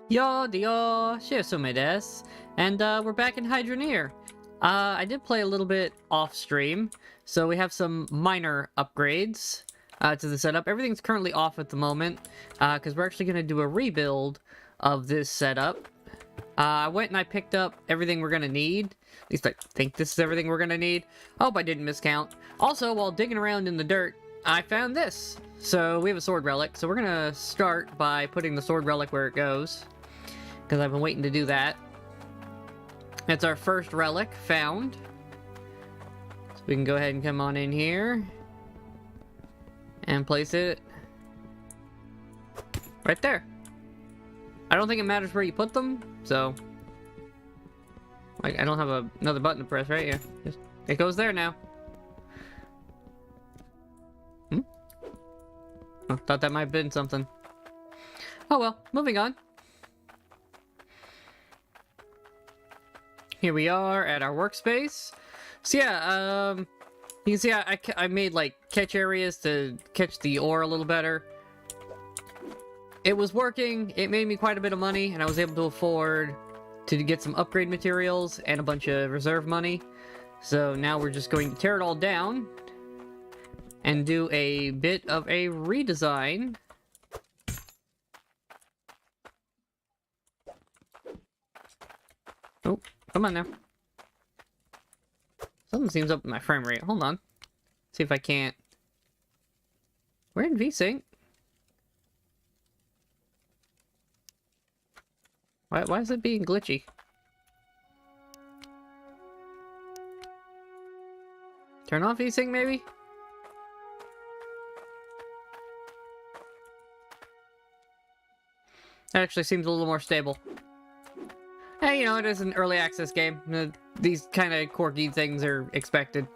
Yo, dio, Tsume desu. And we're back in HYDRONEER. I did play a little bit off stream, so we have some minor upgrades to the setup. Everything's currently off at the moment, because we're actually going to do a rebuild of this setup. I went and I picked up everything we're going to need. At least I think this is everything we're going to need. Hope I didn't miscount. Also, while digging around in the dirt, I found this. So we have a sword relic, so we're going to start by putting the sword relic where it goes, because I've been waiting to do that. That's our first relic found. So we can go ahead and come on in here and place it right there. I don't think it matters where you put them, so like I don't have another button to press, right? Yeah, just, it goes there now. I thought that might have been something. Oh well, moving on. Here we are at our workspace. So yeah, you can see I made like catch areas to catch the ore a little better. It was working, it made me quite a bit of money, and I was able to afford to get some upgrade materials and a bunch of reserve money. So now we're just going to tear it all down and do a bit of a redesign. Oh, come on now. Something seems up with my frame rate. Hold on. See if I can't. We're in VSync. Why is it being glitchy? Turn off VSync, maybe? That actually seems a little more stable. Hey, you know, it is an early access game. These kind of quirky things are expected.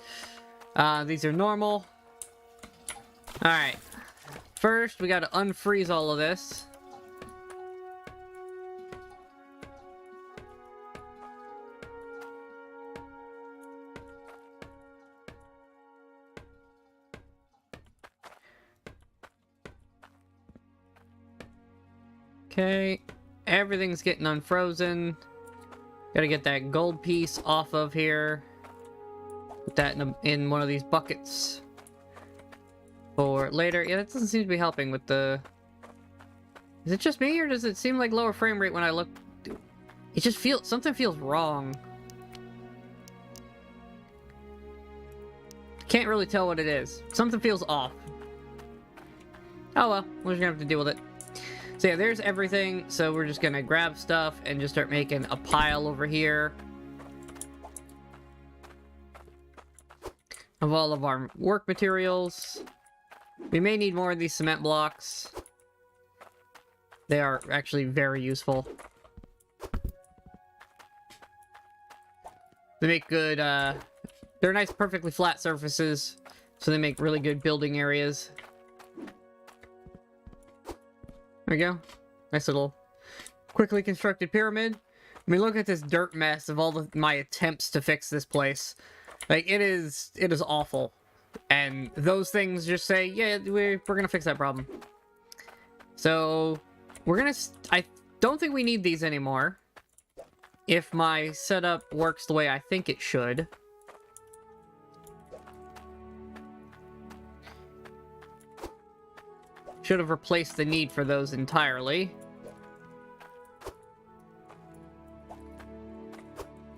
These are normal. Alright. First, we gotta unfreeze all of this. Okay. Everything's getting unfrozen. Gotta get that gold piece off of here. Put that in one of these buckets for later. Yeah, that doesn't seem to be helping with the... Is it just me, or does it seem like lower frame rate when I look? It just feels... Something feels wrong. Can't really tell what it is. Something feels off. Oh well, we're just gonna have to deal with it. So yeah, there's everything. So we're just gonna grab stuff and just start making a pile over here of all of our work materials. We may need more of these cement blocks. They are actually very useful. They make good, they're nice, perfectly flat surfaces, so they make really good building areas. There we go. Nice little quickly constructed pyramid. I mean, look at this dirt mess of all my attempts to fix this place. Like, it is awful. And those things just say, yeah, we're gonna fix that problem. So, we're gonna... I don't think we need these anymore. If my setup works the way I think it should. Should have replaced the need for those entirely.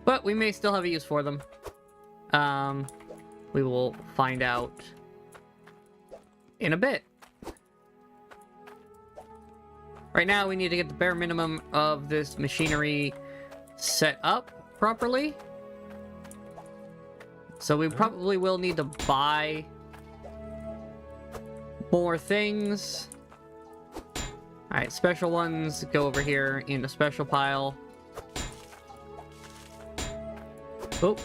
But we may still have a use for them. We will find out in a bit. Right now, we need to get the bare minimum of this machinery set up properly. So we probably will need to buy more things. Alright, special ones go over here in a special pile. Oh.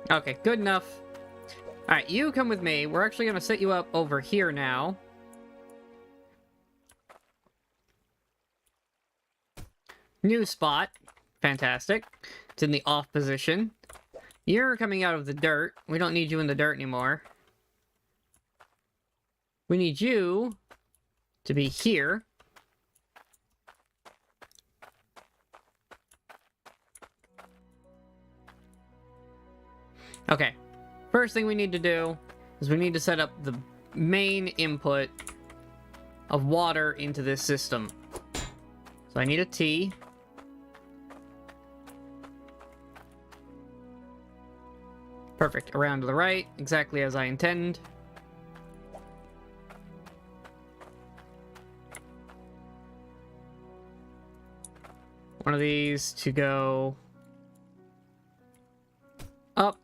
Okay, good enough. Alright, you come with me. We're actually going to set you up over here now. New spot. Fantastic. It's in the off position. You're coming out of the dirt. We don't need you in the dirt anymore. We need you to be here. Okay. First thing we need to do is we need to set up the main input of water into this system. So I need a T. Perfect. Around to the right, exactly as I intend. One of these to go up.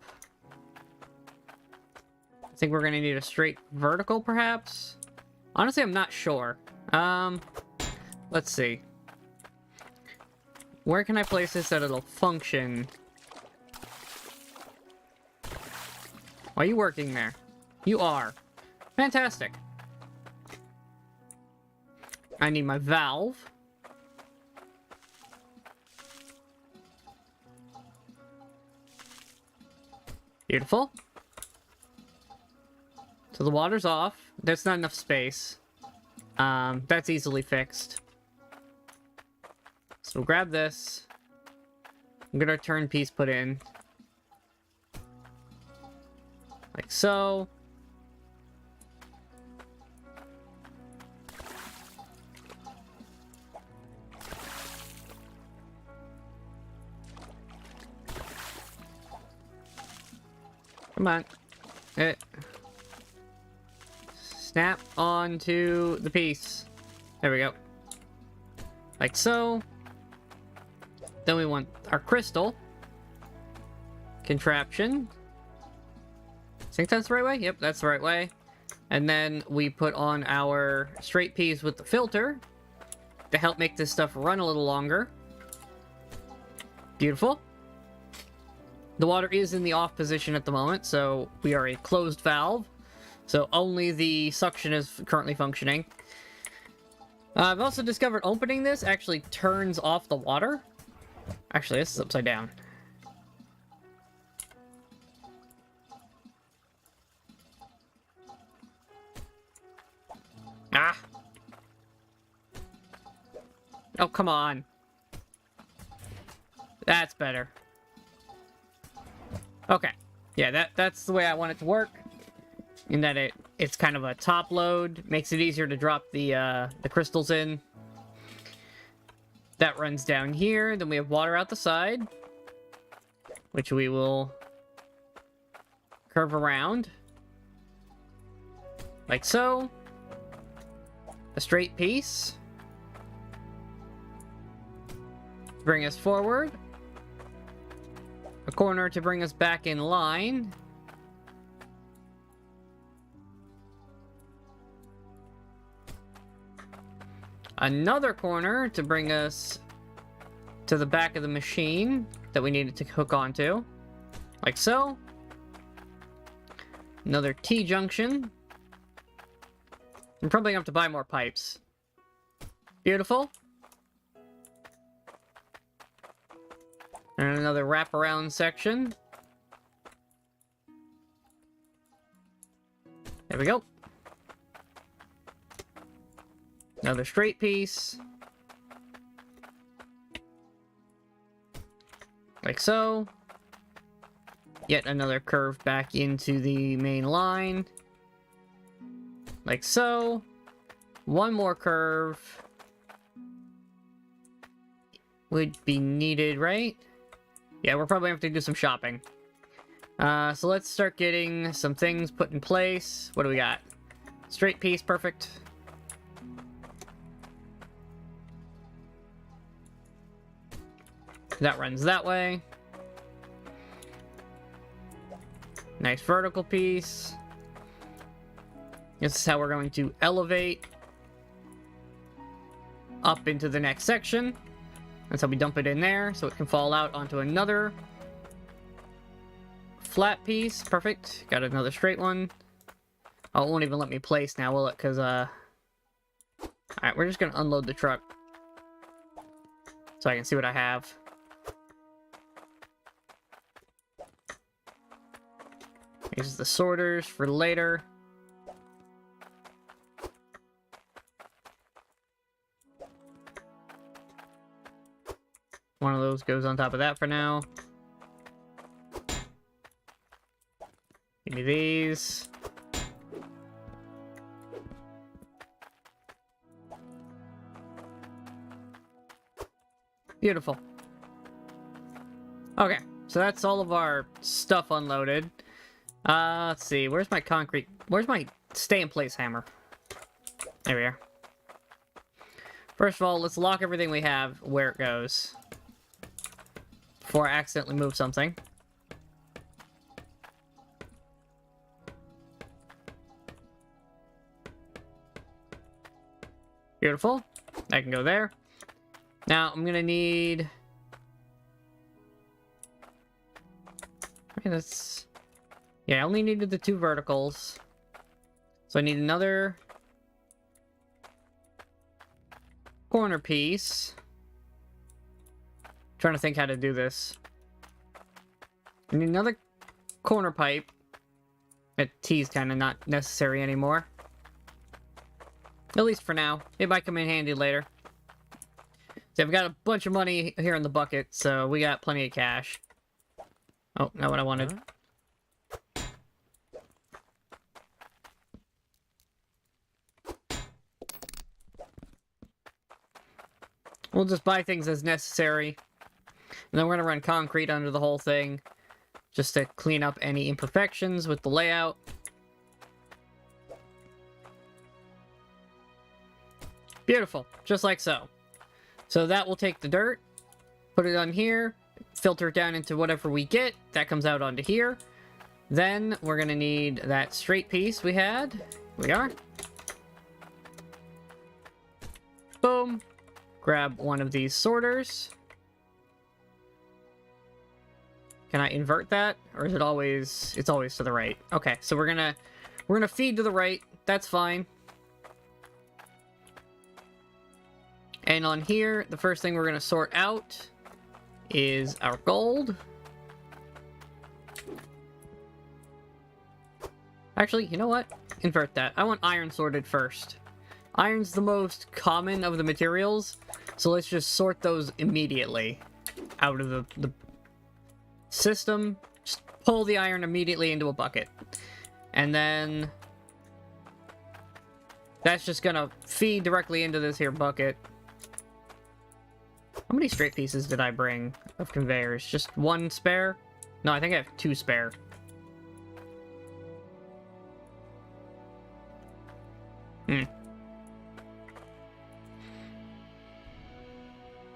I think we're gonna need a straight vertical, perhaps? Honestly, I'm not sure. Let's see. Where can I place this that it'll function? Are you working there? You are. Fantastic. I need my valve. Beautiful. So the water's off. There's not enough space. That's easily fixed. So we'll grab this. I'm gonna turn piece put in. Like so. Come on. Snap onto the piece. There we go. Like so. Then we want our crystal contraption. Think that's the right way? Yep, that's the right way. And then we put on our straight piece with the filter to help make this stuff run a little longer. Beautiful. The water is in the off position at the moment, so we are a closed valve. So only the suction is currently functioning. I've also discovered opening this actually turns off the water. Actually, this is upside down. Ah! Oh, come on. That's better. Okay. Yeah, that's the way I want it to work. In that it's kind of a top load. Makes it easier to drop the crystals in. That runs down here. Then we have water out the side. Which we will curve around. Like so. A straight piece. Bring us forward. A corner to bring us back in line. Another corner to bring us to the back of the machine that we needed to hook onto. Like so. Another T-junction. I'm probably gonna have to buy more pipes. Beautiful. And another wraparound section. There we go. Another straight piece. Like so. Yet another curve back into the main line. Like so. One more curve would be needed, right? Yeah, we're probably going to have to do some shopping. So let's start getting some things put in place. What do we got? Straight piece, perfect. That runs that way. Nice vertical piece. This is how we're going to elevate up into the next section. That's how we dump it in there, so it can fall out onto another flat piece. Perfect. Got another straight one. Oh, it won't even let me place now, will it? Because, alright, we're just gonna unload the truck. So I can see what I have. Here's the sorters for later. one of those goes on top of that for now. Give me these. Beautiful. Okay, so that's all of our stuff unloaded. Let's see, where's my concrete? Where's my stay-in-place hammer? There we are. First of all, let's lock everything we have where it goes. Before I accidentally move something. Beautiful. I can go there. Now, I'm gonna need... Okay, that's... Yeah, I only needed the 2 verticals. So I need another... corner piece. Trying to think how to do this. I need another corner pipe. That T's kind of not necessary anymore. At least for now. It might come in handy later. So I've got a bunch of money here in the bucket, so we got plenty of cash. Oh, not what I wanted. We'll just buy things as necessary. And then we're going to run concrete under the whole thing. Just to clean up any imperfections with the layout. Beautiful. Just like so. So that will take the dirt. Put it on here. Filter it down into whatever we get. That comes out onto here. Then we're going to need that straight piece we had. Here we are. Boom. Grab one of these sorters. Can I invert that? Or is it always... It's always to the right. Okay, so we're gonna feed to the right. That's fine. And on here, the first thing we're gonna sort out is our gold. Actually, you know what? Invert that. I want iron sorted first. Iron's the most common of the materials, so let's just sort those immediately out of the system. Just pull the iron immediately into a bucket. And then that's just gonna feed directly into this here bucket. How many straight pieces did I bring of conveyors? Just 1 spare? No, I think I have 2 spare.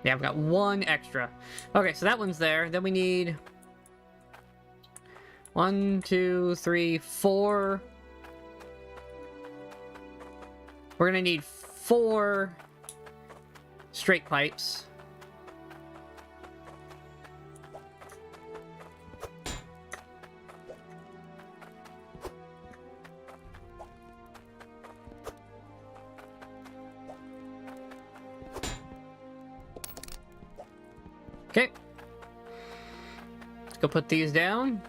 Yeah, I've got 1 extra. Okay, so that one's there. Then we need 1, 2, 3, 4. We're gonna need 4 straight pipes. Okay. Let's go put these down.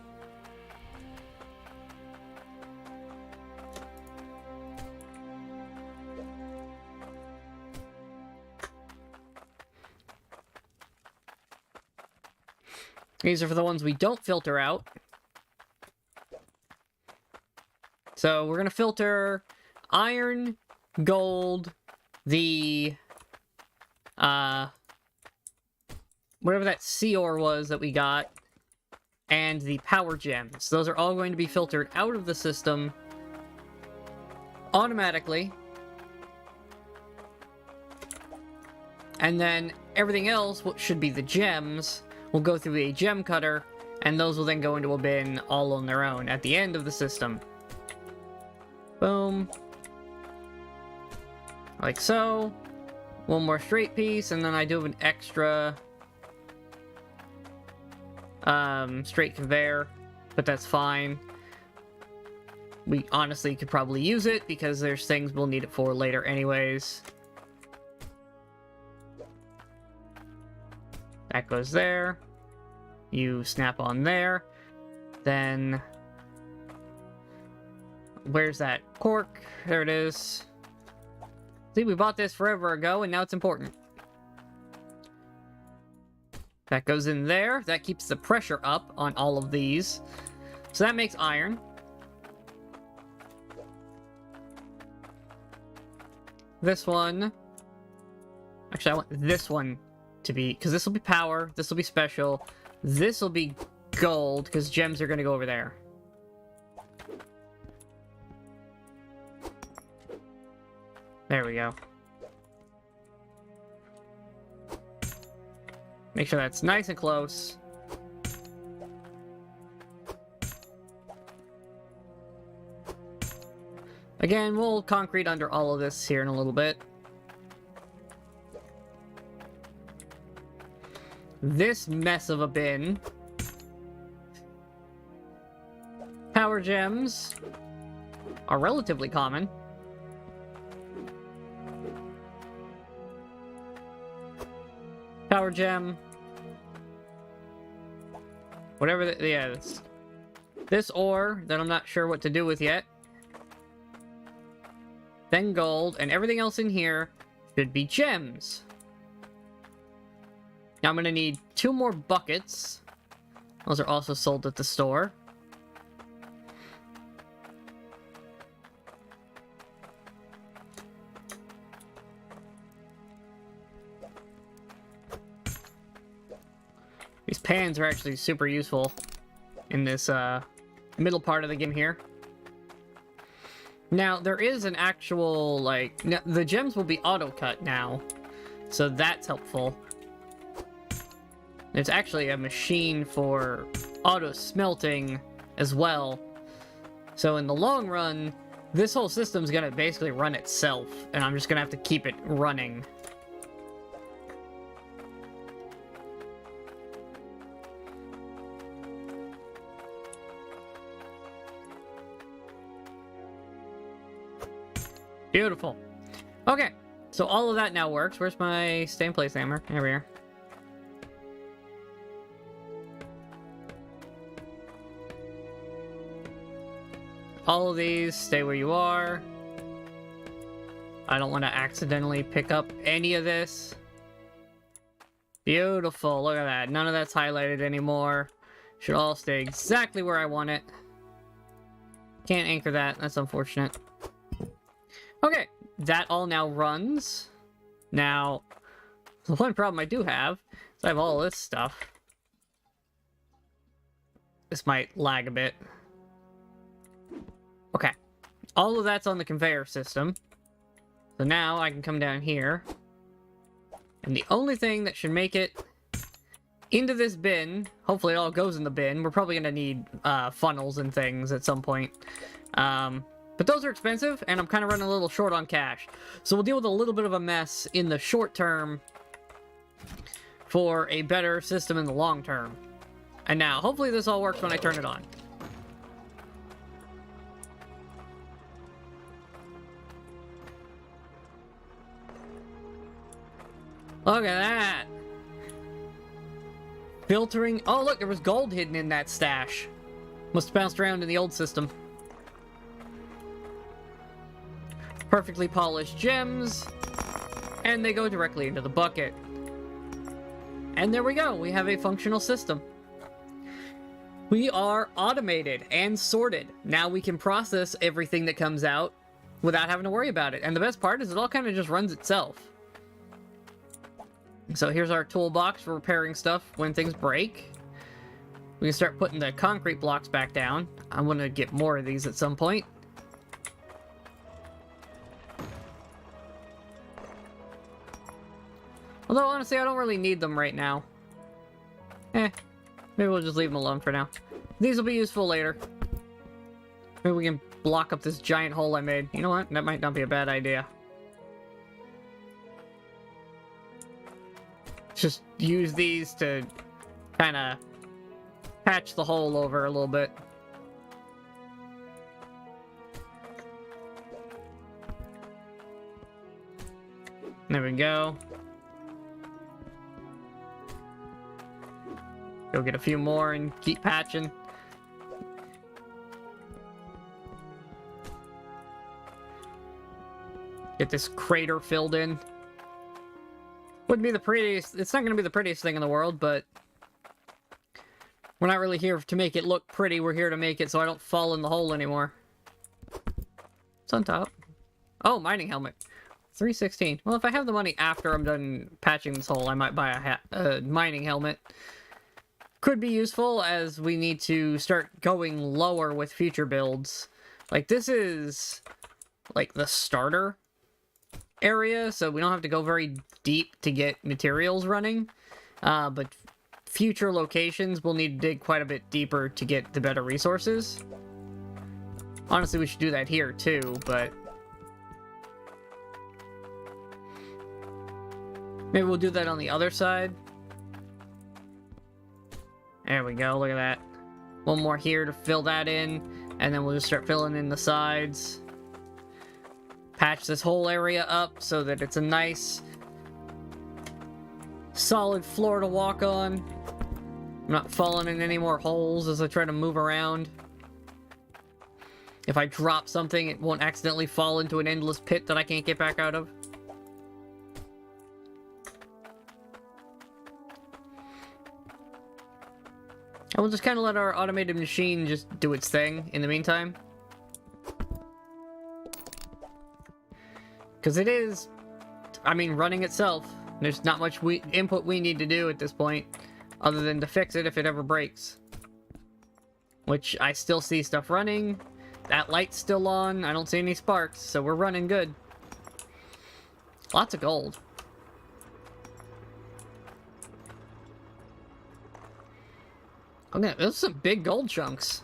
These are for the ones we don't filter out. So we're going to filter iron, gold, the whatever that sea ore was that we got, and the power gems. Those are all going to be filtered out of the system automatically. And then everything else, what should be the gems, will go through a gem cutter, and those will then go into a bin all on their own at the end of the system. Boom. Like so. 1 more straight piece, and then I do have an extra straight conveyor, but that's fine. We honestly could probably use it because there's things we'll need it for later anyways. That goes there. You snap on there. Then where's that cork? There it is. See, we bought this forever ago and now it's important. That goes in there. That keeps the pressure up on all of these. So that makes iron. This one... Actually, I want this one to be... Because this will be power. This will be special. This will be gold, because gems are going to go over there. There we go. Make sure that's nice and close. Again, we'll concrete under all of this here in a little bit. This mess of a bin. Power gems are relatively common. Power gem. Whatever the... Yeah, this ore that I'm not sure what to do with yet. Then gold, and everything else in here should be gems. Now I'm going to need 2 more buckets. Those are also sold at the store. These pans are actually super useful in this middle part of the game here. Now, there is an actual, like... the gems will be auto-cut now, so that's helpful. There's actually a machine for auto-smelting as well. So in the long run, this whole system's gonna basically run itself, and I'm just gonna have to keep it running. Beautiful. Okay, so all of that now works. Where's my stay in place hammer? Here we are. All of these, stay where you are. I don't want to accidentally pick up any of this. Beautiful, look at that. None of that's highlighted anymore. Should all stay exactly where I want it. Can't anchor that, that's unfortunate. Okay, that all now runs. Now, the one problem I do have is I have all this stuff. This might lag a bit. Okay, all of that's on the conveyor system. So now I can come down here. And the only thing that should make it into this bin, hopefully it all goes in the bin. We're probably going to need funnels and things at some point. But those are expensive, and I'm kind of running a little short on cash. So we'll deal with a little bit of a mess in the short term for a better system in the long term. And now, hopefully this all works when I turn it on. Look at that! Filtering... Oh, look, there was gold hidden in that stash. Must have bounced around in the old system. Perfectly polished gems. And they go directly into the bucket. And there we go. We have a functional system. We are automated and sorted. Now we can process everything that comes out without having to worry about it. And the best part is it all kind of just runs itself. So here's our toolbox for repairing stuff when things break. We can start putting the concrete blocks back down. I'm going to get more of these at some point. Although, honestly, I don't really need them right now. Maybe we'll just leave them alone for now. These will be useful later. Maybe we can block up this giant hole I made. You know what? That might not be a bad idea. Just use these to kind of patch the hole over a little bit. There we go. Go get a few more and keep patching. Get this crater filled in. Wouldn't be the prettiest, it's not going to be the prettiest thing in the world, but We're not really here to make it look pretty, we're here to make it so I don't fall in the hole anymore. It's on top. Oh, mining helmet. 316. Well, if I have the money after I'm done patching this hole, I might buy a mining helmet. Could be useful as we need to start going lower with future builds. Like, this is, like, the starter area, so we don't have to go very deep to get materials running. But future locations will need to dig quite a bit deeper to get the better resources. Honestly, we should do that here, too, but maybe we'll do that on the other side. There we go, look at that. One more here to fill that in, and then we'll just start filling in the sides. Patch this whole area up so that it's a nice, solid floor to walk on. I'm not falling in any more holes as I try to move around. If I drop something, it won't accidentally fall into an endless pit that I can't get back out of. And we'll just kind of let our automated machine just do its thing in the meantime. Because it is, I mean, running itself. There's not much input we need to do at this point, other than to fix it if it ever breaks. Which, I still see stuff running. That light's still on. I don't see any sparks, so we're running good. Lots of gold. Okay, those are some big gold chunks.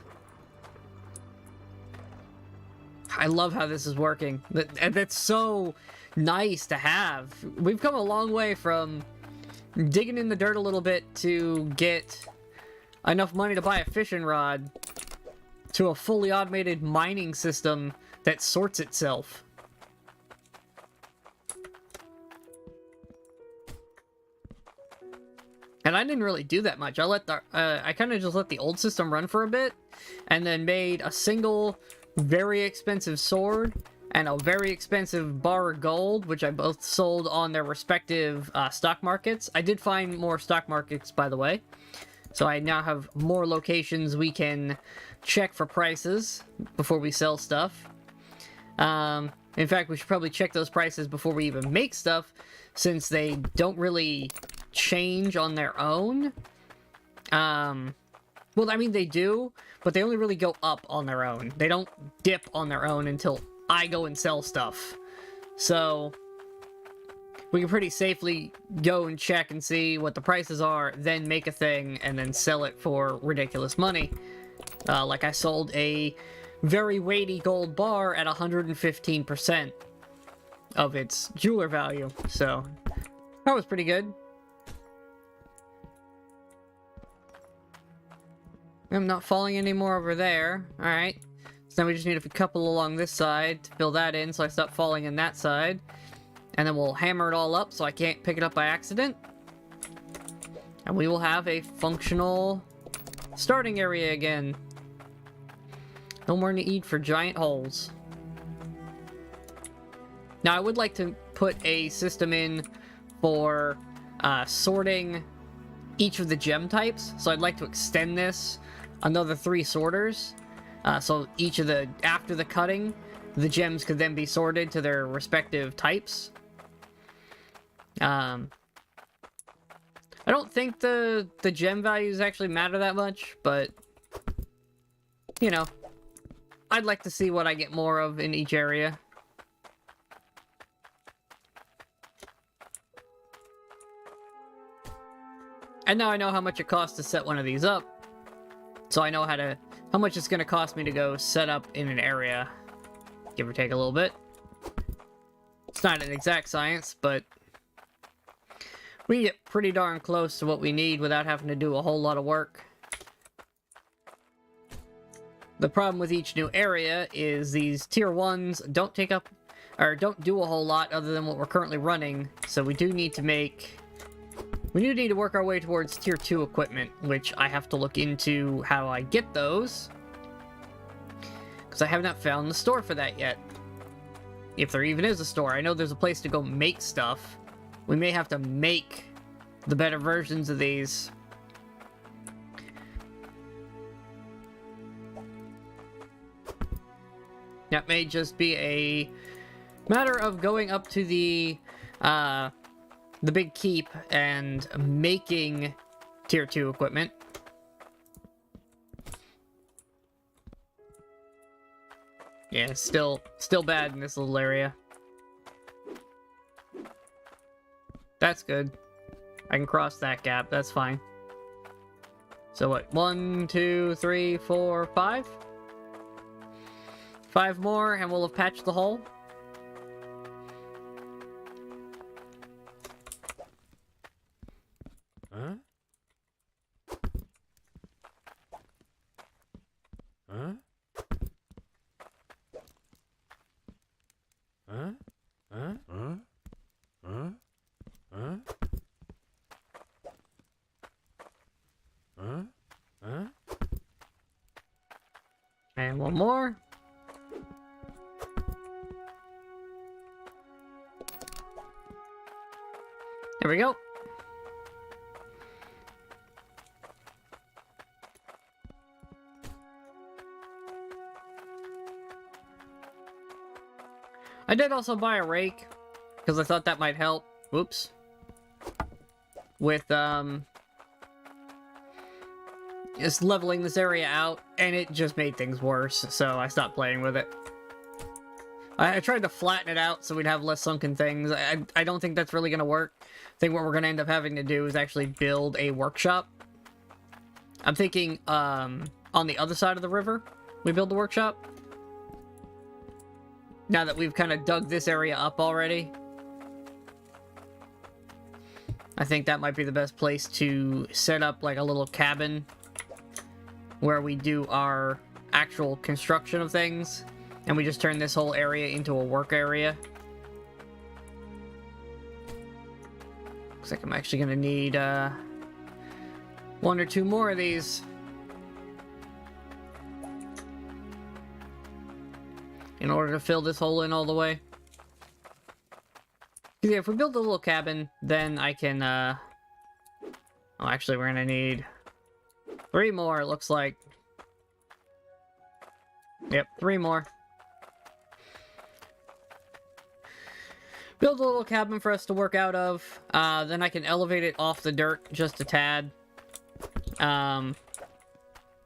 I love how this is working. That's so nice to have. We've come a long way from digging in the dirt a little bit to get enough money to buy a fishing rod to a fully automated mining system that sorts itself. And I didn't really do that much. I kind of just let the old system run for a bit, and then made a single very expensive sword and a very expensive bar of gold, which I both sold on their respective stock markets. I did find more stock markets, by the way. So I now have more locations we can check for prices before we sell stuff. In fact, we should probably check those prices before we even make stuff, since they don't really change on their own. Well, I mean, they do, but they only really go up on their own. They don't dip on their own until I go and sell stuff. So we can pretty safely go and check and see what the prices are, then make a thing, and then sell it for ridiculous money. Like I sold a very weighty gold bar at 115% of its jeweler value. So that was pretty good. I'm not falling anymore over there. Alright. So now we just need a couple along this side to fill that in so I stop falling in that side. And then we'll hammer it all up so I can't pick it up by accident. And we will have a functional starting area again. No more need for giant holes. Now I would like to put a system in for sorting each of the gem types. So I'd like to extend this another 3 sorters. So each of the, after the cutting, the gems could then be sorted to their respective types. I don't think the gem values actually matter that much, but you know, I'd like to see what I get more of in each area. And now I know how much it costs to set one of these up. So I know how much it's going to cost me to go set up in an area. Give or take a little bit. It's not an exact science, but we can get pretty darn close to what we need without having to do a whole lot of work. The problem with each new area is these tier 1s don't take up, or don't do a whole lot other than what we're currently running. So we do need to need to work our way towards tier 2 equipment, which I have to look into how I get those. Because I have not found the store for that yet. If there even is a store. I know there's a place to go make stuff. We may have to make the better versions of these. That may just be a matter of going up to the big keep and making tier 2 equipment. Yeah, still bad in this little area. That's good. I can cross that gap, that's fine. So what, 1, 2, 3, 4, 5? 5 more and we'll have patched the hole. Huh? Huh? Huh? Huh? Huh? Huh? Huh? Huh? Huh? And one more. There we go. I did also buy a rake, because I thought that might help. Whoops. With, just leveling this area out, and it just made things worse, so I stopped playing with it. I tried to flatten it out so we'd have less sunken things. I don't think that's really going to work. I think what we're going to end up having to do is actually build a workshop. I'm thinking, on the other side of the river, we build the workshop. Now that we've kind of dug this area up already. I think that might be the best place to set up like a little cabin where we do our actual construction of things. And we just turn this whole area into a work area. Looks like I'm actually going to need 1 or 2 more of these. In order to fill this hole in all the way. Yeah, if we build a little cabin, then I can, oh, actually, we're gonna need 3 more, it looks like. Yep, 3 more. Build a little cabin for us to work out of. Then I can elevate it off the dirt just a tad.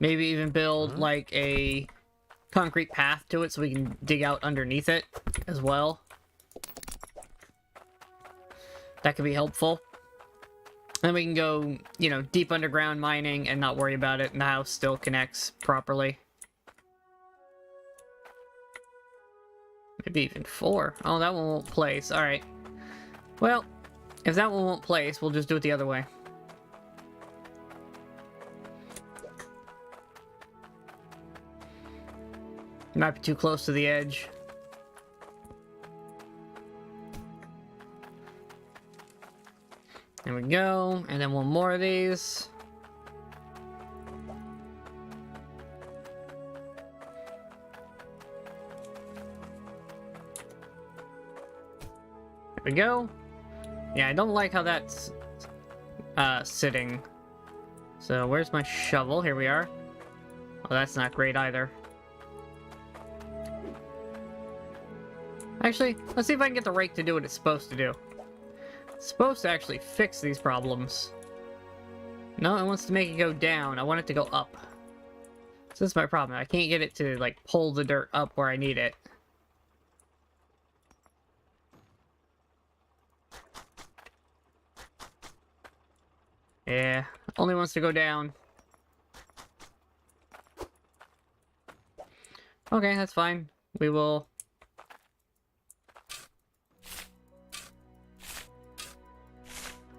Maybe even build, like, a concrete path to it so we can dig out underneath it as well. That could be helpful. Then we can go, you know, deep underground mining and not worry about it, and the house still connects properly. Maybe even 4. Oh, that one won't place. Alright. Well, if that one won't place, we'll just do it the other way. Might be too close to the edge. There we go. And then 1 more of these. There we go. Yeah, I don't like how that's sitting. So where's my shovel? Here we are. Oh, that's not great either. Actually, let's see if I can get the rake to do what it's supposed to do. It's supposed to actually fix these problems. No, it wants to make it go down. I want it to go up. So this is my problem. I can't get it to, like, pull the dirt up where I need it. Yeah, only wants to go down. Okay, that's fine. We will...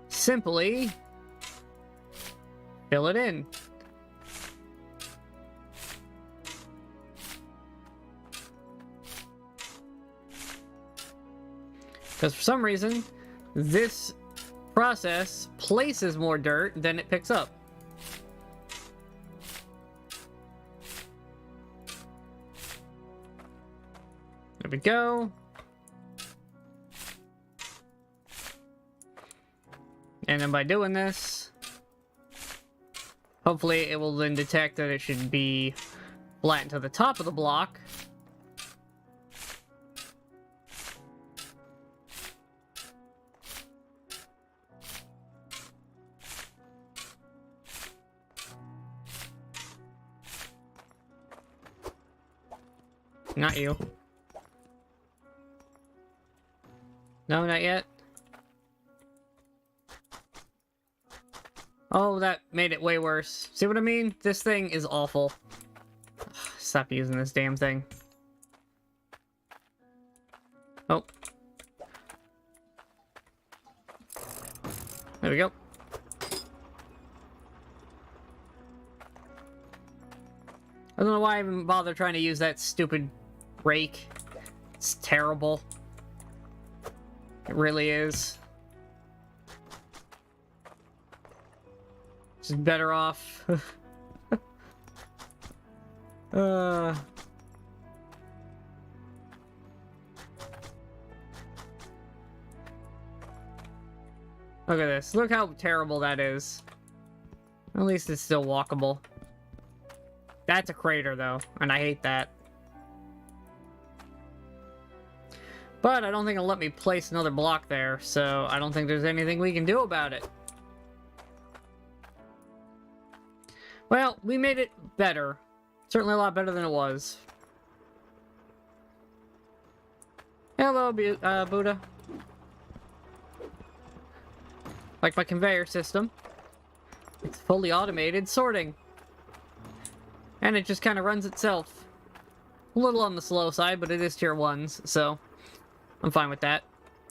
simply fill it in. Because for some reason, this process places more dirt than it picks up. There we go. And then by doing this, hopefully it will then detect that it should be flattened to the top of the block. Not you. No, not yet. Oh, that made it way worse. See what I mean? This thing is awful. Ugh, stop using this damn thing. Oh. There we go. I don't know why I even bother trying to use that stupid rake. It's terrible. It really is. Just better off. Look at this. Look how terrible that is. At least it's still walkable. That's a crater, though, and I hate that. But I don't think it'll let me place another block there, so I don't think there's anything we can do about it. Well, we made it better. Certainly a lot better than it was. Hello, Buddha. Like my conveyor system. It's fully automated sorting. And it just kind of runs itself. A little on the slow side, but it is tier 1s, so I'm fine with that.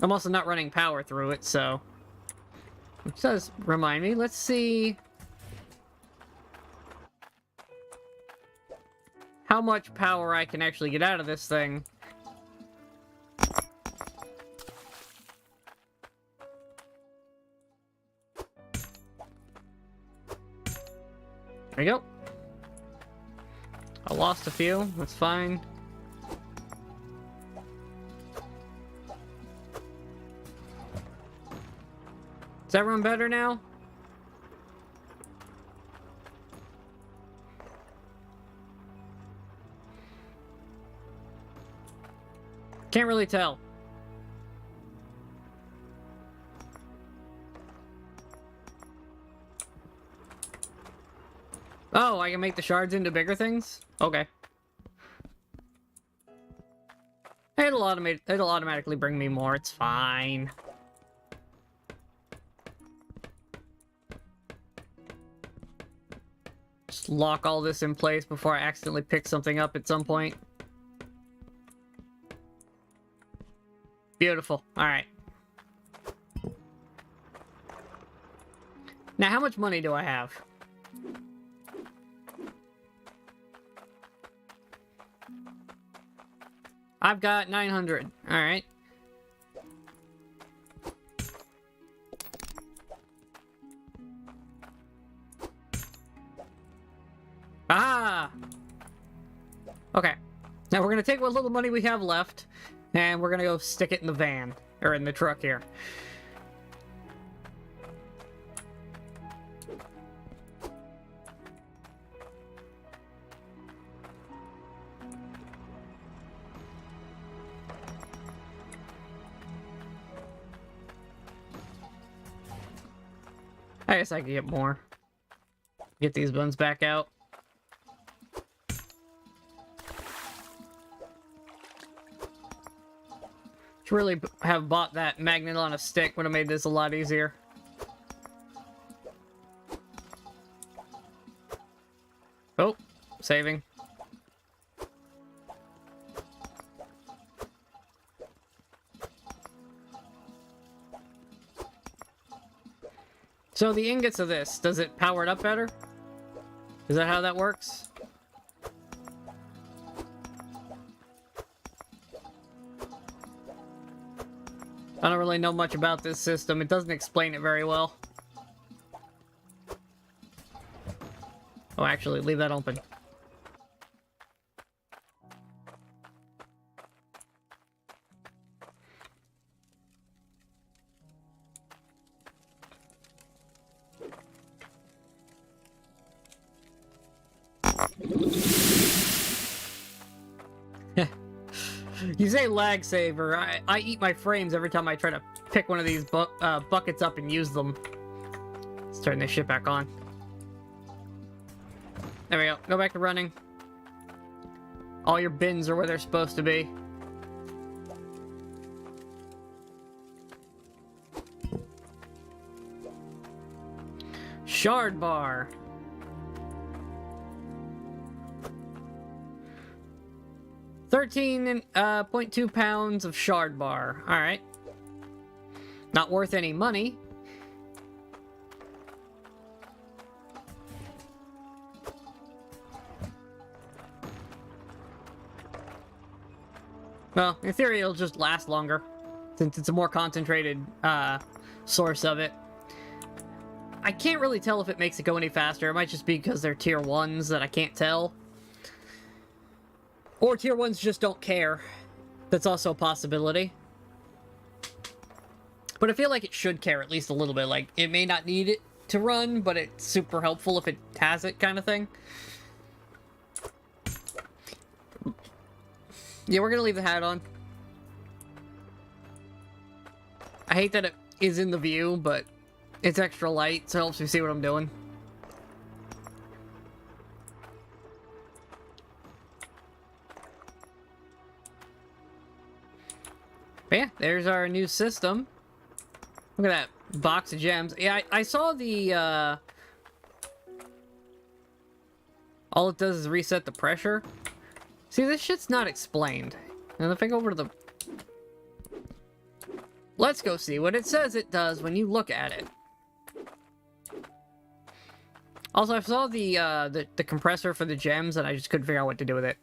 I'm also not running power through it, so... Which does remind me, let's see... how much power I can actually get out of this thing. There you go. I lost a few, that's fine. Is everyone better now? Can't really tell. Oh, I can make the shards into bigger things? Okay. It'll automatically bring me more, it's fine. Just lock all this in place before I accidentally pick something up at some point. Beautiful. Alright. Now, how much money do I have? I've got 900. Alright. Ah! Okay. Now we're gonna take what little money we have left, and we're gonna go stick it in the van. Or in the truck here. I guess I could get more. Get these buns back out. Should really have bought that magnet on a stick. Would have made this a lot easier. Oh, saving. So the ingots of this, does it power it up better? Is that how that works? I don't really know much about this system. It doesn't explain it very well. Oh, actually, leave that open. You say lag saver. I eat my frames every time I try to pick one of these buckets up and use them. Let's turn this shit back on. There we go. Go back to running. All your bins are where they're supposed to be. Shard bar. 13.2 pounds of shard bar. Alright. Not worth any money. Well, in theory, it'll just last longer, since it's a more concentrated source of it. I can't really tell if it makes it go any faster. It might just be because they're tier 1s that I can't tell. Or tier 1s just don't care. That's also a possibility. But I feel like it should care at least a little bit. Like, it may not need it to run, but it's super helpful if it has it, kind of thing. Yeah, we're gonna leave the hat on. I hate that it is in the view, but it's extra light, so it helps me see what I'm doing. But yeah, there's our new system. Look at that box of gems. Yeah, I saw the, all it does is reset the pressure. See, this shit's not explained. And if I go over to the... Let's go see what it says it does when you look at it. Also, I saw the compressor for the gems, and I just couldn't figure out what to do with it.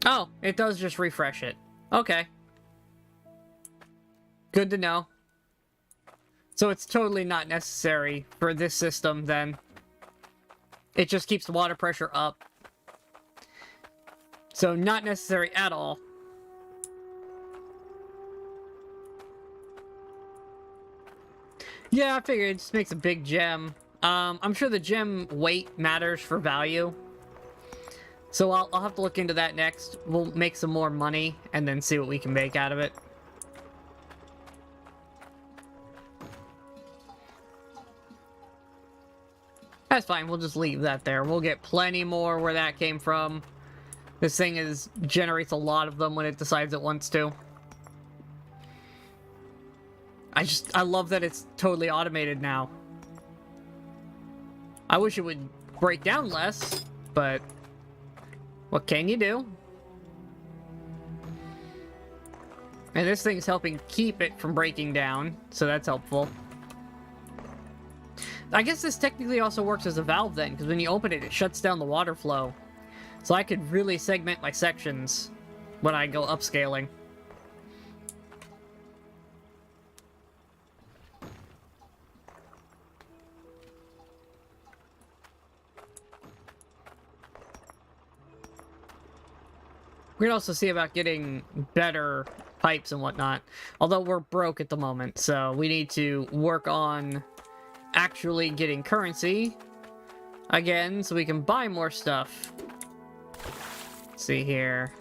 Oh, it does just refresh it. Okay. Good to know. So it's totally not necessary for this system, then. It just keeps the water pressure up. So not necessary at all. Yeah, I figured it just makes a big gem. I'm sure the gem weight matters for value. So I'll have to look into that next. We'll make some more money and then see what we can make out of it. That's fine, we'll just leave that there. We'll get plenty more where that came from. This thing generates a lot of them when it decides it wants to. I love that it's totally automated now. I wish it would break down less, but what can you do? And this thing's helping keep it from breaking down, so that's helpful. I guess this technically also works as a valve then, because when you open it, it shuts down the water flow. So I could really segment my sections when I go upscaling. We can also see about getting better pipes and whatnot. Although we're broke at the moment, so we need to work on actually getting currency again so we can buy more stuff. Let's see here.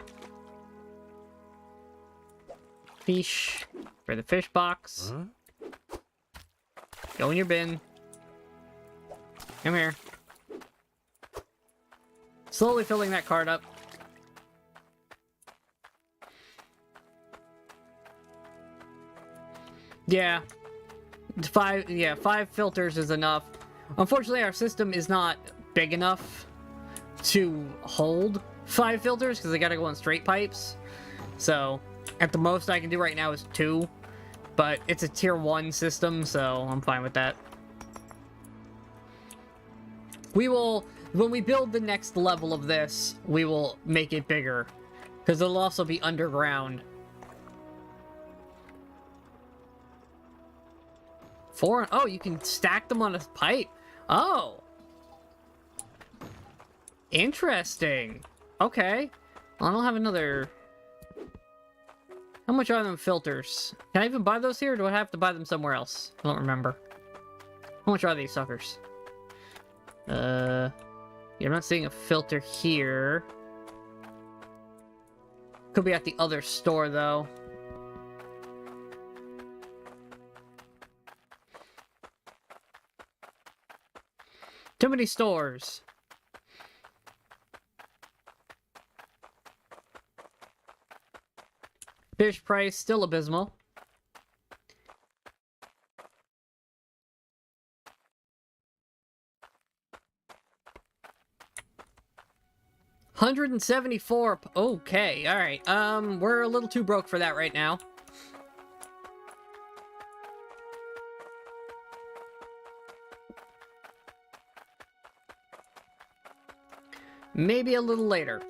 Fish for the fish box. Huh? Go in your bin. Come here. Slowly filling that cart up. Yeah. 5 filters is enough. Unfortunately, our system is not big enough to hold 5 filters because they gotta go on straight pipes. So, at the most I can do right now is 2. But it's a tier 1 system, so I'm fine with that. We will, when we build the next level of this, we will make it bigger. Because it'll also be underground. 4. Oh, you can stack them on a pipe. Oh. Interesting. Okay. Well, I don't have another... How much are them filters? Can I even buy those here, or do I have to buy them somewhere else? I don't remember. How much are these suckers? Yeah, I'm not seeing a filter here. Could be at the other store, though. Too many stores. Fish price still abysmal. $174. Okay, all right. We're a little too broke for that right now. Maybe a little later.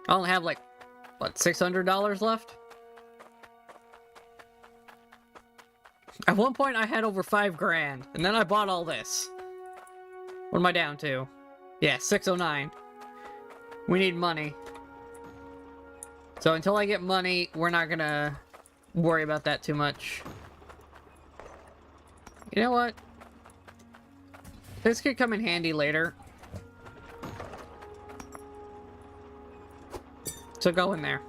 I only have like, what, $600 left? At one point I had over 5 grand, and then I bought all this. What am I down to? Yeah, 609. We need money. So until I get money, we're not gonna worry about that too much. You know what? This could come in handy later. So go in there.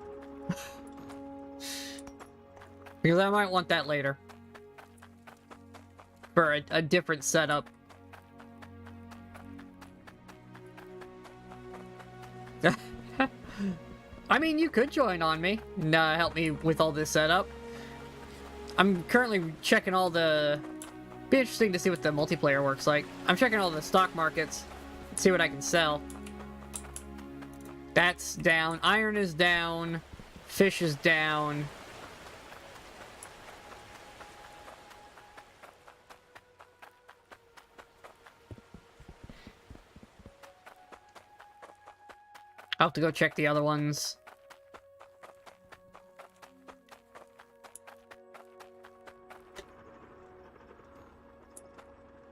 Because I might want that later. For a different setup. I mean, you could join on me and help me with all this setup. I'm currently checking all the... Be interesting to see what the multiplayer works like. I'm checking all the stock markets. See what I can sell. That's down. Iron is down. Fish is down. I'll have to go check the other ones.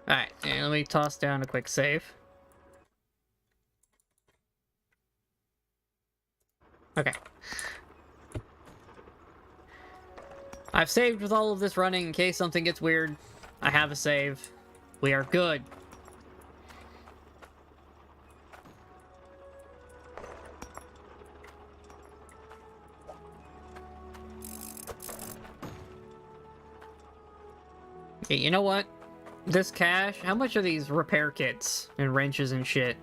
Alright, and let me toss down a quick save. Okay. I've saved with all of this running in case something gets weird. I have a save. We are good. Okay, you know what? This cash, how much are these repair kits and wrenches and shit?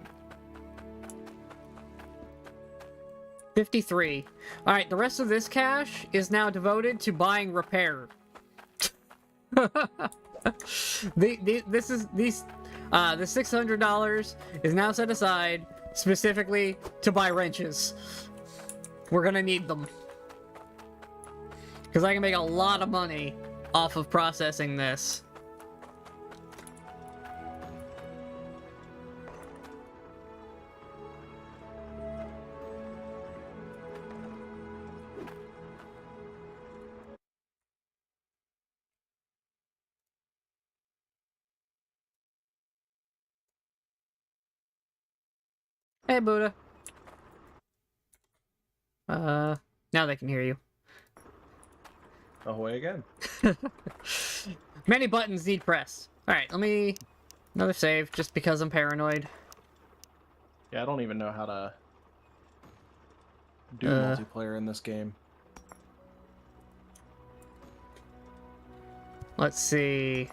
53. Alright, the rest of this cash is now devoted to buying repair. The $600 is now set aside specifically to buy wrenches. We're gonna need them. Because I can make a lot of money off of processing this. Hey, Buddha. Now they can hear you. Ahoy again. Many buttons need pressed. Alright, let me... Another save, just because I'm paranoid. Yeah, I don't even know how to do multiplayer in this game. Let's see...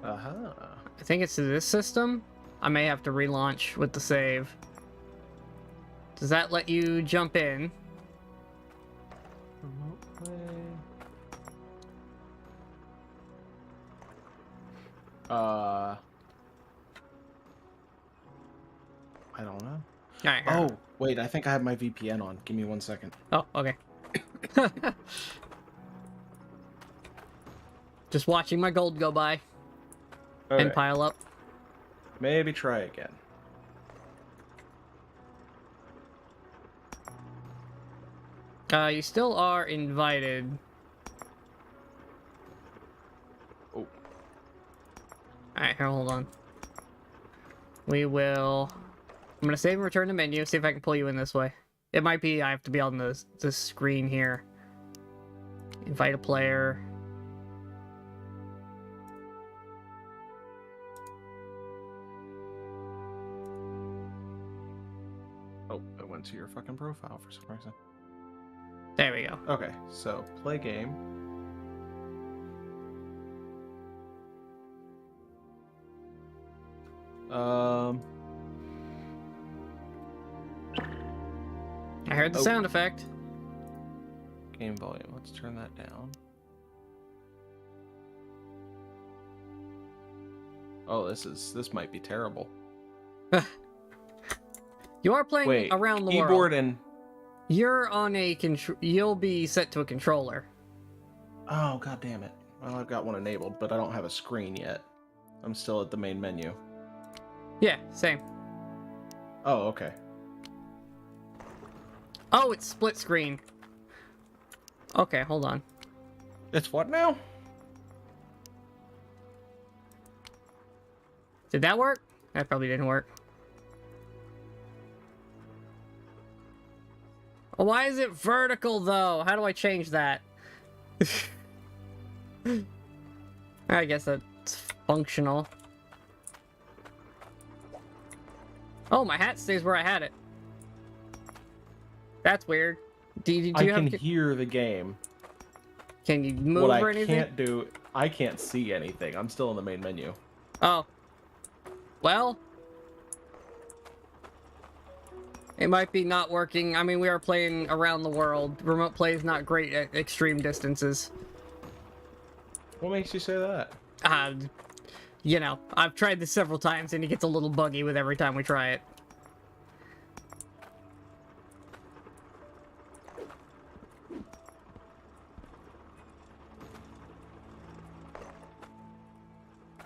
I think it's to this system. I may have to relaunch with the save. Does that let you jump in? I don't know. Alright. Oh, wait, I think I have my VPN on. Give me 1 second. Oh, okay. Just watching my gold go by. Okay. And pile up. Maybe try again. You still are invited. Oh. Alright, here, hold on. We will... I'm gonna save and return the menu, see if I can pull you in this way. It might be I have to be on the screen here. Invite a player. Oh, it went to your fucking profile for some reason. There we go. Okay, so play game. I heard the Oh. sound effect. Game volume. Let's turn that down. Oh, this might be terrible. You are playing Wait, around the keyboard world. and You're on a you'll be set to a controller. oh, god damn it. Well, I've got one enabled, but I don't have a screen yet. I'm still at the main menu. Yeah, same. Oh, okay. Oh, it's split screen. Okay, hold on. It's what now? Did that work? That probably didn't work. Oh, why is it vertical, though? How do I change that? I guess that's functional. Oh, my hat stays where I had it. That's weird. Do you I have... can hear the game. Can you move What or I anything? can't do, I can't see anything. I'm still in the main menu. Oh. Well. It might be not working. I mean, we are playing around the world. Remote play is not great at extreme distances. What makes you say that? You know, I've tried this several times and it gets a little buggy with every time we try it.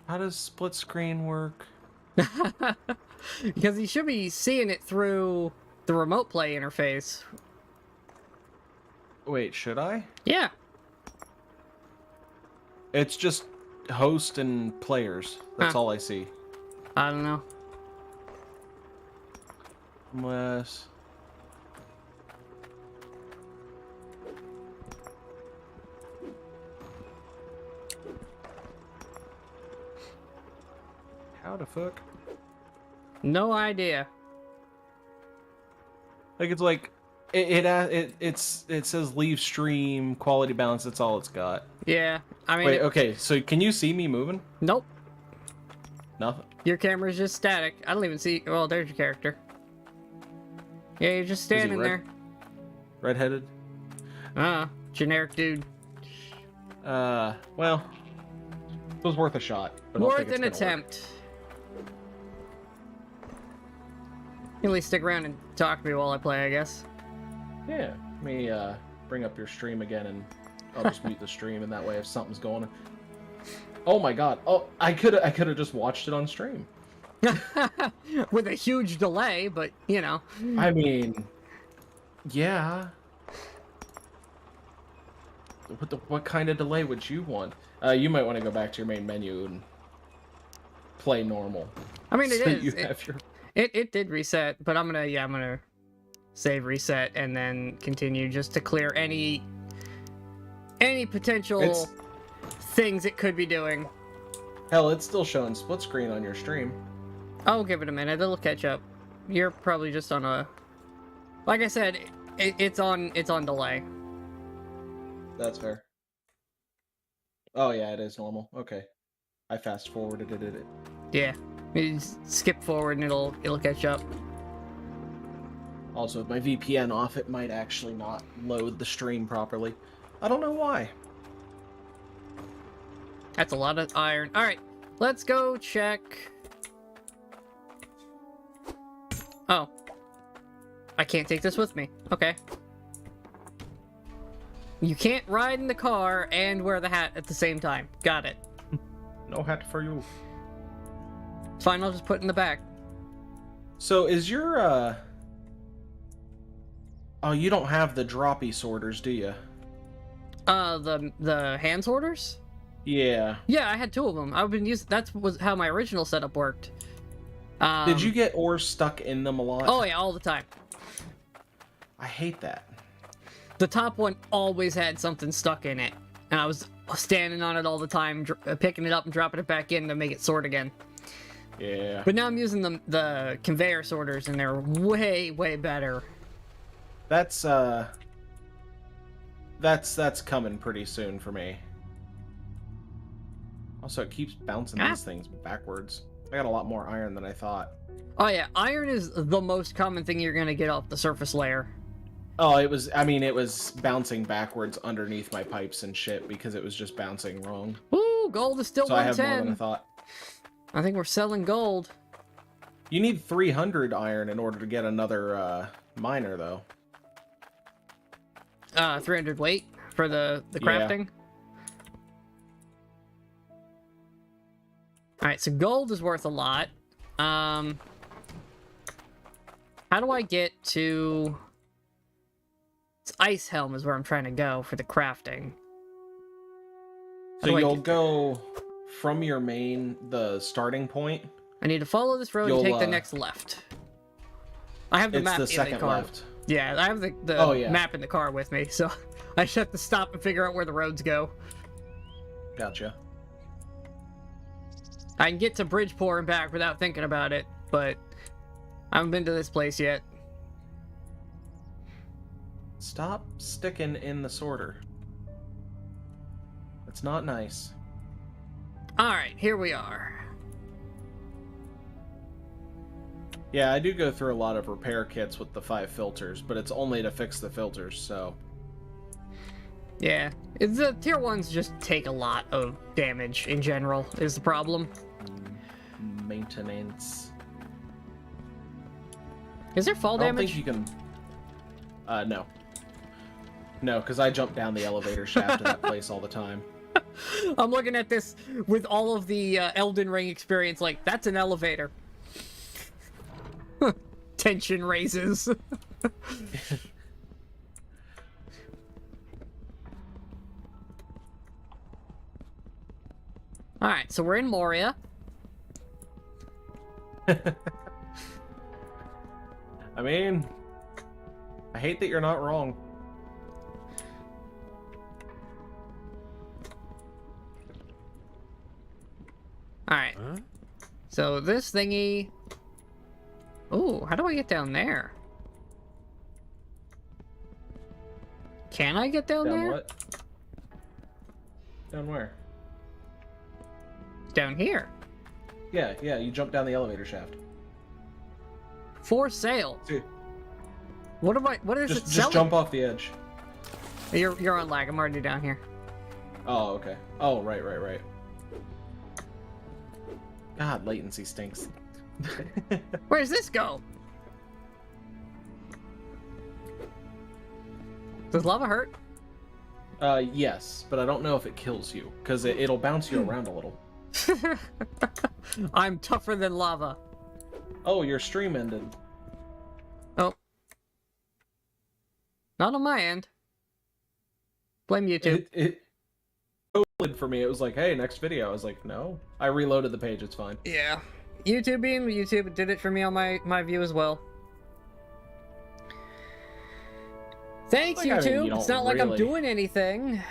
How does split screen work? Because you should be seeing it through the remote play interface. Wait, should I? Yeah. It's just host and players. That's Huh. all I see. I don't know. Unless... How the fuck? No idea. Like it's like it says leave stream quality balance. That's all it's got. Yeah. I mean, Wait, okay. So can you see me moving? nope. Nothing. Your camera's just static. I don't even see... Well, there's your character. Yeah, you're just he standing red? there. Redheaded. Generic dude. Well, it was worth a shot. But I don't Worth think it's an gonna work. attempt. You at least stick around and talk to me while I play, I guess. Yeah. Let me bring up your stream again, and I'll just mute the stream, and that way, if something's going on. Oh my god! Oh, I could have just watched it on stream. With a huge delay, but, you know. I mean, yeah. What kind of delay would you want? You might want to go back to your main menu and play normal. I mean, it So is. you have your... It did reset, but I'm gonna save reset and then continue just to clear any potential things it could be doing. Hell, it's still showing split screen on your stream. I'll give it a minute. It'll catch up. You're probably just on a... Like I said, it's on delay. That's fair. Oh yeah, it is normal. Okay. I fast forwarded it. Yeah. You just skip forward and it'll catch up. Also, with my VPN off, it might actually not load the stream properly. I don't know why. That's a lot of iron. Alright, let's go check... Oh. I can't take this with me. Okay. You can't ride in the car and wear the hat at the same time. Got it. No hat for you. Fine, I'll just put it in the back. So is your Oh, you don't have the droppy sorters, do you? The hand sorters? Yeah. Yeah, I had two of them. I've been using... That was how my original setup worked. Did you get ores stuck in them a lot? Oh yeah, all the time. I hate that. The top one always had something stuck in it, and I was standing on it all the time, picking it up and dropping it back in to make it sort again. Yeah. But now I'm using the conveyor sorters, and they're way better. That's coming pretty soon for me. Also, it keeps bouncing these things backwards. I got a lot more iron than I thought. Oh yeah, iron is the most common thing you're gonna get off the surface layer. Oh, it was, I mean, it was bouncing backwards underneath my pipes and shit because it was just bouncing wrong. Ooh, gold is still So I have 110. more than I thought. I think we're selling gold. You need 300 iron in order to get another miner, though. 300 weight for the Yeah. crafting. Alright, so gold is worth a lot. How do I get to... It's Ice Helm is where I'm trying to go for the crafting. How So do I you'll get go from your main, the starting point. I need to follow this road and take the next left. I have the It's map the in the second car. left. Yeah, I have the Oh, yeah. map in the car with me, so I just have to stop and figure out where the roads go. Gotcha. I can get to Bridgeport and back without thinking about it, but I haven't been to this place yet. Stop sticking in the sorter. That's not nice. Alright, here we are. Yeah, I do go through a lot of repair kits with the 5 filters, but it's only to fix the filters, so... Yeah, the tier 1s just take a lot of damage in general, is the problem. Maintenance. Is there fall I don't damage? think you can... no. No, because I jump down the elevator shaft to that place all the time. I'm looking at this with all of the Elden Ring experience, like, that's an elevator. Tension raises. Alright, so we're in Moria. I mean... I hate that you're not wrong. Alright. Huh? So this thingy... Ooh, how do I get down there? Can I get down Down there? what? Down where? Down here. Yeah, you jump down the elevator shaft. For sale. See, What am I? What is it just selling? jump off the edge. You're on lag. I'm already down here. Oh, okay. Oh, right. God, latency stinks. Where does this go? Does lava hurt? Yes, but I don't know if it kills you, because it'll bounce you around a little. I'm tougher than lava. Oh, your stream ended. Oh. Not on my end. Blame YouTube. It opened for me. It was like, hey, next video. I was like, no. I reloaded the page. It's fine. Yeah. YouTube did it for me on my view as well. Thanks, Like, I mean, YouTube. you It's don't not like I'm really- doing anything.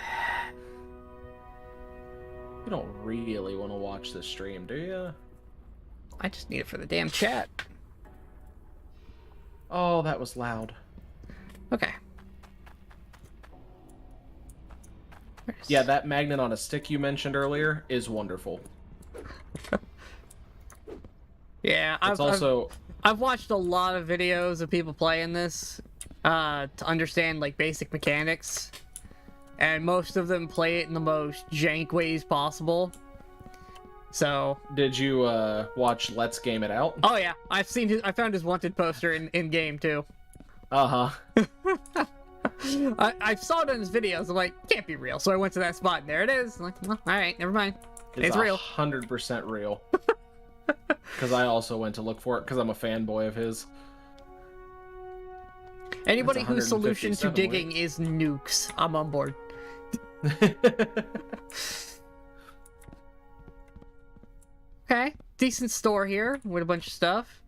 You don't really want to watch this stream, do you? I just need it for the damn chat. Oh, that was loud. Okay. Yeah, that magnet on a stick you mentioned earlier is wonderful. Yeah, It's also... I've watched a lot of videos of people playing this to understand like basic mechanics, and most of them play it in the most jank ways possible. So, Did you watch Let's Game It Out? oh yeah, I found his wanted poster in game too. Uh-huh. I saw it in his videos. I'm like, can't be real. So I went to that spot, and there it is. I'm like, well, all right, never mind. It's real. 100% real. Because I also went to look for it, because I'm a fanboy of his. Anybody That's whose solution to 157 digging is nukes, I'm on board. Okay, decent store here with a bunch of stuff.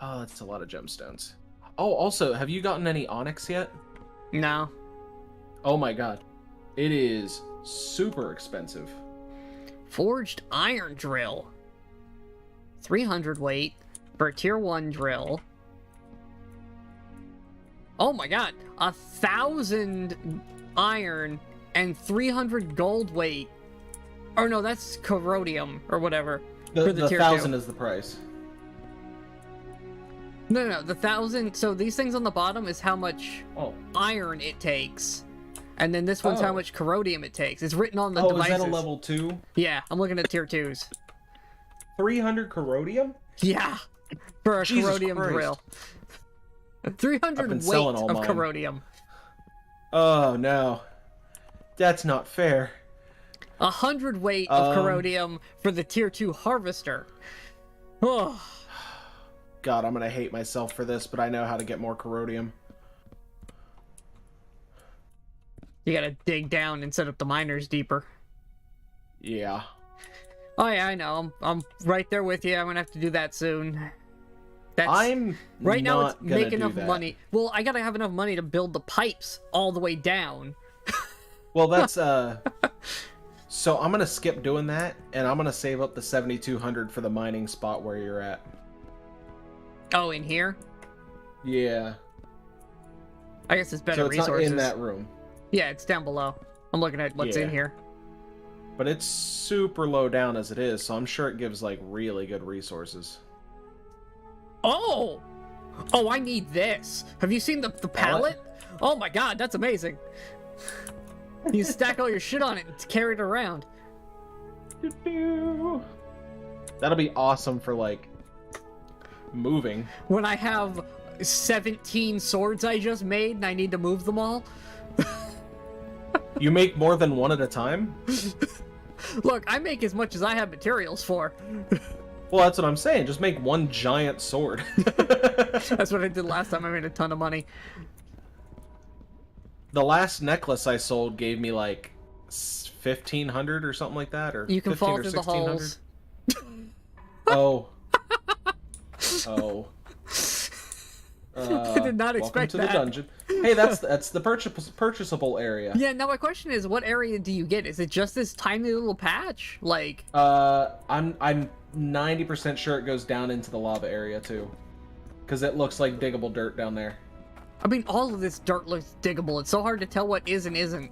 Oh, that's a lot of gemstones. Oh, also, have you gotten any onyx yet? No. Oh my god. It is super expensive. Forged iron drill. 300 weight for a tier 1 drill. Oh my god. 1,000 iron and 300 gold weight. Or no, that's corrodium or whatever. for the tier 1,000 2. is the price. No, the 1,000. So these things on the bottom is how much Oh. iron it takes, and then this one's how Oh. much corrodium it takes. It's written on the Oh, devices. is that a level 2? Yeah, I'm looking at tier 2s. 300 corrodium? Yeah, for a Jesus corrodium Christ. drill. I've 300 been weight selling all of mine. corrodium. Oh, no. That's not fair. 100 weight of corrodium for the tier 2 harvester. Oh, God, I'm gonna hate myself for this, but I know how to get more corrodium. you gotta dig down and set up the miners deeper. Yeah. Oh yeah, I know. I'm right there with you. I'm gonna have to do that soon. That's I'm right now. not It's gonna make do enough that. money. Well, I gotta have enough money to build the pipes all the way down. Well, that's so I'm gonna skip doing that, and I'm gonna save up the 7,200 for the mining spot where you're at. Oh, in here? Yeah. I guess it's better So it's resources. not in that room, Yeah, it's down below. I'm looking at what's in Yeah. here. but it's super low down as it is, so I'm sure it gives like really good resources. Oh! Oh, I need this. Have you seen the pallet? Oh my god, that's amazing. You stack all your shit on it and carry it around. That'll be awesome for like moving. When I have 17 swords I just made and I need to move them all. You make more than one at a time? Look, I make as much as I have materials for. Well, that's what I'm saying. Just make one giant sword. That's what I did last time. I made a ton of money. The last necklace I sold gave me like 1,500 or something like that, or You can 15 fall or through the 1,600. holes. Oh. Oh. I did not expect welcome to that. the dungeon. Hey, that's the purchasable area. Yeah, now my question is, what area do you get? Is it just this tiny little patch? Like, I'm 90% sure it goes down into the lava area too, because it looks like diggable dirt down there. I mean, all of this dirt looks diggable. It's so hard to tell what is and isn't.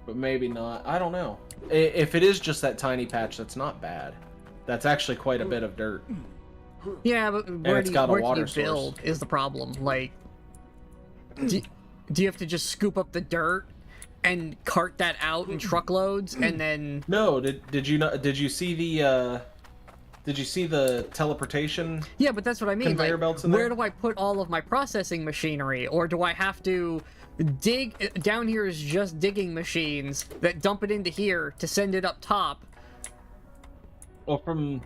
But maybe not. I don't know. If it is just that tiny patch, that's not bad. That's actually quite a bit of dirt. Yeah, but where it's do you, got a where can water you build source. is the problem. Like, do you have to just scoop up the dirt and cart that out in truckloads and then... No, did you not? Did you see the teleportation? Yeah, but that's what I mean. Conveyor Like, belts in where there? do I put all of my processing machinery? Or do I have to dig... Down here is just digging machines that dump it into here to send it up top. Well, To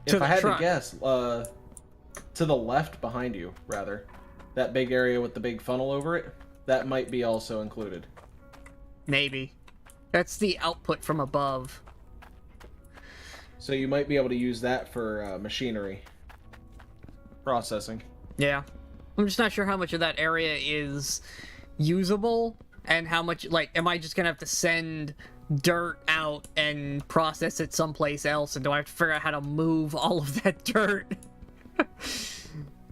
if the I had truck. to guess, to the left behind you, rather, that big area with the big funnel over it, that might be also included. Maybe. That's the output from above. So you might be able to use that for machinery processing. Yeah. I'm just not sure how much of that area is usable and how much, like, am I just gonna have to send dirt out and process it someplace else, and do I have to figure out how to move all of that dirt?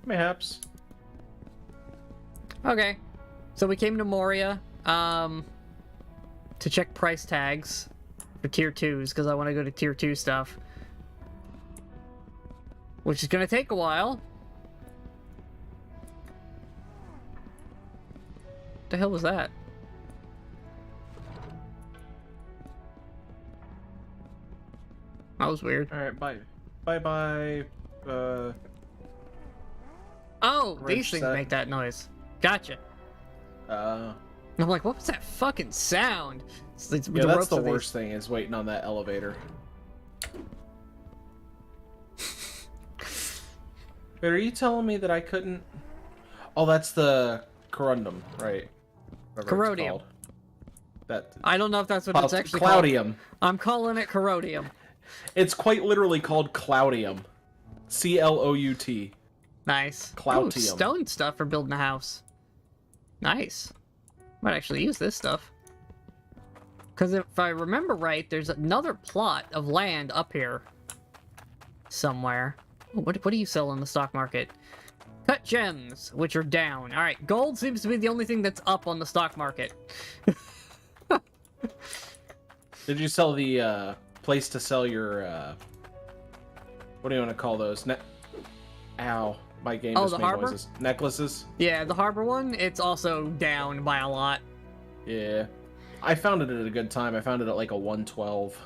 Perhaps. Okay. So we came to Moria, to check price tags for tier 2s, because I want to go to tier 2 stuff. Which is gonna take a while. What the hell was that? That was weird. Alright, bye. Bye-bye. Oh, Wrench these things set. make that noise. Gotcha. I'm like, what was that fucking sound? It's Yeah, that's the ropes of worst thing, is waiting on that elevator. But are you telling me that I couldn't... Oh, that's the corundum, right? Whatever it's Corrodium. called. That... I don't know if that's what it's actually Cloudium. called. I'm calling it corrodium. It's quite literally called Cloudium. C-L-O-U-T. Nice. Ooh, Cloutium. stone stuff for building a house. Nice. Might actually use this stuff. Because if I remember right, there's another plot of land up here. Somewhere. Oh, what do you sell in the stock market? Cut gems, which are down. Alright, gold seems to be the only thing that's up on the stock market. Did you sell the place to sell your what do you want to call those? Ow, my game Oh, just the made harbor? noises. Necklaces? Yeah, the harbor one, it's also down by a lot. Yeah. I found it at a good time. I found it at like a 112.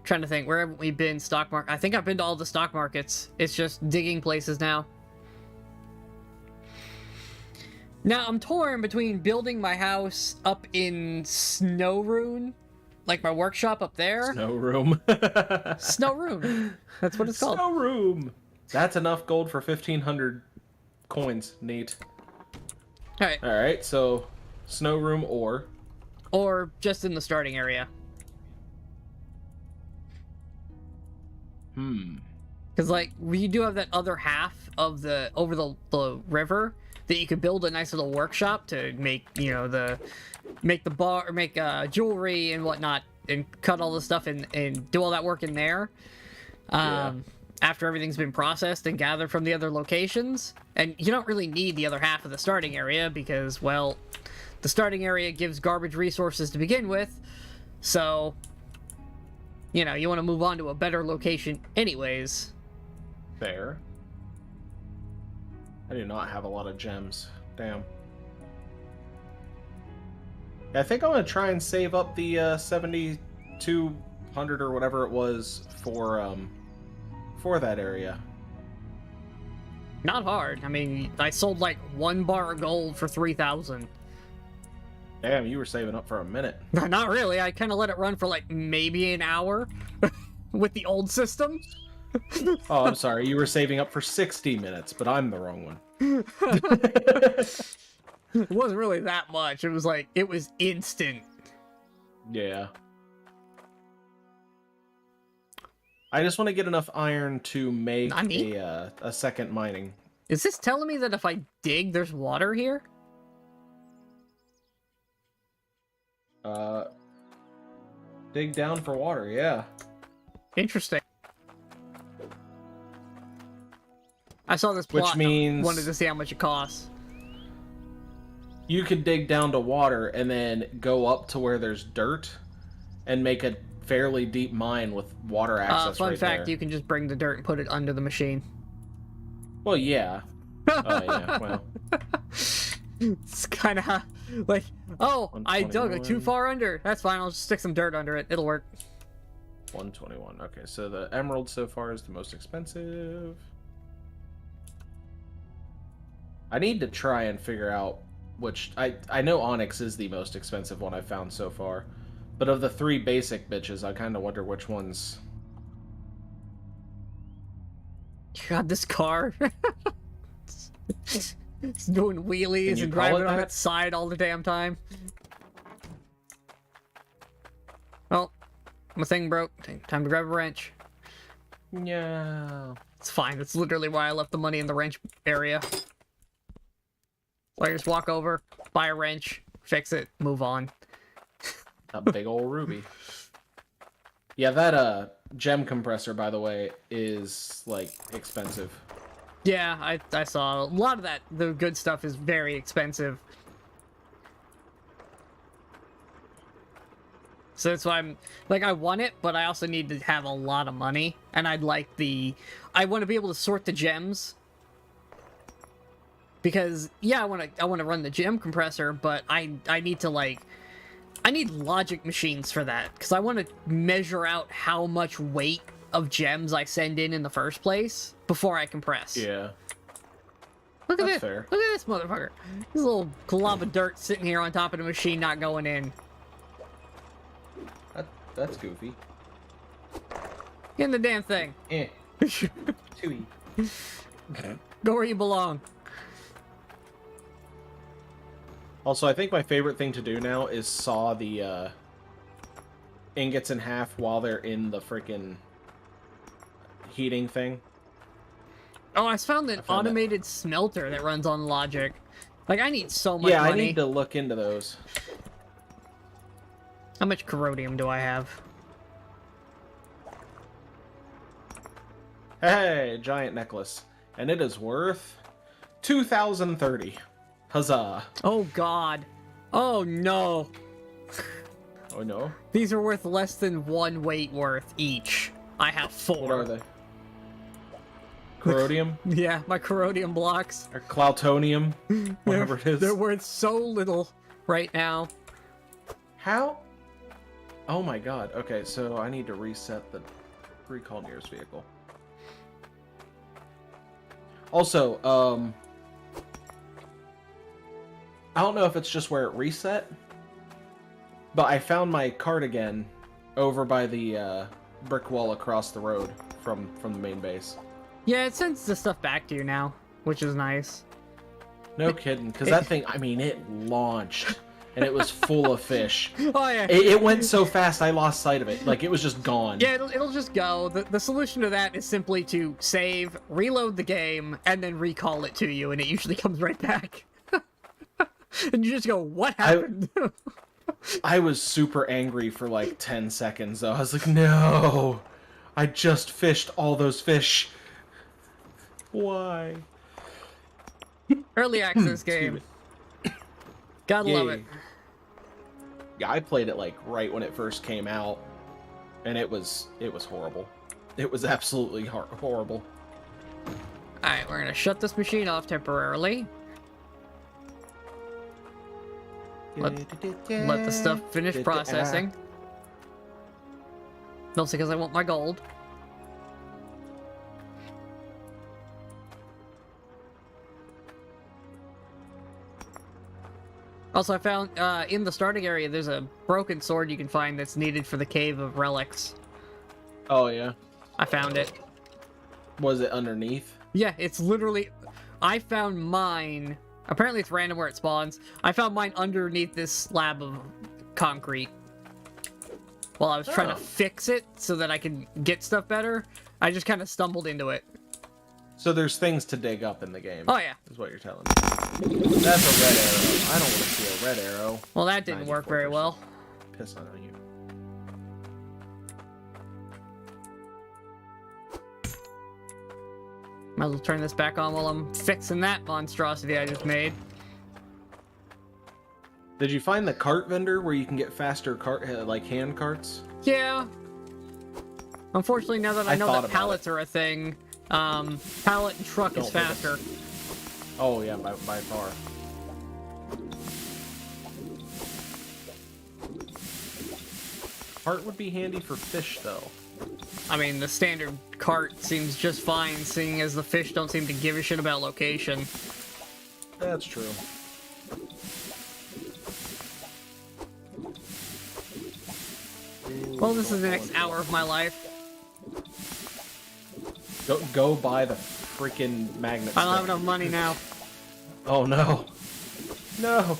Trying to think, where haven't we been stock market? I think I've been to all the stock markets. It's just digging places now. Now, I'm torn between building my house up in Snow Rune, like my workshop up there. Snow room. Snow Rune. That's what it's called. Snow room. That's enough gold for 1,500 coins. Neat. Alright. Alright, so snow room Or just in the starting area. Because, like, we do have that other half of the, over the river, that you could build a nice little workshop to make, you know, make the bar, or make jewelry and whatnot, and cut all the stuff and do all that work in there. After everything's been processed and gathered from the other locations. And you don't really need the other half of the starting area because, well, the starting area gives garbage resources to begin with. So, you know, you want to move on to a better location anyways. Fair. I do not have a lot of gems. Damn. I think I'm going to try and save up the 7,200 or whatever it was for that area. Not hard. I mean, I sold like 1 bar of gold for 3,000. Damn, you were saving up for a minute. Not really. I kind of let it run for like maybe an hour with the old system. Oh, I'm sorry. You were saving up for 60 minutes, but I'm the wrong one. It wasn't really that much. It was like, it was instant. Yeah. I just want to get enough iron to make a second mining. Is this telling me that if I dig, there's water here? Dig down for water, yeah. Interesting. I saw this plot Which means and wanted to see how much it costs. You could dig down to water and then go up to where there's dirt and make a fairly deep mine with water access Fun right fact, there. you can just bring the dirt and put it under the machine. Well, yeah. Oh, yeah, well. It's kind of like, oh, I dug it too 121. far under. That's fine, I'll just stick some dirt under it. It'll work. 121. Okay, so the emerald so far is the most expensive. I need to try and figure out which... I know onyx is the most expensive one I've found so far. But of the 3 basic bitches, I kind of wonder which ones... God, this car. It's doing wheelies you and call driving it on that? its side all the damn time. Well, my thing broke. Time to grab a wrench. Yeah. It's fine. That's literally why I left the money in the wrench area. So I just walk over, buy a wrench, fix it, move on. A big old ruby. Yeah, that gem compressor, by the way, is like expensive. Yeah, I saw a lot of that. The good stuff is very expensive. So that's why I'm like, I want it, but I also need to have a lot of money, and I want to be able to sort the gems. Because yeah, I want to run the gem compressor, but I need to I need logic machines for that, because I want to measure out how much weight of gems I send in the first place before I compress. Yeah. Look at That's this. fair. Look at this motherfucker. This little glob of dirt sitting here on top of the machine not going in. That's goofy. Get in the damn thing. Tooey. Go where you belong. Also, I think my favorite thing to do now is saw the ingots in half while they're in the freaking heating thing. Oh, I found an found it. automated smelter that runs on logic. Like, I need so much Yeah, money. I need to look into those. How much corrodium do I have? Hey, giant necklace. And it is worth 2,030. Huzzah. Oh, God. Oh no. Oh no. These are worth less than 1 weight worth each. I have 4. What are they? Corrodium? Yeah, my corrodium blocks. Or Cloutonium? Whatever it is. They're worth so little right now. How? Oh my god. Okay, so I need to reset the recall nearest vehicle. Also, I don't know if it's just where it reset, but I found my cardigan over by the brick wall across the road from the main base. Yeah, it sends the stuff back to you now, which is nice. No kidding, because that thing, I mean, it launched, and it was full of fish. Oh yeah. It went so fast, I lost sight of it. Like, it was just gone. Yeah, it'll just go. The solution to that is simply to save, reload the game, and then recall it to you, and it usually comes right back. And you just go, what happened? I was super angry for like 10 seconds, though. I was like, no! I just fished all those fish. Why? Early access game. Gotta love it. Yeah, I played it like right when it first came out, and it was horrible. It was absolutely horrible. Alright, we're gonna shut this machine off temporarily. Let the stuff finish processing. Mostly because I want my gold. Also, I found, in the starting area, there's a broken sword you can find that's needed for the Cave of Relics. Oh, yeah? I found it. Was it underneath? Yeah, it's literally... I found mine... Apparently it's random where it spawns. I found mine underneath this slab of concrete. While I was trying to fix it so that I can get stuff better, I just kind of stumbled into it. So there's things to dig up in the game. Oh, yeah. Is what you're telling me. That's a red arrow. I don't want to see a red arrow. Well, that didn't work very well. Piss on you. Might as well turn this back on while I'm fixing that monstrosity I just made. Did you find the cart vendor where you can get faster cart, like hand carts? Yeah. Unfortunately, now that I know that pallets are a thing, pallet and truck is faster. Oh yeah, by far. Cart would be handy for fish, though. I mean, the standard cart seems just fine, seeing as the fish don't seem to give a shit about location. That's true. Well, this is the next hour of my life. Go buy the freaking magnet. I don't have enough money now. Oh no. No.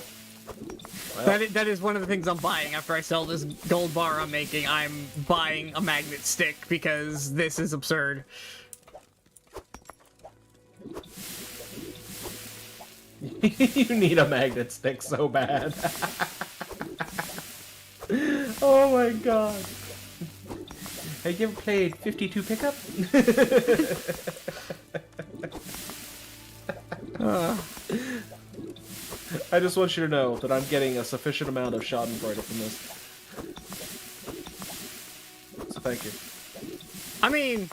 Well, That is one of the things I'm buying after I sell this gold bar I'm making. I'm buying a magnet stick because this is absurd. You need a magnet stick so bad. Oh my god. Have you ever played 52 pickup? I just want you to know that I'm getting a sufficient amount of schadenfreude from this. So thank you. I mean,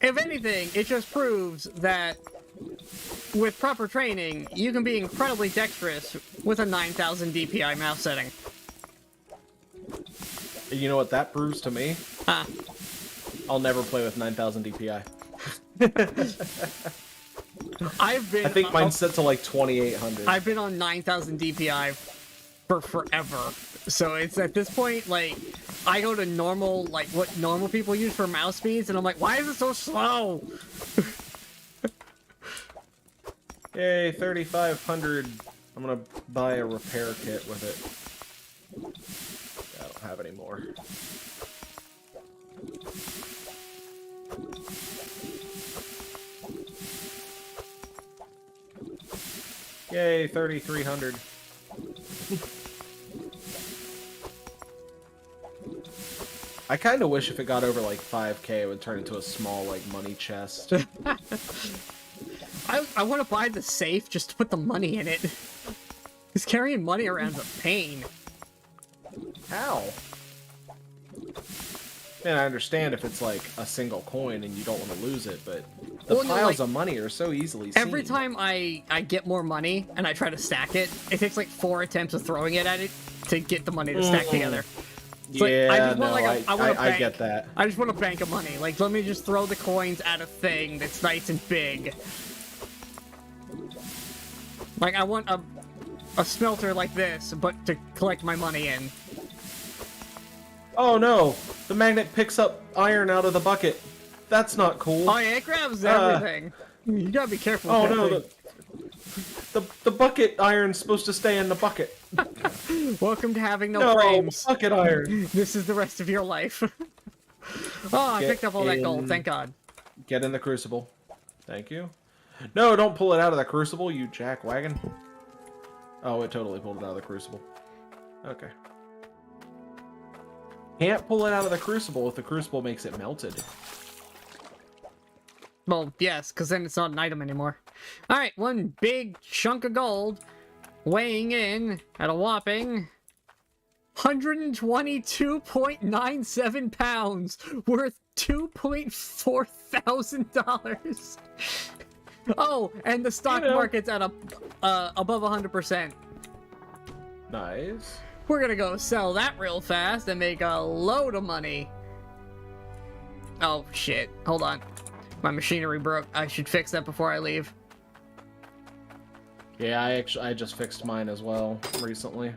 if anything, it just proves that with proper training, you can be incredibly dexterous with a 9000 DPI mouse setting. You know what that proves to me? Huh. I'll never play with 9000 DPI. I think mine's set to like 2800. I've been on 9000 DPI for forever. So it's at this point, like, I go to normal, like, what normal people use for mouse speeds, and I'm like, why is it so slow? Yay, 3500. I'm gonna buy a repair kit with it. I don't have any more. Yay, 3300. I kind of wish if it got over like 5k, it would turn into a small like money chest. I want to buy the safe just to put the money in it. He's carrying money around is a pain. How? Man, I understand if it's like a single coin and you don't want to lose it, but the Well, no, piles like, of money are so easily seen. Every time I get more money and I try to stack it, it takes like 4 attempts of throwing it at it to get the money to stack together. It's Yeah, like, I just no, want, like, want a I bank. get that. I just want a bank of money. Like, let me just throw the coins at a thing that's nice and big. Like, I want a smelter like this, but to collect my money in. Oh no! The magnet picks up iron out of the bucket. That's not cool. Oh yeah, it grabs everything. You gotta be careful with Oh that no! thing. The bucket iron's supposed to stay in the bucket. Welcome to having no No, frames. bucket iron. This is the rest of your life. Oh, I picked up all that gold, thank God. Get in the crucible. Thank you. No, don't pull it out of the crucible, you jackwagon. Oh, it totally pulled it out of the crucible. Okay. Can't pull it out of the crucible if the crucible makes it melted. Well, yes, because then it's not an item anymore. Alright, one big chunk of gold weighing in at a whopping 122.97 pounds, worth $2.4 thousand. Oh, and the stock market's at above 100%. Nice. We're gonna go sell that real fast and make a load of money. Oh shit, hold on. My machinery broke. I should fix that before I leave. Yeah, I just fixed mine as well recently.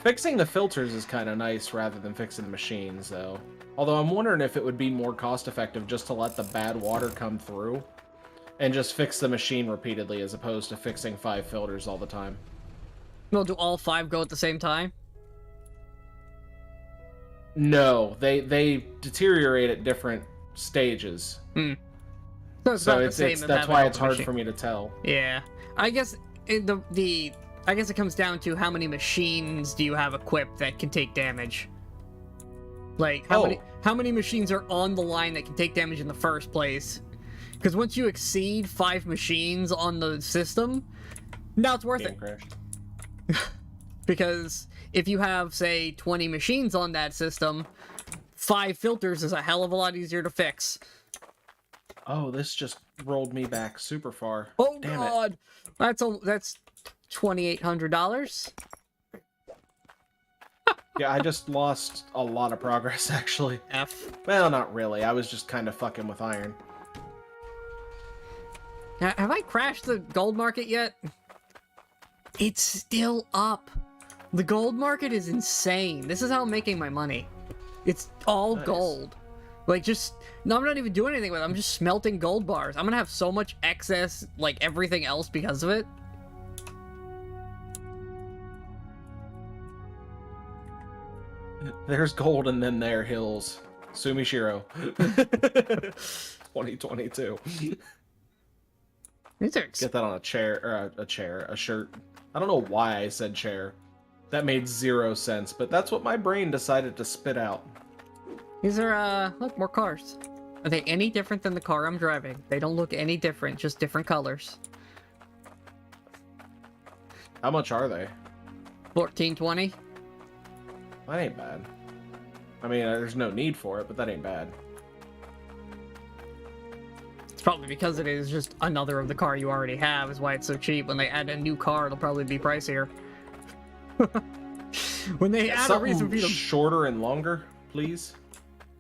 Fixing the filters is kind of nice rather than fixing the machines, though. Although I'm wondering if it would be more cost-effective just to let the bad water come through and just fix the machine repeatedly as opposed to fixing 5 filters all the time. Well, do all 5 go at the same time? No, they deteriorate at different stages. So it's So not the it's same as that's having why all it's the hard machine- for me to tell. Yeah, I guess I guess it comes down to how many machines do you have equipped that can take damage. Like how many machines are on the line that can take damage in the first place? Because once you exceed 5 machines on the system, now it's worth Game it. crashed. Because if you have, say, 20 machines on that system, 5 filters is a hell of a lot easier to fix. Oh, this just rolled me back super far. Oh Damn God, that's $2,800. Yeah, I just lost a lot of progress, actually. F. Well, not really. I was just kind of fucking with iron. Have I crashed the gold market yet? It's still up. The gold market is insane. This is how I'm making my money. It's all Nice. gold. Like, no, I'm not even doing anything with it. I'm just smelting gold bars. I'm gonna have so much excess, like, everything else because of it. There's gold and then there hills. Tsume Shiro. 2022. These are Get that on a chair, or a shirt. I don't know why I said chair. That made 0 sense, but that's what my brain decided to spit out. These are, look, more cars. Are they any different than the car I'm driving? They don't look any different, just different colors. How much are they? $14.20. That ain't bad. I mean, there's no need for it, but that ain't bad. It's probably because it is just another of the car you already have is why it's so cheap. When they add a new car, it'll probably be pricier. When they add a reason for you to... shorter and longer, please.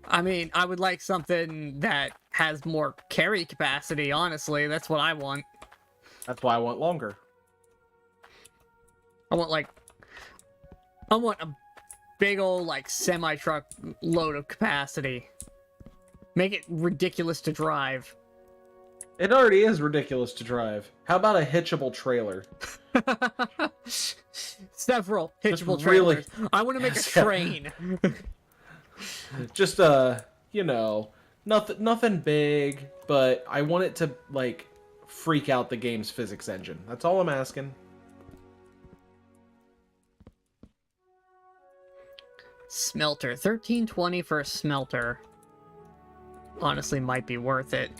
I mean, I would like something that has more carry capacity, honestly. That's what I want. That's why I want longer. I want a big old, like, semi-truck load of capacity. Make it ridiculous to drive. It already is ridiculous to drive. How about a hitchable trailer? Several hitchable Just really- trailers. I want to make a Yes, yeah. train. Just you know, nothing big, but I want it to like freak out the game's physics engine. That's all I'm asking. Smelter. $13.20 for a smelter. Honestly, might be worth it.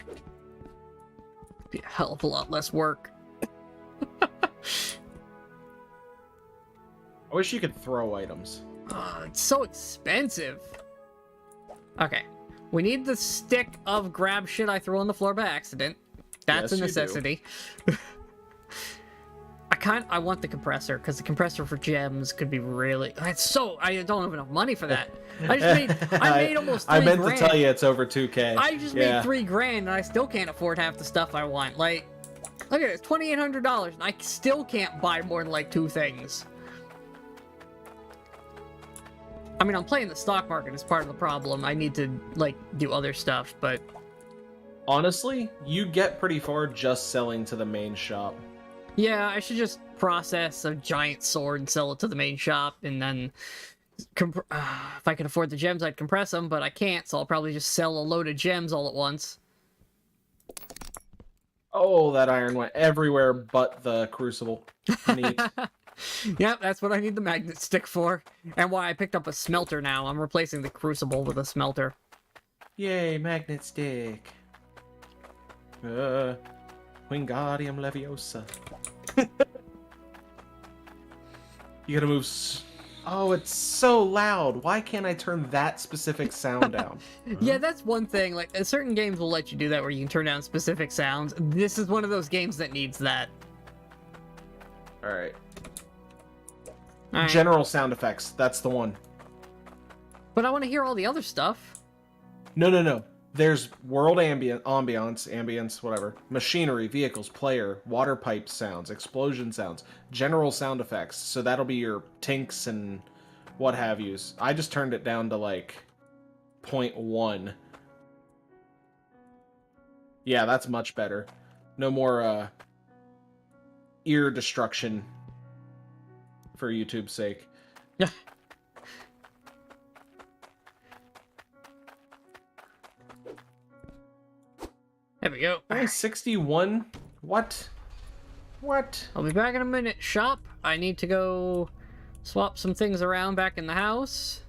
Be a hell of a lot less work. I wish you could throw items. It's so expensive. Okay. We need the stick of grab shit I threw on the floor by accident. That's Yes, a you do. necessity. I want the compressor, because the compressor for gems could be really... I don't have enough money for that. I made almost 3 I meant grand. to tell you it's over 2K. I just made 3 grand, and I still can't afford half the stuff I want. Like, look at it, it's $2,800, and I still can't buy more than, like, 2 things. I mean, I'm playing the stock market as part of the problem. I need to, like, do other stuff, but... Honestly, you get pretty far just selling to the main shop. Yeah, I should just process a giant sword and sell it to the main shop, and then... if I could afford the gems, I'd compress them, but I can't, so I'll probably just sell a load of gems all at once. Oh, that iron went everywhere but the crucible. Neat. Yep, that's what I need the magnet stick for. And why I picked up a smelter now. I'm replacing the crucible with a smelter. Yay, magnet stick. Wingardium Leviosa. You gotta move... Oh, it's so loud. Why can't I turn that specific sound down? Yeah, that's one thing. Like, certain games will let you do that where you can turn down specific sounds. This is one of those games that needs that. Alright. All right. General sound effects. That's the one. But I want to hear all the other stuff. No. There's world ambience, whatever. Machinery, vehicles, player, water pipe sounds, explosion sounds, general sound effects. So that'll be your tinks and what have yous. I just turned it down to like 0.1. Yeah, that's much better. No more ear destruction for YouTube's sake. Yeah. There we go. Only 61? What? I'll be back in a minute. Shop. I need to go swap some things around back in the house.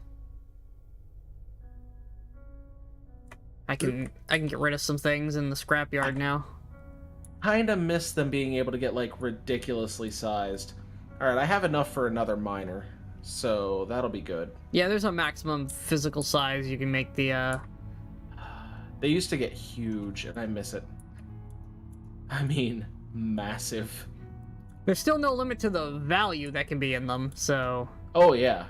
I can get rid of some things in the scrapyard now. Kinda miss them being able to get like ridiculously sized. Alright, I have enough for another miner, so that'll be good. Yeah, there's a maximum physical size you can make the They used to get huge, and I miss it. I mean, massive. There's still no limit to the value that can be in them, so... Oh, yeah.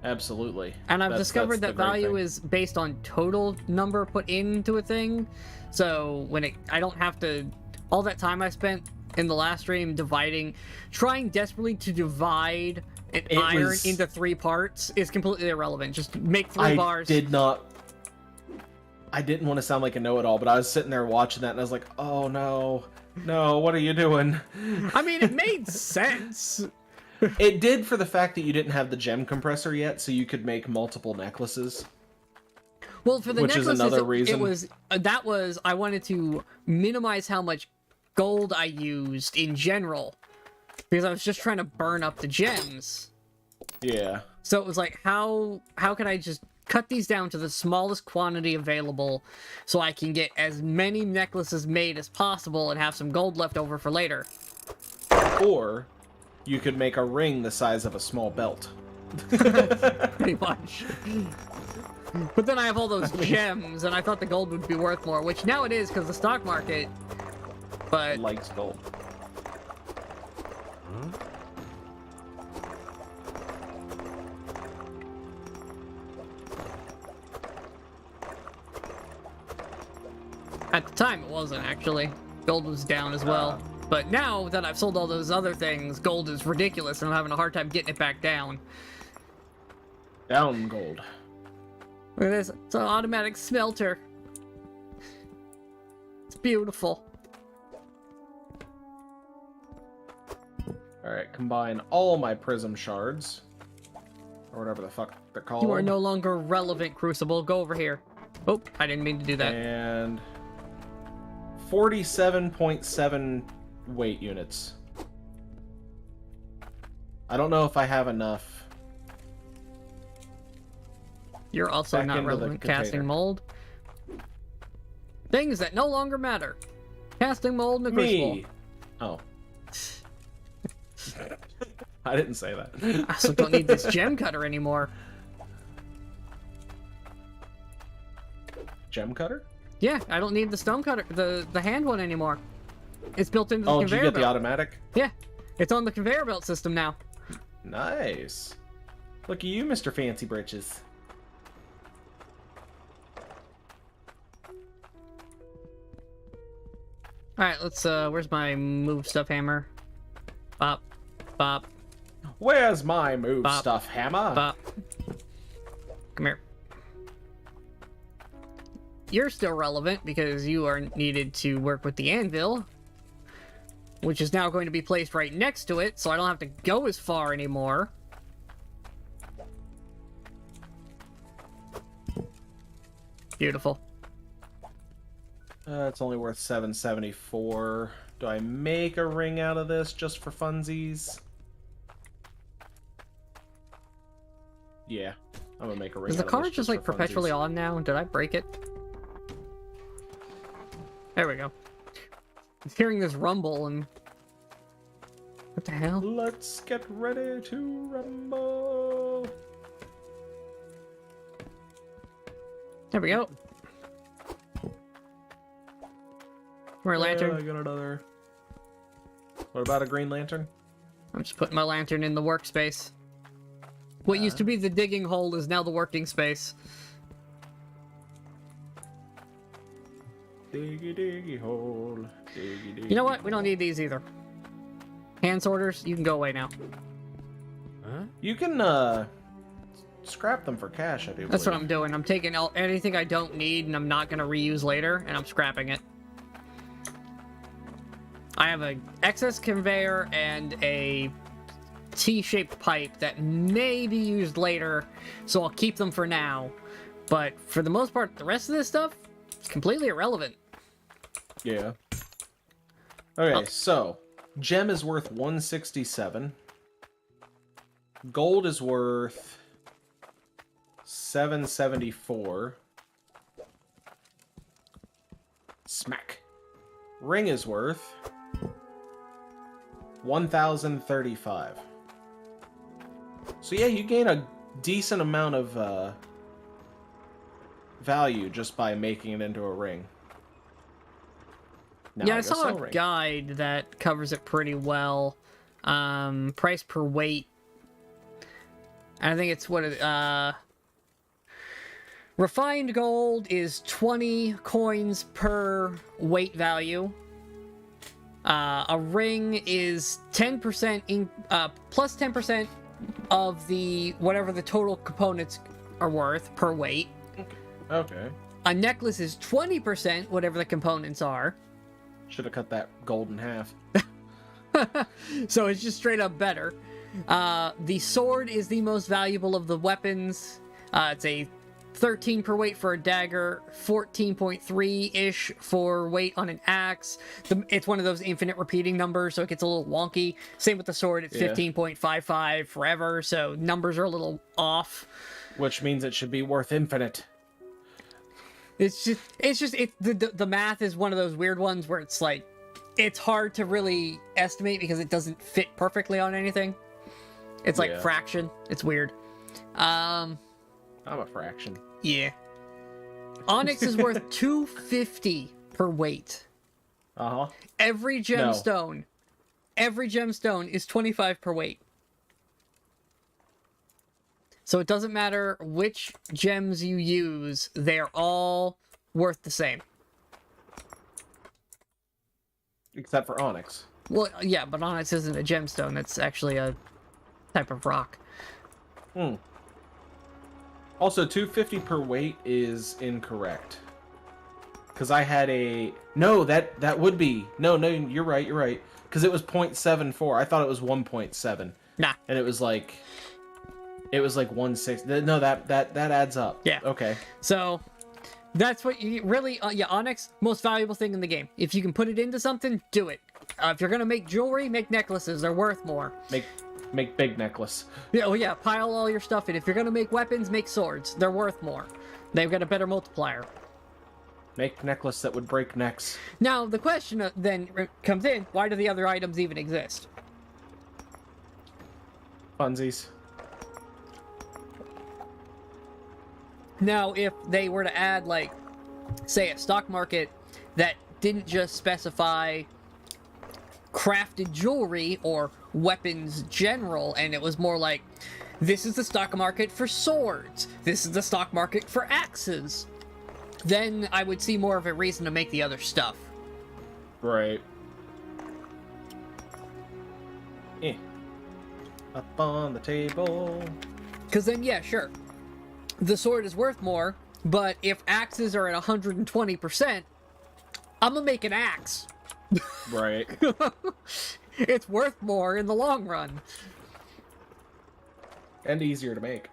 Absolutely. And I've discovered that's that the great value thing. is based on total number put into a thing. So I don't have to... All that time I spent in the last stream trying desperately to divide an iron into 3 parts is completely irrelevant. Just make 3 bars. I didn't want to sound like a know-it-all, but I was sitting there watching that, and I was like, oh no, what are you doing? I mean, it made sense. It did for the fact that you didn't have the gem compressor yet, so you could make multiple necklaces. Well, for the Which is necklaces, another reason. I wanted to minimize how much gold I used in general, because I was just trying to burn up the gems. Yeah. So it was like, how can I just cut these down to the smallest quantity available so I can get as many necklaces made as possible and have some gold left over for later. Or you could make a ring the size of a small belt. Pretty much. But then I have all those gems, and I thought the gold would be worth more, which now it is because the stock market, but... Likes gold. At the time, it wasn't, actually. Gold was down as well. But now that I've sold all those other things, gold is ridiculous, and I'm having a hard time getting it back down. Down gold. Look at this. It's an automatic smelter. It's beautiful. Alright, combine all my prism shards. Or whatever the fuck they're called. You are no longer relevant, Crucible. Go over here. Oh, I didn't mean to do that. And 47.7 weight units. I don't know if I have enough. You're also Back not into the relevant. container. Casting mold. Things that no longer matter. Casting mold and the Crucible. Me. Oh. I didn't say I that. also don't need this gem cutter anymore. Gem cutter? Yeah, I don't need the stone cutter, the hand one anymore. It's built into the Oh, did you conveyor get the belt. automatic? Yeah, it's on the conveyor belt system now. Nice. Look at you, Mr. Fancy Britches. Alright, let's, where's my move stuff hammer? Bop, bop, Where's my move Bop. stuff hammer? bop. Come here. You're still relevant because you are needed to work with the anvil, which is now going to be placed right next to it, so I don't have to go as far anymore. Beautiful. It's only worth 774. Do I make a ring out of this just for funsies? Yeah, I'm gonna make a ring. Is the out of car this just like for perpetually funsies. on now? Did I break it? There we go. I'm hearing this rumble and... What the hell? Let's get ready to rumble. There we go. More lantern. I got another. What about a green lantern? I'm just putting my lantern in the workspace. What used to be the digging hole is now the working space. Diggy diggy hole. Diggy diggy. You know what? We don't need these either. Hand sorters, you can go away now. Huh? You can scrap them for cash. I do. That's what believe. I'm doing. I'm taking anything I don't need and I'm not going to reuse later, and I'm scrapping it. I have an excess conveyor and a T-shaped pipe that may be used later, so I'll keep them for now. But for the most part, the rest of this stuff is completely irrelevant. Yeah. Okay, Oh. so gem is worth 167. Gold is worth 774. Smack. Ring is worth 1035. So yeah, you gain a decent amount of value just by making it into a ring. Now Yeah, I go saw sell a ring. guide that covers it pretty well. Price per weight. I think it's what refined gold is 20 coins per weight value. A ring is 10% plus 10% of the whatever the total components are worth per weight. Okay. A necklace is 20% whatever the components are. Should have cut that gold in half. So it's just straight up better. The sword is the most valuable of the weapons. It's a 13 per weight for a dagger, 14.3-ish for weight on an axe. It's one of those infinite repeating numbers, so it gets a little wonky. Same with the sword, it's Yeah. 15.55 forever, so numbers are a little off. Which means it should be worth infinite. The math is one of those weird ones where it's like, it's hard to really estimate because it doesn't fit perfectly on anything. It's like Yeah. fraction. It's weird. I'm a fraction. Yeah. Onyx is worth 250 per weight. Uh-huh. Every gemstone is 25 per weight. So it doesn't matter which gems you use, they're all worth the same. Except for onyx. Well, yeah, but onyx isn't a gemstone, it's actually a type of rock. Hmm. Also, 250 per weight is incorrect. Because I had a... No, that would be... No, you're right. Because it was 0.74. I thought it was 1.7. Nah. And it was like... It was like 1.6. No, that adds up. Yeah. Okay. So, that's what you really... yeah, onyx, most valuable thing in the game. If you can put it into something, do it. If you're gonna make jewelry, make necklaces. They're worth more. Make big necklace. Yeah, oh yeah, pile all your stuff in. If you're gonna make weapons, make swords. They're worth more. They've got a better multiplier. Make necklace that would break necks. Now, the question then comes in, why do the other items even exist? Funsies. Now, if they were to add, like, say, a stock market that didn't just specify crafted jewelry or weapons general, and it was more like, this is the stock market for swords, this is the stock market for axes, then I would see more of a reason to make the other stuff. Right. Up on the table. Because then, yeah, sure, the sword is worth more, but if axes are at 120%, I'm gonna make an axe. Right. It's worth more in the long run. And easier to make.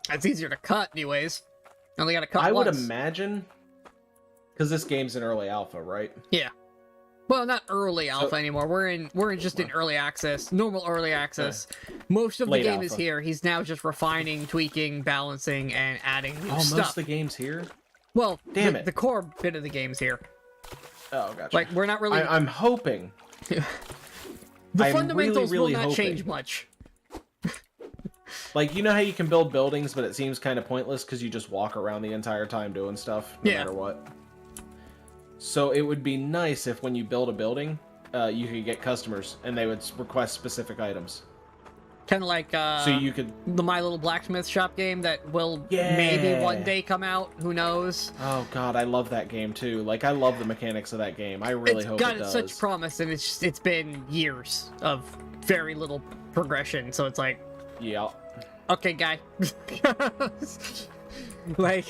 It's easier to cut, anyways. Only gotta cut I once. would imagine, because this game's in early alpha, right? Yeah. Well, not early alpha anymore. We're in just in early access, normal early access. Most of the Late game is alpha. here. He's now just refining, tweaking, balancing, and adding new Most stuff. of the game's here. Well, Damn the, it. the core bit of the game's here. Oh, gotcha. Like, we're not really. I'm hoping. The I'm fundamentals really will not hoping. change much. Like, you know how you can build buildings, but it seems kind of pointless because you just walk around the entire time doing stuff, no matter what. So it would be nice if when you build a building, you could get customers, and they would request specific items. Kind of like So you could... the My Little Blacksmith Shop game that will maybe one day come out. Who knows? Oh god, I love that game too. Like, I love the mechanics of that game. I really hope it does. It's got such promise, and it's been years of very little progression. So it's like, Yeah. okay, guy. Like,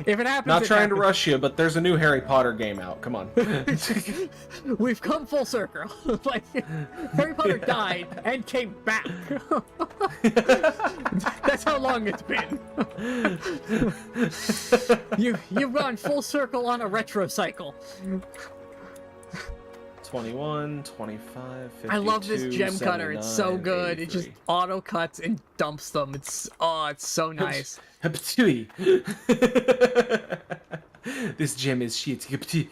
if it happens, Not it trying to happens. rush you, but there's a new Harry Potter game out. Come on. We've come full circle. Like, Harry Potter died and came back. That's how long it's been. You've gone full circle on a retro cycle. 21, 25, 52, I love this gem cutter. It's so 79, good. It just 83. auto cuts and dumps them. It's so nice. Haptui. This gem is shit. Haptui.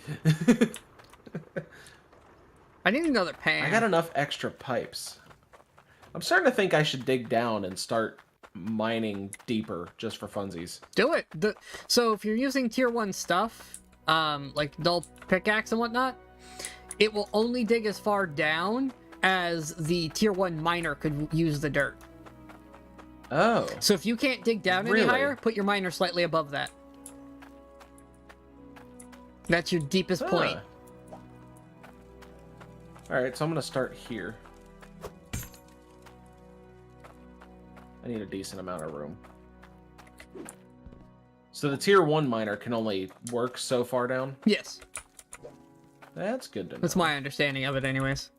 I need another pan. I got enough extra pipes. I'm starting to think I should dig down and start mining deeper just for funsies. Do it. So if you're using tier 1 stuff, like dull pickaxe and whatnot, it will only dig as far down as the tier 1 miner could use the dirt. Oh. So if you can't dig down any Really? higher, put your miner slightly above that. That's your deepest point. Alright, so I'm going to start here. I need a decent amount of room. So the tier 1 miner can only work so far down? Yes. That's good to know. That's my understanding of it anyways.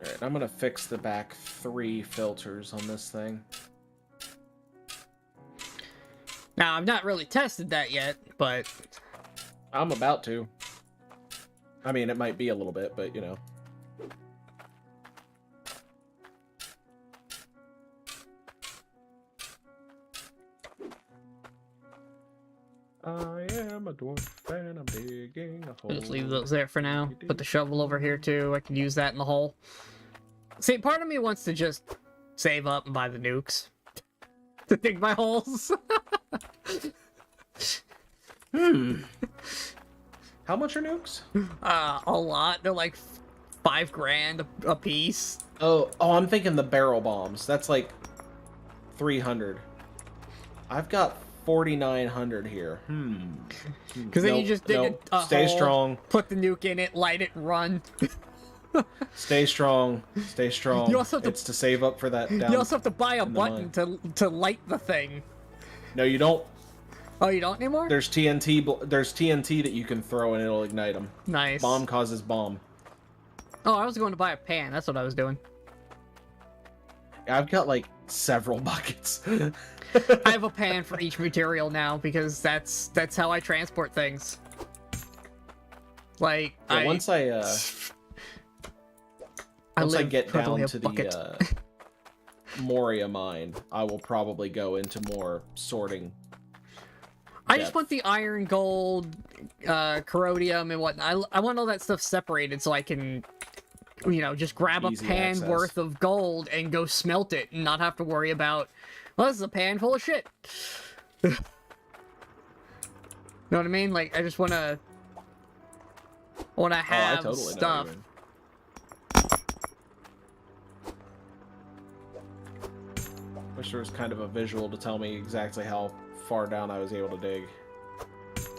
Alright, I'm going to fix the back 3 filters on this thing. Now, I've not really tested that yet, but... I'm about to. I mean, it might be a little bit, but you know. I am a dwarf and I'm digging a hole. Just leave those there for now. Put the shovel over here too. I can use that in the hole. See, part of me wants to just save up and buy the nukes to dig my holes. How much are nukes? A lot. They're like $5,000 a piece. Oh, I'm thinking the barrel bombs. That's like 300. I've got 4,900 here. Because then you just dig a Stay hole, strong. put the nuke in it, light it, and run. Stay strong. Stay strong. You also have to- It's to save up for that down. You also have to buy a in the button to light the thing. No, you don't. Oh, you don't anymore? There's TNT. There's TNT that you can throw and it'll ignite them. Nice. Bomb causes bomb. Oh, I was going to buy a pan. That's what I was doing. I've got like several buckets. I have a pan for each material now because that's how I transport things. Like Yeah, once I live get totally down a to bucket. the Moria mine, I will probably go into more sorting. I just depth. want the iron, gold, corrodium, and whatnot. I want all that stuff separated so I can you know, just grab a Easy pan access. worth of gold and go smelt it and not have to worry about, well, this is a pan full of shit. Know what I mean? Like, I just want to have totally know what you stuff. mean. Wish there was kind of a visual to tell me exactly how far down I was able to dig.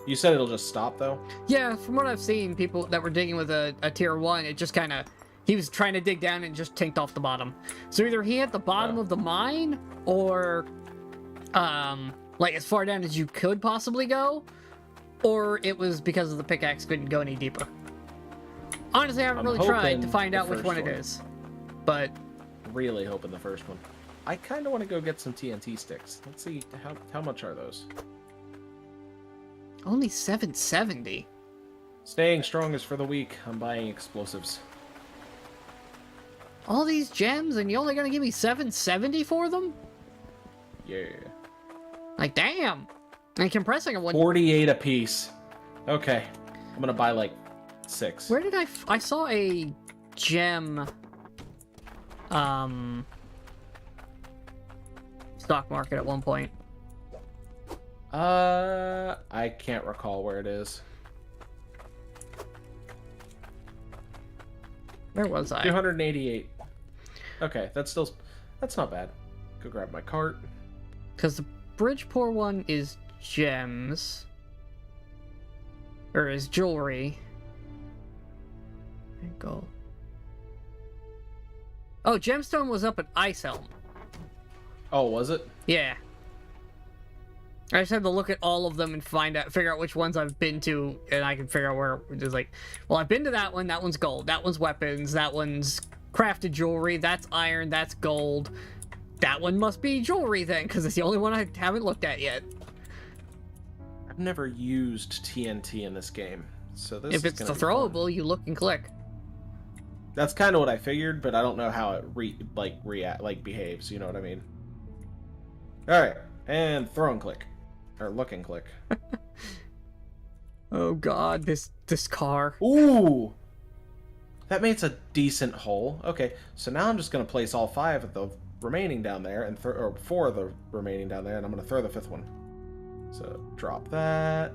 You said it'll just stop, though? Yeah, from what I've seen, people that were digging with a tier 1, it just kind of... He was trying to dig down and just tinked off the bottom. So either he hit the bottom of the mine, or... like, as far down as you could possibly go, or it was because of the pickaxe couldn't go any deeper. Honestly, I haven't really tried to find out which one it is. But... Really hoping the first one. I kind of want to go get some TNT sticks. Let's see, how much are those? Only 770. Staying strong is for the weak. I'm buying explosives. All these gems, and you're only gonna give me 770 for them? Yeah. Like, damn. And compressing a one... 48 a piece. Okay. I'm gonna buy, like, 6. Where did I saw a gem... stock market at one point. I can't recall where it is. Where was I? 288. Okay, that's not bad. Go grab my cart. Because the Bridgeport one is gems. Or is jewelry. And gold. Oh, gemstone was up at Ice Helm. Oh, was it? Yeah. I just had to look at all of them and figure out which ones I've been to, and I can figure out where it's like, well, I've been to that one, that one's gold, that one's weapons, that one's crafted jewelry, that's iron, that's gold. That one must be jewelry then, because it's the only one I haven't looked at yet. I've never used TNT in this game, so this If is it's gonna the be fun. throwable, you look and click. That's kind of what I figured, but I don't know how it behaves. You know what I mean? All right, and throw and click, or look and click. Oh god, this car. Ooh, that makes a decent hole. Okay, so now I'm just gonna place all 5 of the remaining down there, and or 4 of the remaining down there, and I'm gonna throw the 5th one. So drop that.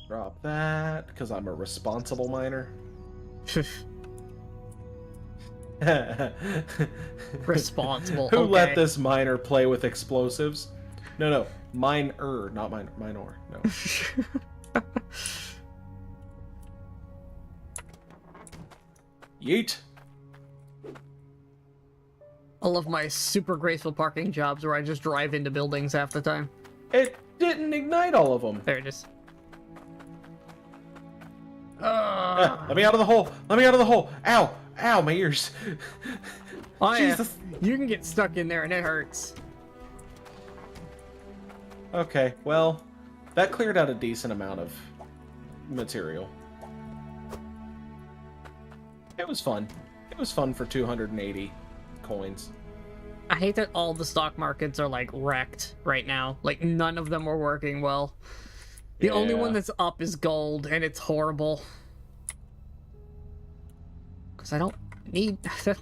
Drop that, because I'm a responsible miner. Responsible. Who okay. let this miner play with explosives? No, miner, not minor. No. Yeet. I love my super graceful parking jobs where I just drive into buildings half the time. It didn't ignite all of them. There it is. Let me out of the hole. Let me out of the hole. Ow. Ow, my ears. Oh, yeah. Jesus. You can get stuck in there and it hurts. Okay, well, that cleared out a decent amount of material. It was fun. It was fun for 280 coins. I hate that all the stock markets are like wrecked right now. Like none of them are working well. The only one that's up is gold, and it's horrible. Because I don't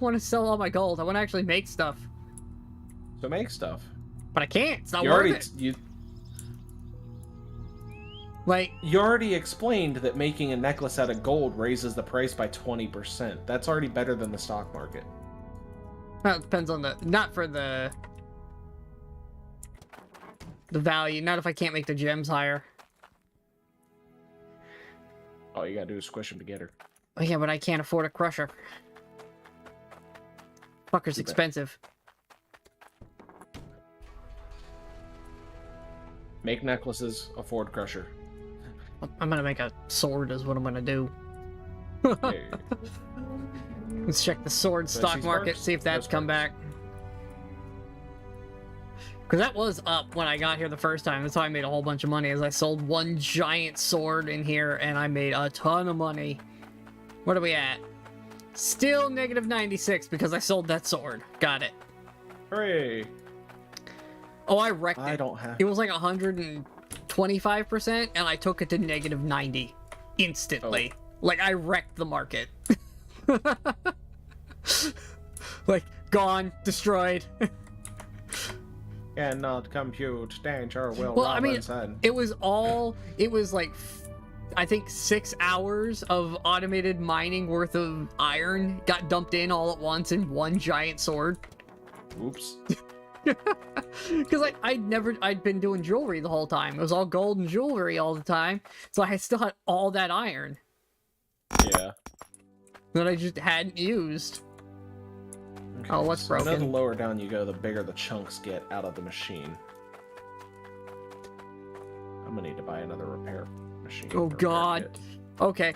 want to sell all my gold. I want to actually make stuff. So make stuff. But I can't. It's not You worth already it. Like, you already explained that making a necklace out of gold raises the price by 20%. That's already better than the stock market. well, it depends on not for the value. Not if I can't make the gems higher. All you gotta do is squish them together. Oh yeah, but I can't afford a crusher. Fucker's Too bad. expensive. Make necklaces, afford crusher. I'm gonna make a sword is what I'm gonna do. Hey. Let's check the sword Do I stock see market, sparks? see if that's No come sparks. back. Because that was up when I got here the first time. That's how I made a whole bunch of money, is I sold one giant sword in here, and I made a ton of money. What are we at? Still negative 96 because I sold that sword. Got it. Hooray! Oh, I wrecked it. I don't have. It was like 125%, and I took it to negative 90. instantly. Like, I wrecked the market. Like, gone, destroyed. Cannot compute. Danger, Will Well, I mean, Robinson. it was like, I think 6 hours of automated mining worth of iron got dumped in all at once in one giant sword. Oops. Because I'd been doing jewelry the whole time. It was all gold and jewelry all the time. So I still had all that iron Yeah. that I just hadn't used. Okay, Oh, what's so I know broken? the lower down you go, the bigger the chunks get out of the machine. I'm gonna need to buy another repair machine. Oh or repair god. kit. Okay.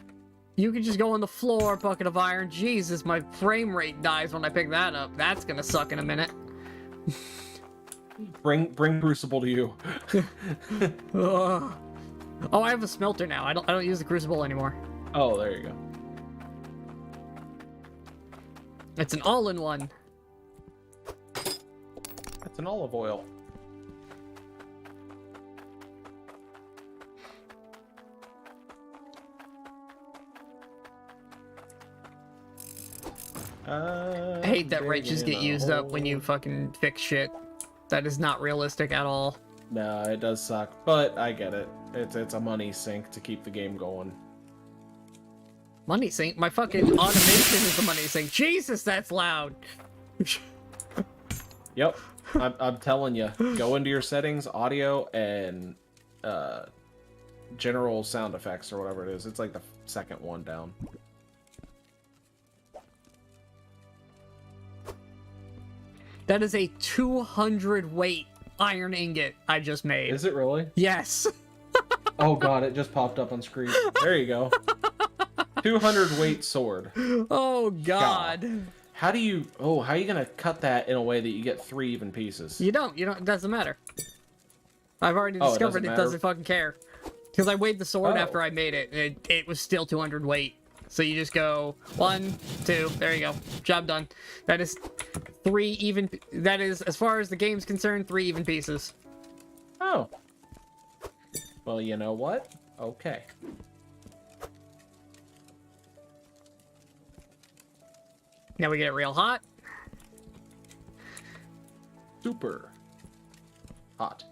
You can just go on the floor, bucket of iron. Jesus, my frame rate dies when I pick that up. That's gonna suck in a minute. Bring Crucible to you. Ugh. Oh, I have a smelter now. I don't use the crucible anymore. Oh, there you go. It's an all-in-one. That's an olive oil. I hate that wrenches get used up when you fucking fix shit. That is not realistic at all. No, it does suck, but I get it. It's a money sink to keep the game going. Money sink? My fucking automation is the money sink. Jesus, that's loud. Yep, I'm telling you. Go into your settings, audio, and general sound effects or whatever it is. It's like the second one down. That is a 200 weight iron ingot I just made. Is it really? Yes. Oh god, it just popped up on screen. There you go. 200 weight sword. Oh god. How are you gonna cut that in a way that you get 3 even pieces? You don't, it doesn't matter. I've already Oh, it discovered doesn't it matter? doesn't fucking care. Because I weighed the sword Oh. after I made it, and it was still 200 weight. So you just go 1, 2, there you go. Job done. That is 3 even, that is, as far as the game's concerned, 3 even pieces. Oh. Well, you know what? Okay. Now we get it real hot. Super hot.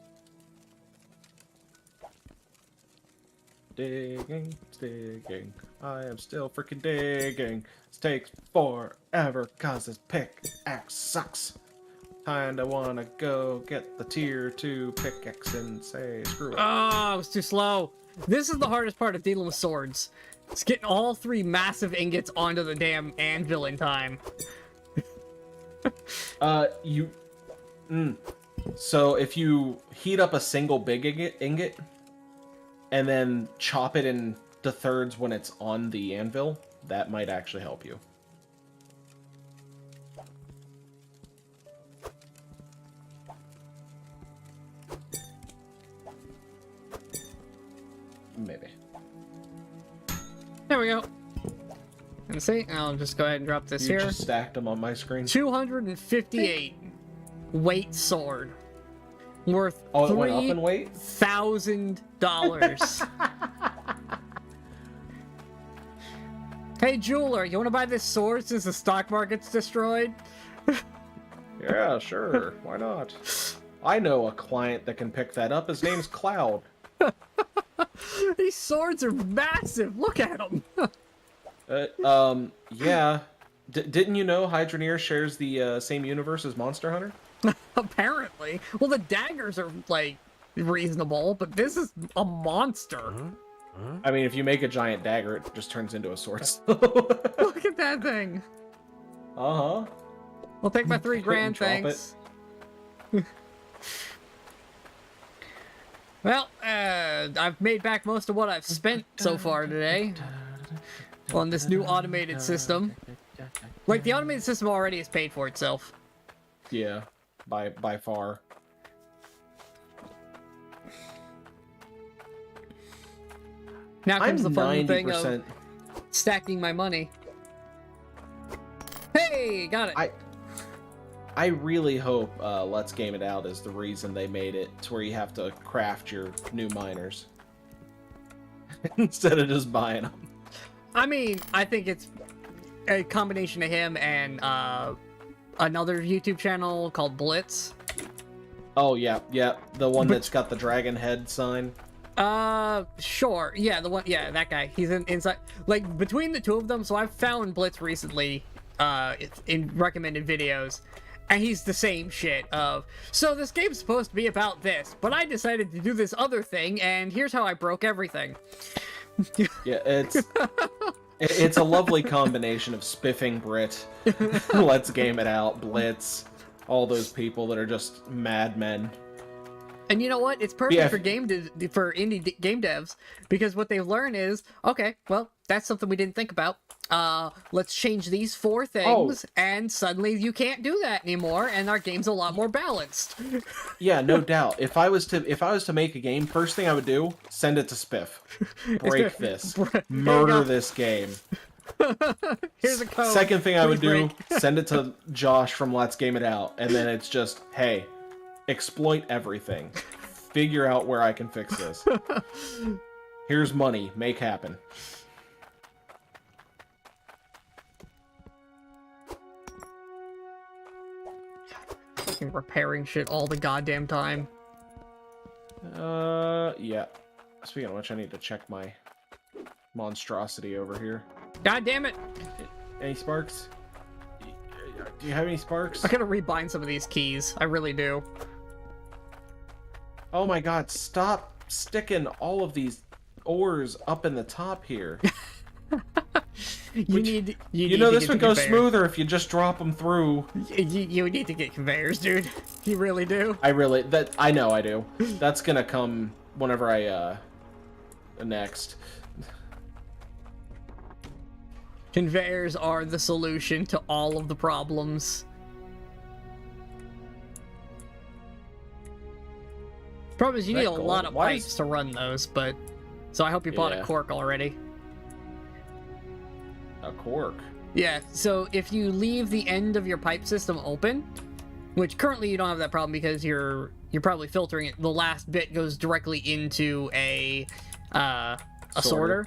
Digging, digging. I am still freaking digging. This takes forever cause this pickaxe sucks. Kinda wanna go get the tier 2 pickaxe and say screw it. Oh, it was too slow. This is the hardest part of dealing with swords. It's getting all 3 massive ingots onto the damn anvil in time. So if you heat up a single big ingot and then chop it into thirds when it's on the anvil, that might actually help you. Maybe. There we go. And see, I'll just go ahead and drop this You here. just stacked them on my screen. 258 weight sword. Worth Oh, it went up in weight? $3,000. Hey, jeweler, you want to buy this sword since the stock market's destroyed? Yeah, sure. Why not? I know a client that can pick that up. His name's Cloud. These swords are massive. Look at them. Yeah. Didn't you know HYDRONEER shares the same universe as Monster Hunter? Apparently. Well, the daggers are, like, reasonable, but this is a monster. I mean, if you make a giant dagger, it just turns into a sword. Look at that thing. Uh-huh. I'll take my $3,000, Drop it. thanks. Well, I've made back most of what I've spent so far today on this new automated system. Like, the automated system already has paid for itself. Yeah, by far. Now comes I'm the fun 90%. thing of stacking my money. Hey, got it. I really hope Let's Game It Out is the reason they made it to where you have to craft your new miners. instead of just buying them. I mean, I think it's a combination of him and another YouTube channel called Blitz. Oh yeah, the one that's got the dragon head sign. Sure. Yeah, the one. Yeah, that guy. He's inside. Like between the two of them. So I've found Blitz recently, in recommended videos, and he's the same shit of. So this game's supposed to be about this, but I decided to do this other thing, and here's how I broke everything. Yeah, it's a lovely combination of spiffing Brit, Let's Game It Out, Blitz, all those people that are just madmen. And you know what? It's perfect for for indie game devs, because what they've learned is, okay, well, that's something we didn't think about. Let's change these 4 things, and suddenly you can't do that anymore, and our game's a lot more balanced. Yeah, no doubt. If I was to make a game, first thing I would do, send it to Spiff. Break this. Murder this game. Here's a code. Second thing I would do, send it to Josh from Let's Game It Out, and then it's just, hey, exploit everything. Figure out where I can fix this. Here's money. Make happen. Fucking repairing shit all the goddamn time. Yeah. Speaking of which, I need to check my monstrosity over here. God damn it! Any sparks? Do you have any sparks? I gotta rebind some of these keys. I really do. Oh my god, stop sticking all of these ores up in the top here. You know this would go smoother if you just drop them through. You need to get conveyors, dude. You really do. I know I do. That's gonna come whenever I next. Conveyors are the solution to all of the problems. Problem is you need a lot of pipes to run those, but... So I hope you bought a cork already. A cork? Yeah, so if you leave the end of your pipe system open, which currently you don't have that problem because you're probably filtering it, the last bit goes directly into a sorter.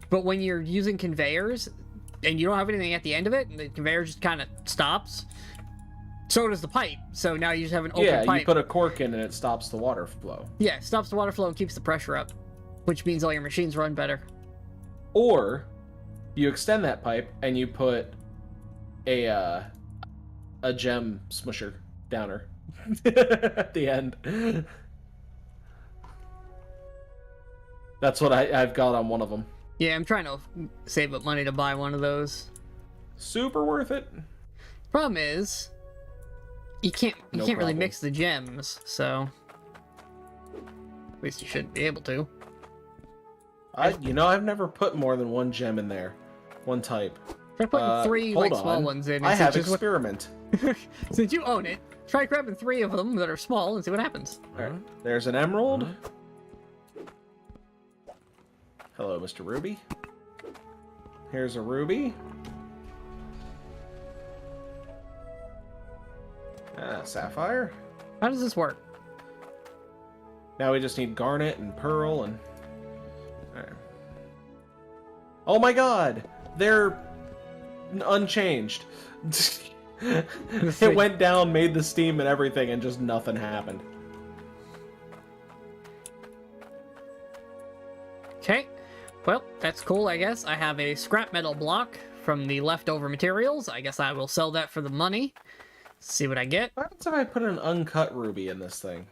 But when you're using conveyors, and you don't have anything at the end of it, and the conveyor just kind of stops, so does the pipe. So now you just have an open pipe. Yeah, you put a cork in and it stops the water flow. Yeah, it stops the water flow and keeps the pressure up, which means all your machines run better. Or you extend that pipe and you put a gem smusher downer at the end. That's what I've got on one of them. Yeah, I'm trying to save up money to buy one of those. Super worth it. Problem is, you can't really mix the gems, so at least you shouldn't be able to. I've never put more than 1 gem in there, 1 type. Try putting 3 small ones in. I have experiment. Since you own it, try grabbing 3 of them that are small and see what happens. All right. There's an emerald. Hello, Mr. Ruby. Here's a ruby. Sapphire. How does this work? Now we just need garnet and pearl and... All right. Oh my god! They're unchanged. It went down, made the steam and everything, and just nothing happened. Okay. Well, that's cool, I guess. I have a scrap metal block from the leftover materials. I guess I will sell that for the money. See what I get. What happens if I put an uncut ruby in this thing?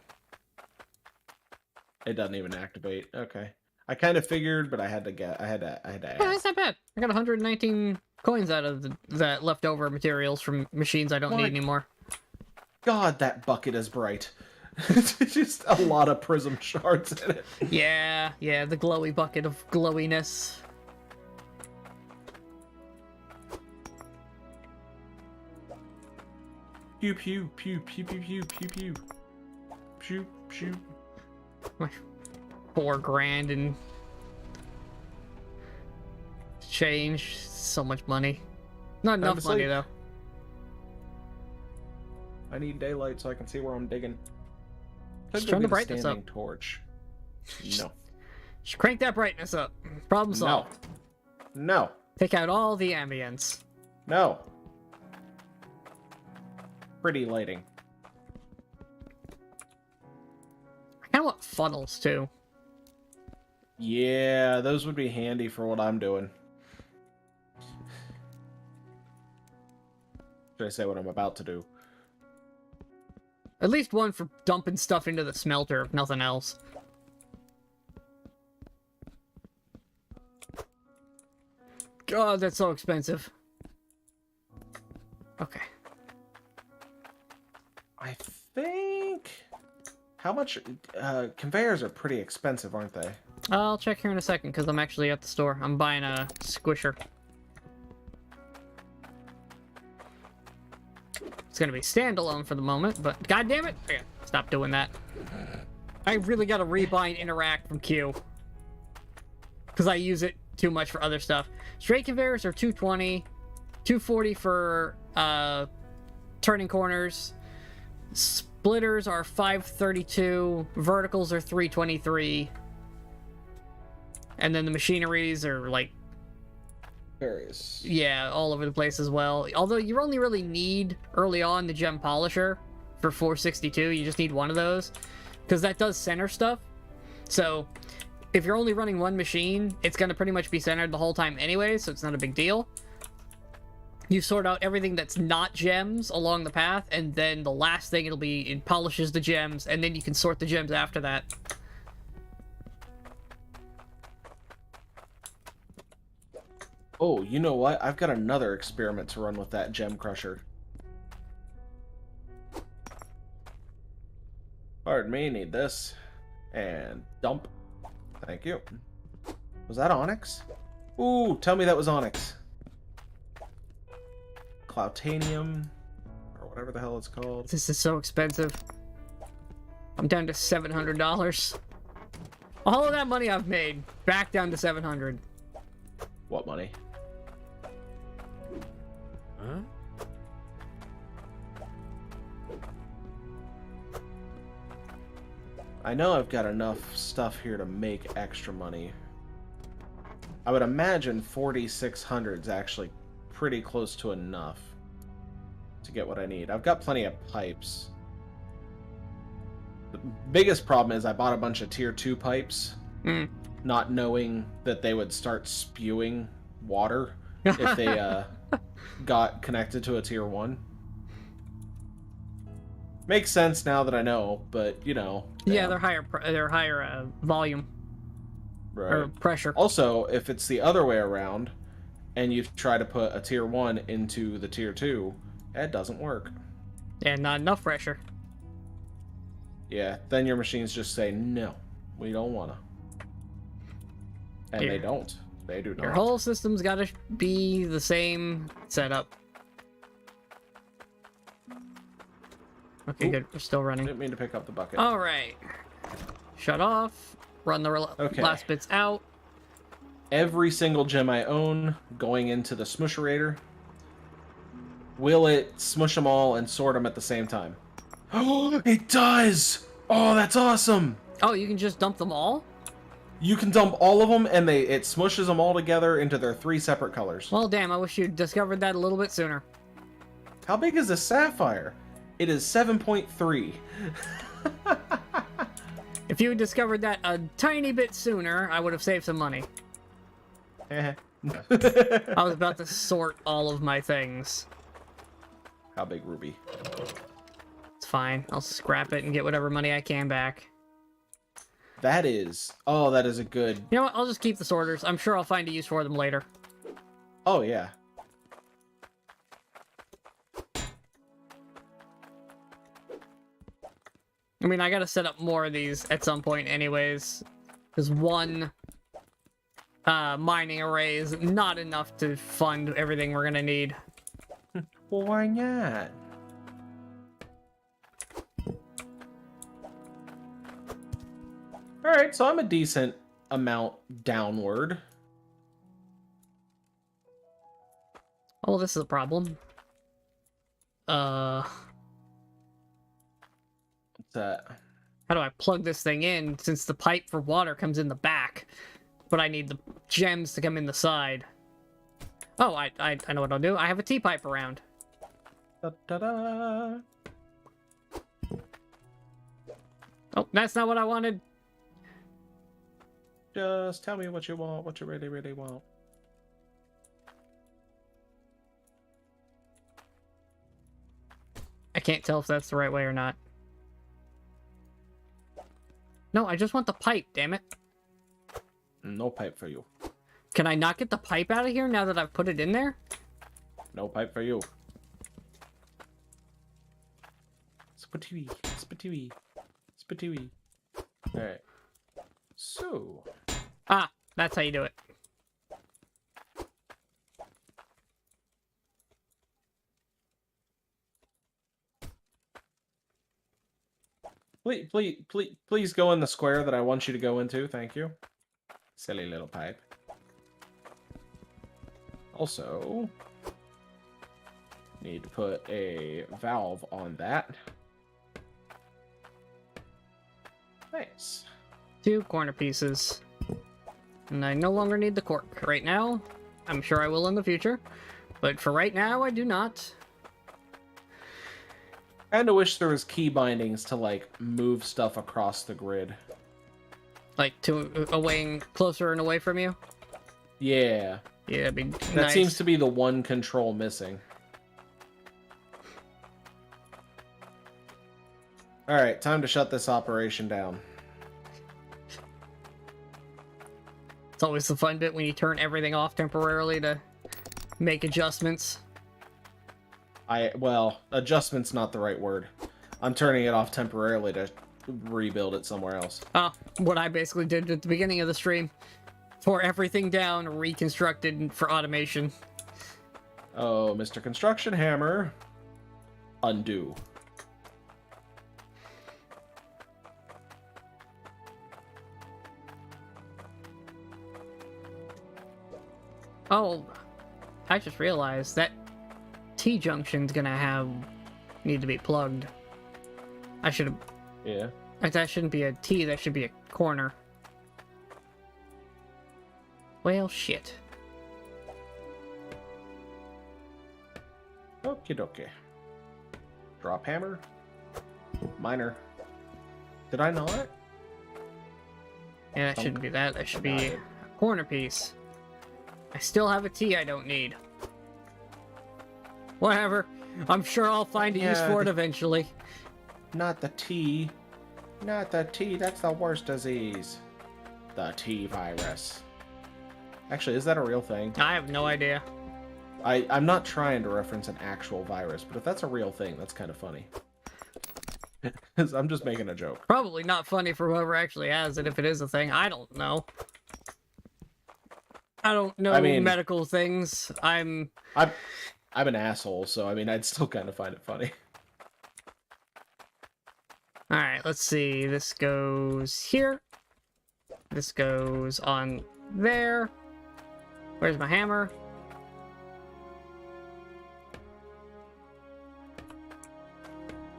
It doesn't even activate. Okay. I kind of figured, but I had to ask. Oh, that's not bad. I got 119 coins out of that leftover materials from machines I don't need anymore. God, that bucket is bright. Just a lot of prism shards in it. Yeah, the glowy bucket of glowiness. Pew pew pew pew pew pew pew pew pew pew. 4 grand and change. So much money. Not enough money though. I need daylight so I can see where I'm digging. Just trying to brighten this up. Torch. No. Just crank that brightness up. Problem solved. No. Take out all the ambience. No. Pretty lighting. I kind of want funnels, too. Yeah, those would be handy for what I'm doing. Should I say what I'm about to do? At least one for dumping stuff into the smelter, if nothing else. God, that's so expensive. Okay. I think... How much... conveyors are pretty expensive, aren't they? I'll check here in a second, because I'm actually at the store. I'm buying a squisher. It's gonna be standalone for the moment, but god damn it! Okay, stop doing that. I really gotta rebuy and interact from Q. Because I use it too much for other stuff. Straight conveyors are 220, 240 for turning corners. Splitters are 532, verticals are 323. And then the machineries are like Various. yeah, all over the place as well. Although you only really need early on the gem polisher for 462. You just need one of those because that does center stuff. So if you're only running one machine, it's going to pretty much be centered the whole time anyway, so it's not a big deal. You sort out everything that's not gems along the path, and then the last thing it'll be, it polishes the gems, and then you can sort the gems after that. Oh, you know what? I've got another experiment to run with that gem crusher. Pardon me, need this. And dump. Thank you. Was that onyx? Ooh, tell me that was onyx. Cloutanium, or whatever the hell it's called. This is so expensive. I'm down to $700. All of that money I've made, back down to $700. What money? Huh? I know I've got enough stuff here to make extra money. I would imagine 4,600 is actually pretty close to enough to get what I need. I've got plenty of pipes. The biggest problem is I bought a bunch of tier 2 pipes, not knowing that they would start spewing water if they got connected to a tier 1. Makes sense now that I know, but you know. Yeah, damn. they're higher volume or Right. pressure. Also, if it's the other way around, and you try to put a tier 1 into the tier 2, it doesn't work. And not enough pressure. Yeah, then your machines just say, no, we don't wanna. And Here. they don't. They do not. Your whole system's gotta be the same setup. Okay, Ooh. good. We're still running. Didn't mean to pick up the bucket. Alright. Shut off. Run the Okay. last bits out. Every single gem I own going into the smusherator, will it smush them all and sort them at the same time? Oh, it does! Oh, that's awesome! Oh, you can just dump them all? You can dump all of them, and it smushes them all together into their 3 separate colors. Well, damn, I wish you'd discovered that a little bit sooner. How big is a sapphire? It is 7.3. If you had discovered that a tiny bit sooner, I would have saved some money. I was about to sort all of my things. How big, Ruby? It's fine. I'll scrap it and get whatever money I can back. That is... Oh, that is a good... You know what? I'll just keep the sorters. I'm sure I'll find a use for them later. Oh, yeah. I mean, I gotta set up more of these at some point anyways. Because one mining array is not enough to fund everything we're gonna need. Well, why not? Alright, so I'm a decent amount downward. Oh, this is a problem. What's that? How do I plug this thing in since the pipe for water comes in the back? But I need the gems to come in the side. Oh, I know what I'll do. I have a T-pipe around. Da-da-da. Oh, that's not what I wanted. Just tell me what you want, what you really, really want. I can't tell if that's the right way or not. No, I just want the pipe, damn it. No pipe for you. Can I not get the pipe out of here now that I've put it in there? No pipe for you. Spatooey, spatooey, spatooey. Alright. So. Ah, that's how you do it. Please go in the square that I want you to go into. Thank you. Silly little pipe. Also, need to put a valve on that. Nice. 2 corner pieces. And I no longer need the cork right now. I'm sure I will in the future. But for right now, I do not. And I wish there was key bindings to, like, move stuff across the grid. Like, to away closer and away from you? Yeah. Yeah, that'd be That nice. seems to be the one control missing. Alright, time to shut this operation down. It's always the fun bit when you turn everything off temporarily to make adjustments. Well, adjustment's not the right word. I'm turning it off temporarily to rebuild it somewhere else. Oh, what I basically did at the beginning of the stream. Tore everything down, reconstructed for automation. Oh, Mr. Construction Hammer. Undo. Oh, I just realized that T-junction's gonna need to be plugged. I should have... Yeah. That shouldn't be a T, that should be a corner. Well, shit. Okie dokie. Drop hammer. Minor. Did I not? Yeah, that shouldn't be that. That should be Got a it. corner piece. I still have a T I don't need. Whatever. I'm sure I'll find a use Yeah, for it eventually. Not the T. Not the T. That's the worst disease. The T virus. Actually, is that a real thing? I have no idea. I'm not trying to reference an actual virus, but if that's a real thing, that's kind of funny. 'Cause I'm just making a joke. Probably not funny for whoever actually has it, if it is a thing. I don't know. I don't know I mean- medical things. I'm an asshole, so I mean, I'd still kind of find it funny. Alright, let's see. This goes here. This goes on there. Where's my hammer?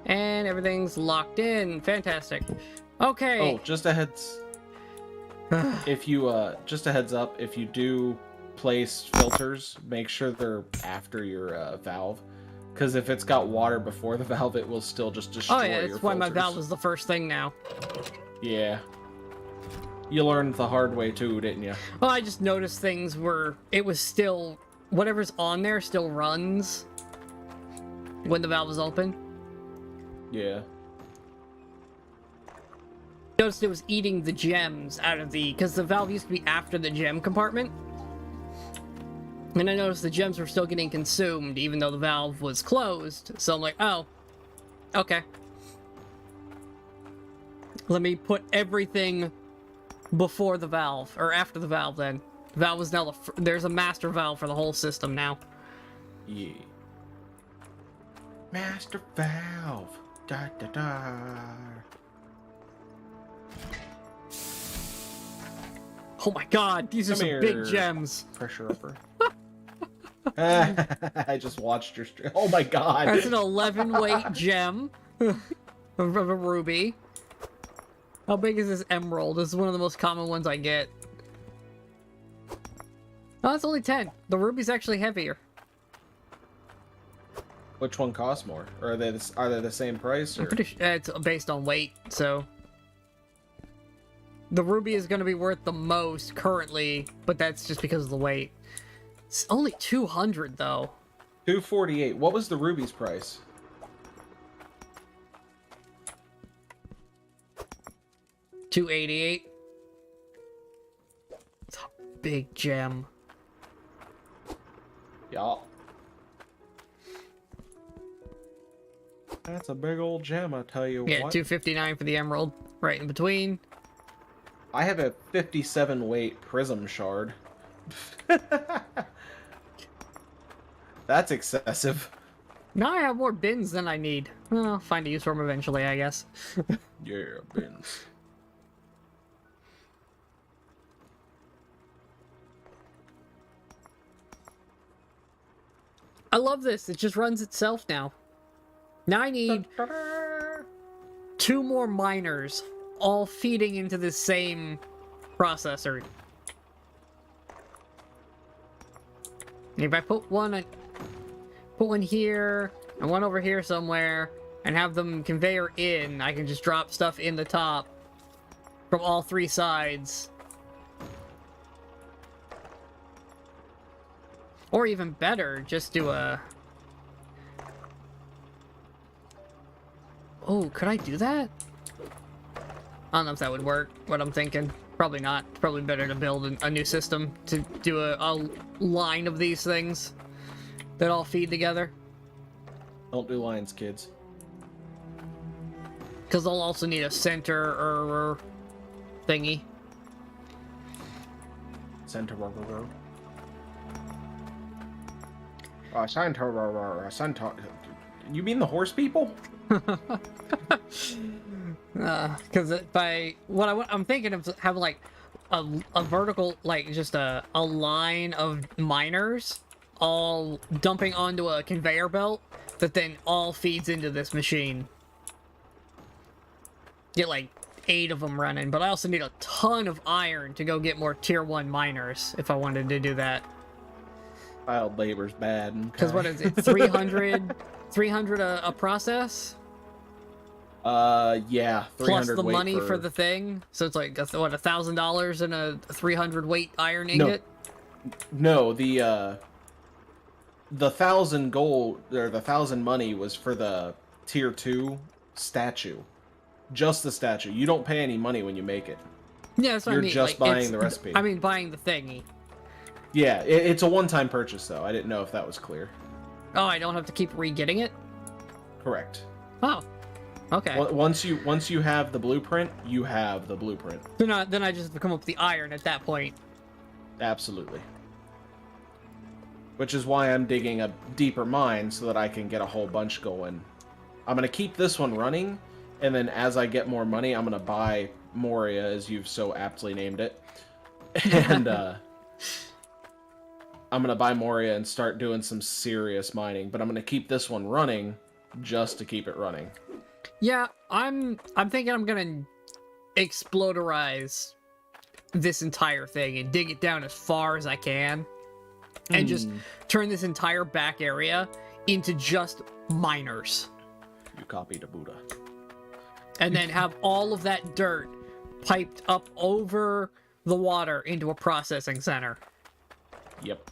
And everything's locked in. Fantastic. Okay. Oh, just a heads just a heads up, if you do place filters, make sure they're after your valve, because if it's got water before the valve, it will still just destroy Oh yeah, your that's why my filters. valve is the first thing now. Yeah. You learned the hard way too, didn't you? Well, I just noticed things were... It was still... Whatever's on there still runs when the valve is open. Yeah. Noticed it was eating the gems out of the... Because the valve used to be after the gem compartment. And I noticed the gems were still getting consumed even though the valve was closed. So I'm like, oh, okay. Let me put everything before the valve, or after the valve then. The valve is now there's a master valve for the whole system now. Yeah. Master valve. Da da da. Oh my god, these are Come some big here. gems. Pressure upper. I just watched your stream. Oh my god. That's an 11 weight gem of a ruby. How big is this emerald? This is one of the most common ones I get. Oh, it's only 10. The ruby's actually heavier. Which one costs more? Or are they the same price? Or? I'm pretty sure it's based on weight, so... The ruby is going to be worth the most currently, but that's just because of the weight. It's only 200, though. 248. What was the ruby's price? $288. It's a big gem. Yeah. That's a big old gem, I tell you Yeah, what. $259 for the emerald, right in between. I have a 57 weight prism shard. That's excessive. Now I have more bins than I need. Well, I'll find a use for them eventually, I guess. Yeah, bins. I love this. It just runs itself now. Now I need 2 more miners, all feeding into this same processor. If I put one here and one over here somewhere, and have them conveyor in, I can just drop stuff in the top from all 3 sides. Or even better, just do a... Oh, could I do that? I don't know if that would work, what I'm thinking. Probably not. It's probably better to build a new system to do a line of these things that all feed together. Don't do lines, kids. Because they'll also need a center or thingy. Center. Center. You mean the horse people? Because I'm thinking of having like a vertical, like just a line of miners all dumping onto a conveyor belt that then all feeds into this machine. Get like 8 of them running, but I also need a ton of iron to go get more tier 1 miners if I wanted to do that. Child labor's bad. Because what is it, 300 a process? Yeah, 300 Plus the weight money for the thing, so it's like what, $1,000 and a 300 weight iron ingot. No, the 1,000 gold or the 1,000 money was for the tier 2 statue, just the statue. You don't pay any money when you make it. Yeah, that's what You're I mean. just like, buying the recipe. I mean, buying the thingy. Yeah, it's a one-time purchase though. I didn't know if that was clear. Oh, I don't have to keep re-getting it. Correct. Oh, okay. Once you have the blueprint, you have the blueprint. Then I just come up with the iron at that point. Absolutely. Which is why I'm digging a deeper mine so that I can get a whole bunch going. I'm gonna keep this one running, and then as I get more money, I'm gonna buy Moria, as you've so aptly named it, and I'm gonna buy Moria and start doing some serious mining. But I'm gonna keep this one running just to keep it running. Yeah, I'm thinking I'm gonna exploderize this entire thing and dig it down as far as I can, and just turn this entire back area into just miners. You copied a Buddha. And then have all of that dirt piped up over the water into a processing center. Yep.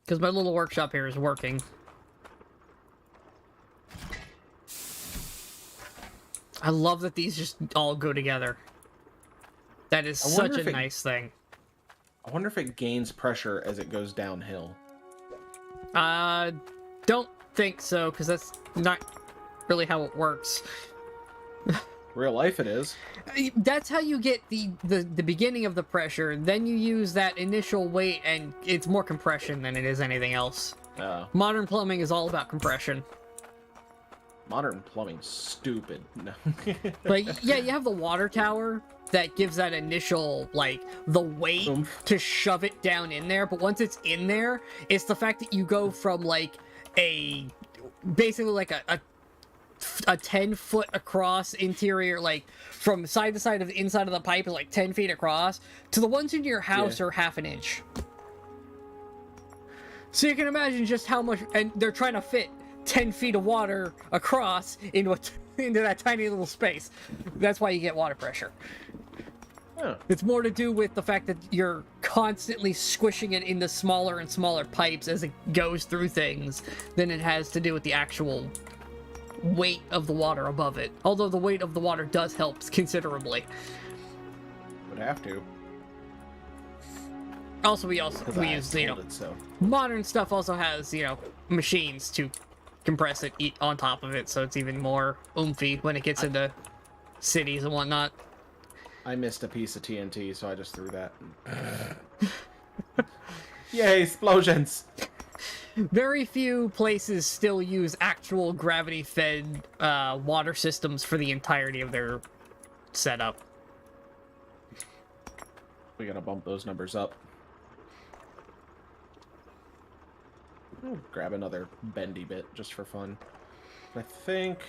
Because my little workshop here is working. I love that these just all go together. That is such a nice thing. I wonder if it gains pressure as it goes downhill. Don't think so, because that's not really how it works. Real life it is. That's how you get the beginning of the pressure, then you use that initial weight, and it's more compression than it is anything else. Modern plumbing is all about compression. Modern plumbing's stupid. No. Like, yeah, you have the water tower that gives that initial, like, the weight to shove it down in there, but once it's in there, it's the fact that you go from, like, a basically like a 10-foot across interior, like from side to side of the inside of the pipe is like 10 feet across, to the ones in your house are half an inch. So you can imagine just how much, and they're trying to fit 10 feet of water across into that tiny little space. That's why you get water pressure. Huh. It's more to do with the fact that you're constantly squishing it into smaller and smaller pipes as it goes through things than it has to do with the actual weight of the water above it. Although the weight of the water does help considerably. Would have to. Also, we use, you know, modern stuff also has, you know, machines to compress it on top of it, so it's even more oomphy when it gets into cities and whatnot. I missed a piece of TNT, so I just threw that. Yay, explosions! Very few places still use actual gravity-fed water systems for the entirety of their setup. We gotta bump those numbers up. I'll grab another bendy bit just for fun. I think...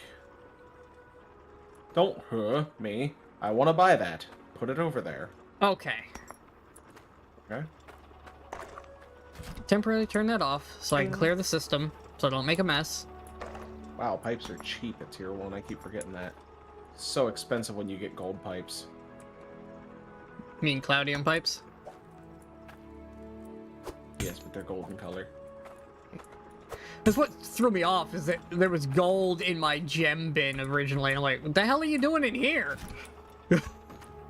Don't me. I want to buy that. Put it over there. Okay. Okay. Temporarily turn that off so I can clear the system so I don't make a mess. Wow, pipes are cheap at tier 1. I keep forgetting that. So expensive when you get gold pipes. You mean Cloudium pipes? Yes, but they're golden color. That's what threw me off, is that there was gold in my gem bin originally. I'm like, what the hell are you doing in here?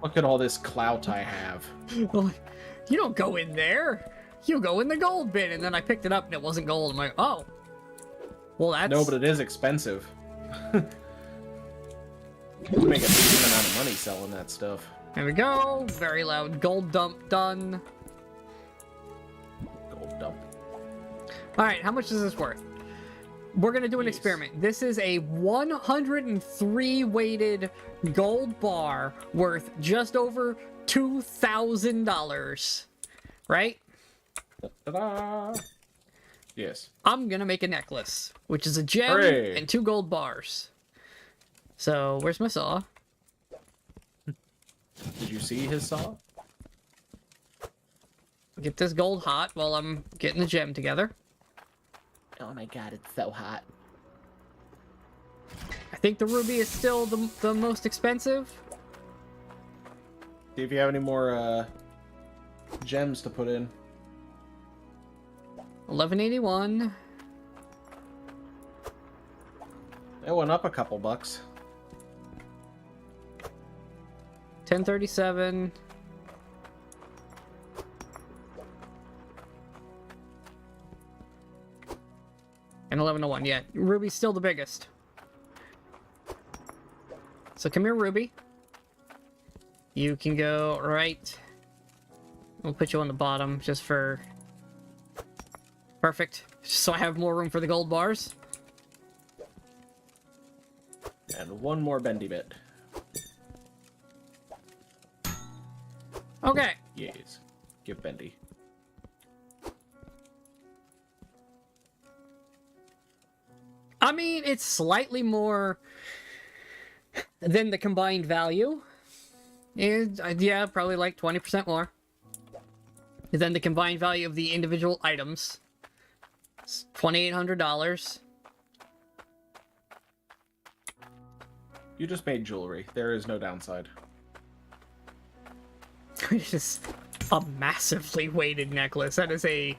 Look at all this clout I have. Well, you don't go in there. You go in the gold bin. And then I picked it up and it wasn't gold. I'm like, oh. Well, that's... No, but it is expensive. You make a decent amount of money selling that stuff. There we go. Very loud gold dump done. Gold dump. Alright, how much is this worth? We're gonna do an experiment. This is a 103 weighted gold bar worth just over $2,000. Right? Ta-da! Yes. I'm gonna make a necklace, which is a gem Hooray. and 2 gold bars. So, where's my saw? Did you see his saw? Get this gold hot while I'm getting the gem together. Oh my god, it's so hot. I think the ruby is still the most expensive. See if you have any more gems to put in. 1181. It went up a couple bucks. 1037. And 1101, yeah. Ruby's still the biggest. So come here, Ruby. You can go right. We'll put you on the bottom just for... Perfect. So I have more room for the gold bars. And one more bendy bit. Okay. Yes. Give bendy. I mean, it's slightly more than the combined value. Yeah, probably like 20% more than the combined value of the individual items. It's $2,800. You just made jewelry. There is no downside. It's just a massively weighted necklace. That is a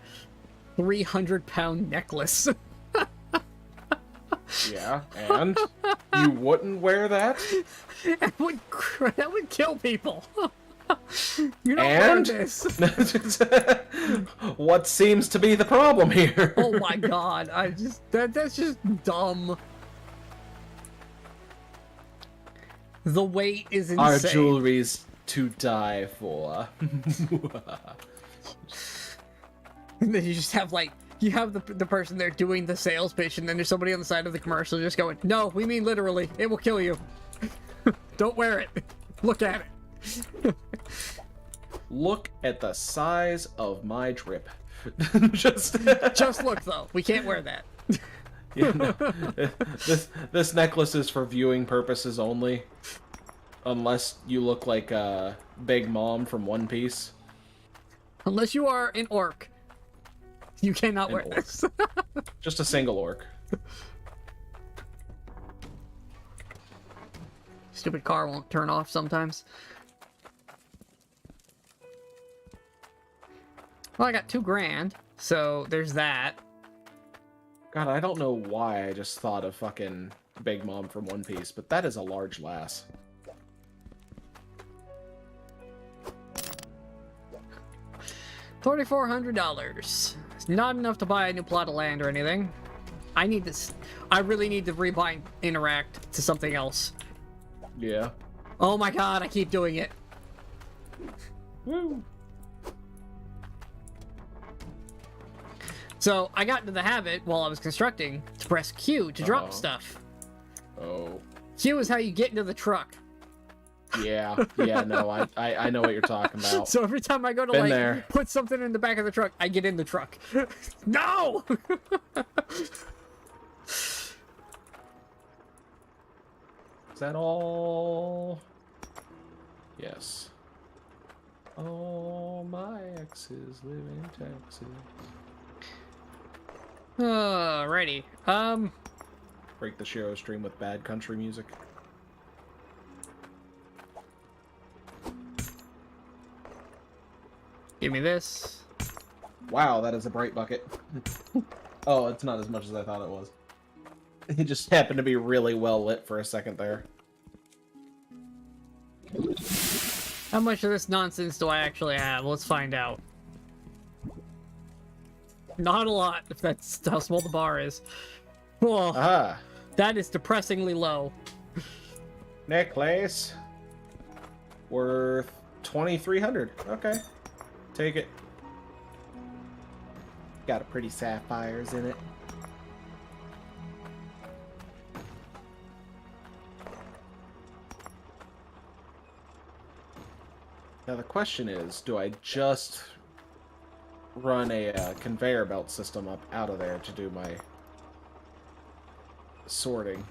300-pound necklace. Yeah, and you wouldn't wear that? that would kill people. You don't And wear this. what seems to be the problem here? Oh my god, that's just dumb. The weight is insane. Our jewelry's to die for. And then you just have like, you have the person there doing the sales pitch, and then there's somebody on the side of the commercial just going, no, we mean literally, it will kill you. Don't wear it. Look at it. Look at the size of my drip. just look though, we can't wear that. You know, this necklace is for viewing purposes only. Unless you look like Big Mom from One Piece. Unless you are an orc. You cannot wear this. Just a single orc. Stupid car won't turn off sometimes. Well, I got $2,000, so there's that. God, I don't know why I just thought of fucking Big Mom from One Piece, but that is a large lass. $4,400. It's not enough to buy a new plot of land or anything. I need this. I really need to rebind Interact to something else. Yeah. Oh my god, I keep doing it. Woo. So, I got into the habit, while I was constructing, to press Q to drop stuff. Oh. Q is how you get into the truck. Yeah. Yeah, no, I know what you're talking about. So every time I go to, Been there. put something in the back of the truck, I get in the truck. No! Is that all? Yes. All my exes live in Texas. Alrighty. Break the Shiro stream with bad country music. Give me this. Wow, that is a bright bucket. Oh, it's not as much as I thought it was. It just happened to be really well lit for a second there. How much of this nonsense do I actually have? Let's find out. Not a lot, if that's how small the bar is. Whoa, Ah, that is depressingly low. necklace. Worth 2,300. Okay. Take it. Got a pretty sapphires in it. Now the question is, do I just run a conveyor belt system up out of there to do my sorting?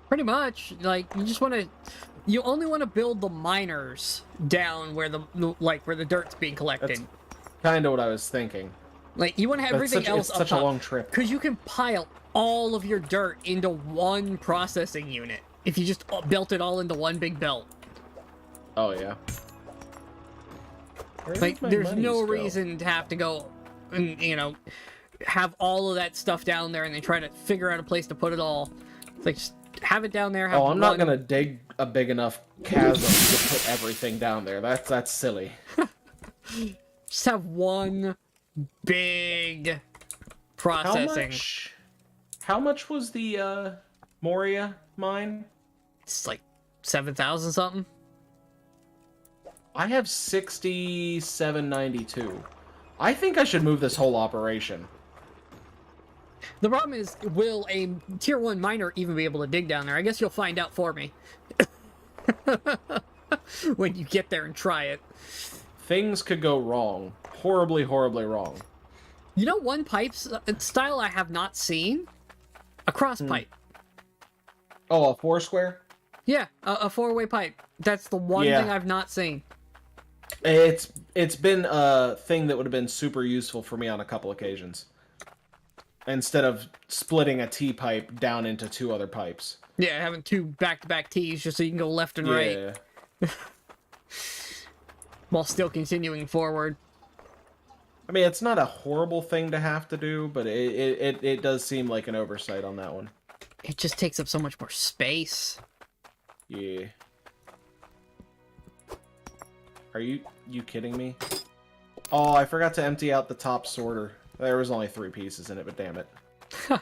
Pretty much, like, you just want to... You only want to build the miners down where where the dirt's being collected. That's kind of what I was thinking. Like, you want to have everything else it's up such a top. long trip. Because you can pile all of your dirt into one processing unit if you just built it all into one big belt. Oh yeah. Where Like, did my there's monies no go? reason to have to go and, have all of that stuff down there and then try to figure out a place to put it all. It's like, just have it down there. Have Oh, I'm not one- gonna dig a big enough chasm to put everything down there. That's silly. Just have one big processing. How much was the Moria mine? It's like 7,000 something. I have 6792. I think I should move this whole operation. The problem is, will a tier 1 miner even be able to dig down there? I guess you'll find out for me. When you get there and try it. Things could go wrong. Horribly, horribly wrong. You know one pipe style I have not seen? A cross pipe. Oh, a four square? Yeah, a four-way pipe. That's the one Yeah. thing I've not seen. It's been a thing that would have been super useful for me on a couple occasions. Instead of splitting a T pipe down into two other pipes. Yeah, having two back-to-back T's just so you can go left and right Yeah. while still continuing forward. I mean, it's not a horrible thing to have to do, but it does seem like an oversight on that one. It just takes up so much more space. Yeah. Are you kidding me? Oh, I forgot to empty out the top sorter. There was only 3 pieces in it, but damn it. Could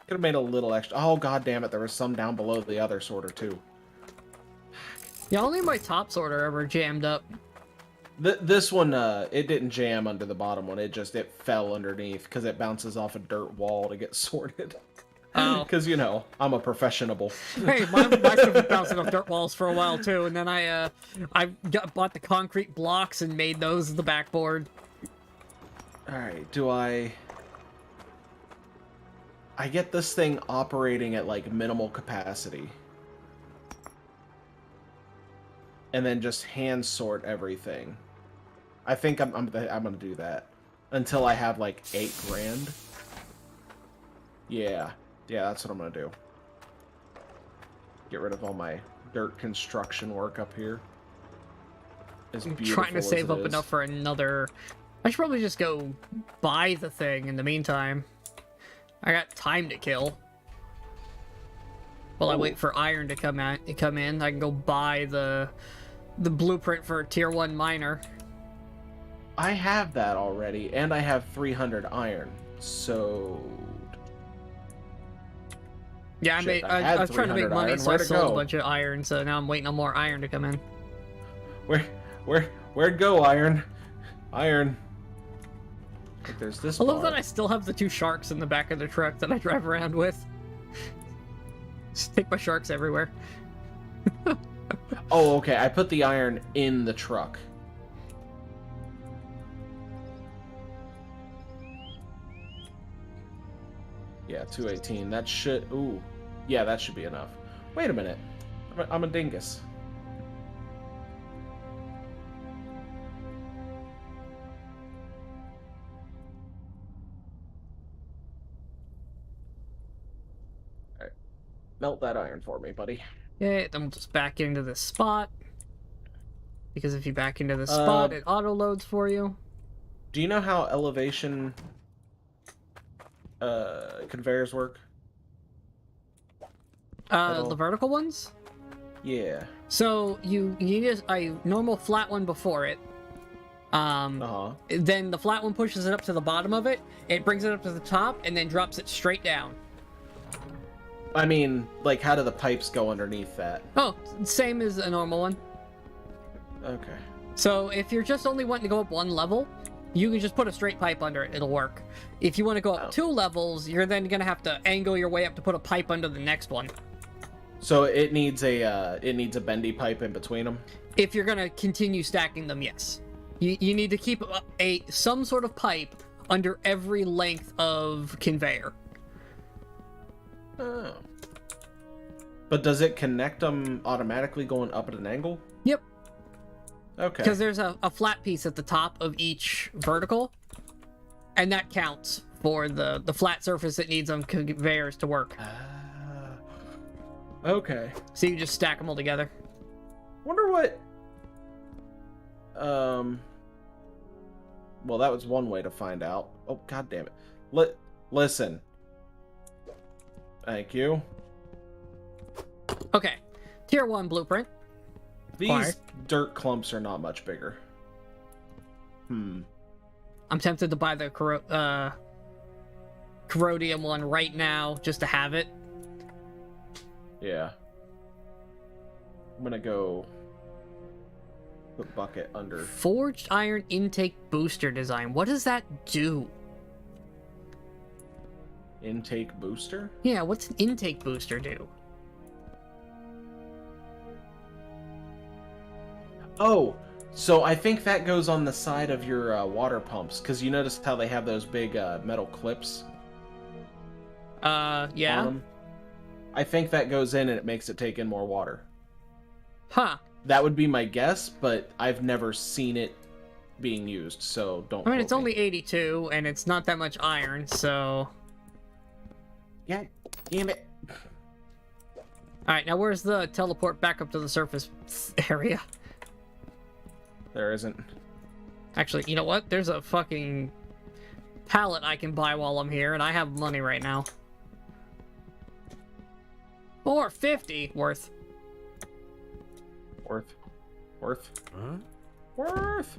have made a little extra. Oh, god damn it, there was some down below the other sorter, too. Yeah, only my top sorter ever jammed up. This one, it didn't jam under the bottom one. It fell underneath because it bounces off a dirt wall to get sorted. Oh. Because, I'm a professional. Hey, my stuff was bouncing off dirt walls for a while too, and then I bought the concrete blocks and made those the backboard. Alright, do I I get this thing operating at like minimal capacity. And then just hand sort everything. I think I'm gonna do that until I have like 8 grand. Yeah, that's what I'm gonna do. Get rid of all my dirt construction work up here. I'm trying to save up enough for another. I should probably just go buy the thing in the meantime. I got time to kill. While I wait for iron to come in, I can go buy the blueprint for a tier 1 miner. I have that already, and I have 300 iron, so... Yeah, I was trying to make money, so I sold a bunch of iron, so now I'm waiting on more iron to come in. Where'd go, iron? Iron. Like, there's this I love bar. that I still have the 2 sharks in the back of the truck that I drive around with. Just take my sharks everywhere. Oh, okay, I put the iron in the truck. Yeah, 218. That should... Ooh. Yeah, that should be enough. Wait a minute. I'm a dingus. Alright. Melt that iron for me, buddy. Okay, then we'll just back into this spot. Because if you back into this spot, it auto-loads for you. Do you know how elevation... conveyors work? The vertical ones? Yeah. So you need a normal flat one before it. Then the flat one pushes it up to the bottom of it, it brings it up to the top, and then drops it straight down. I mean, like, how do the pipes go underneath that? Oh, same as a normal one. Okay. So if you're just only wanting to go up 1 level, you can just put a straight pipe under it. It'll work. If you want to go up 2 levels, you're then going to have to angle your way up to put a pipe under the next one. So it needs a bendy pipe in between them? If you're going to continue stacking them, yes. You need to keep some sort of pipe under every length of conveyor. Oh. But does it connect them automatically going up at an angle? Yep. Okay. Because there's a flat piece at the top of each vertical, and that counts for the flat surface that needs them conveyors to work. Okay. So you just stack them all together. Wonder what... Well, that was one way to find out. Oh, god damn it. Listen. Thank you. Okay. Tier 1 blueprint. These dirt clumps are not much bigger. I'm tempted to buy the corrodium one right now, just to have it. Yeah. I'm gonna go put bucket under. Forged iron intake booster design. What does that do? Intake booster? Yeah, what's an intake booster do? Oh, so I think that goes on the side of your water pumps, because you noticed how they have those big metal clips? Yeah. On them? I think that goes in and it makes it take in more water. Huh. That would be my guess, but I've never seen it being used, so don't I mean, it's quote only me. 82, and it's not that much iron, so... Yeah, damn it. Alright, now where's the teleport back up to the surface area? There isn't. Actually, you know what? There's a fucking pallet I can buy while I'm here, and I have money right now. Or 50 worth. Worth. Huh? Worth.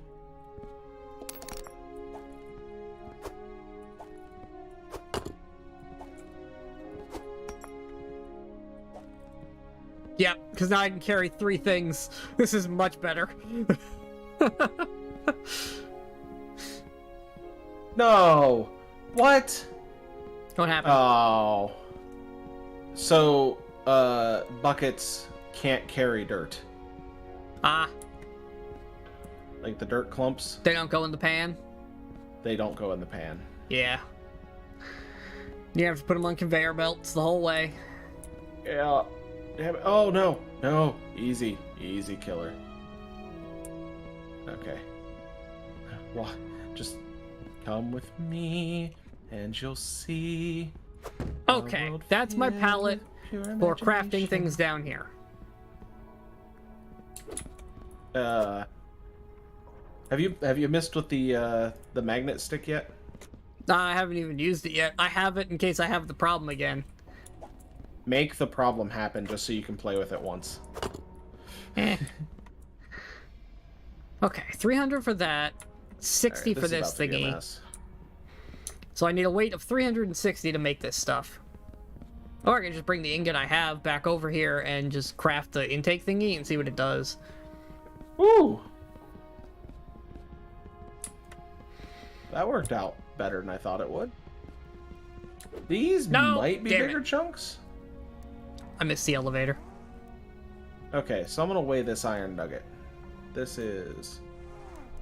Yeah, because now I can carry 3 things. This is much better. No! What? What happened? Oh. So, buckets can't carry dirt. Ah, Like the dirt clumps, they don't go in the pan? they don't go in the pan. Yeah. You have to put them on conveyor belts the whole way. Yeah. Damn it. Oh, no. No. Easy. Easy killer. Okay. What? Just come with me, and you'll see. Okay, that's my palette for crafting things down here. Have you messed with the magnet stick yet? I haven't even used it yet. I have it in case I have the problem again. Make the problem happen just so you can play with it once. Okay, 300 for that, 60 Right, for this thingy. So I need a weight of 360 to make this stuff. Or I can just bring the ingot I have back over here and just craft the intake thingy and see what it does. Ooh! That worked out better than I thought it would. These might be bigger chunks. I missed the elevator. Okay, so I'm gonna weigh this iron nugget. This is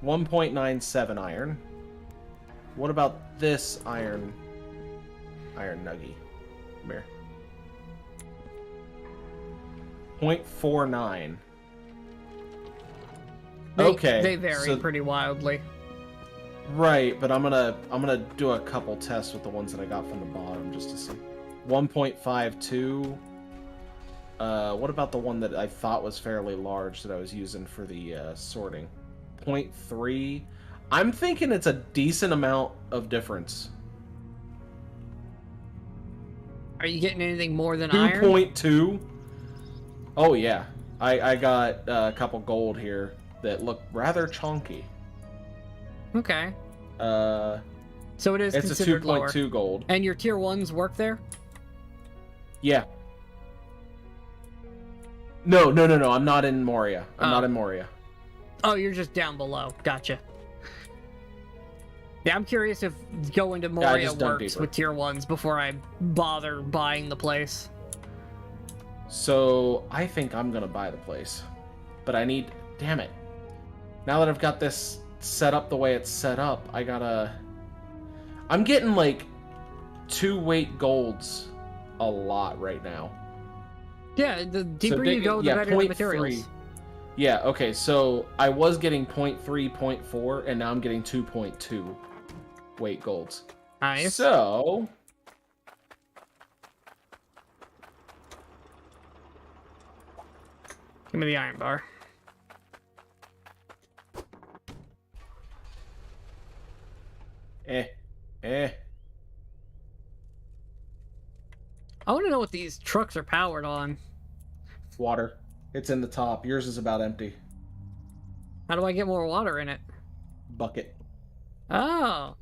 1.97 iron. What about this iron nugget? Come here. 0.49. Okay. They vary pretty wildly. Right, but I'm gonna do a couple tests with the ones that I got from the bottom just to see. 1.52. What about the one that I thought was fairly large that I was using for the sorting? 0.3. I'm thinking it's a decent amount of difference. Are you getting anything more than iron? 2.2. Oh yeah, I got a couple gold here that look rather chunky. Okay. So it is it's considered a 2.2 gold. And your tier 1s work there? Yeah. No. I'm not in Moria. I'm not in Moria. Oh, you're just down below. Gotcha. Yeah, I'm curious if going to Moria works with tier 1s before I bother buying the place. So, I think I'm gonna buy the place. But I need... Damn it. Now that I've got this set up the way it's set up, I gotta... I'm getting, like, 2 weight golds a lot right now. Yeah, the deeper you go, the better the materials. Yeah, okay, so I was getting 0.3, 0.4, and now I'm getting 2.2 weight golds. Nice. So... Give me the iron bar. I want to know what these trucks are powered on. Water. It's in the top. Yours is about empty. How do I get more water in it? Bucket. Oh.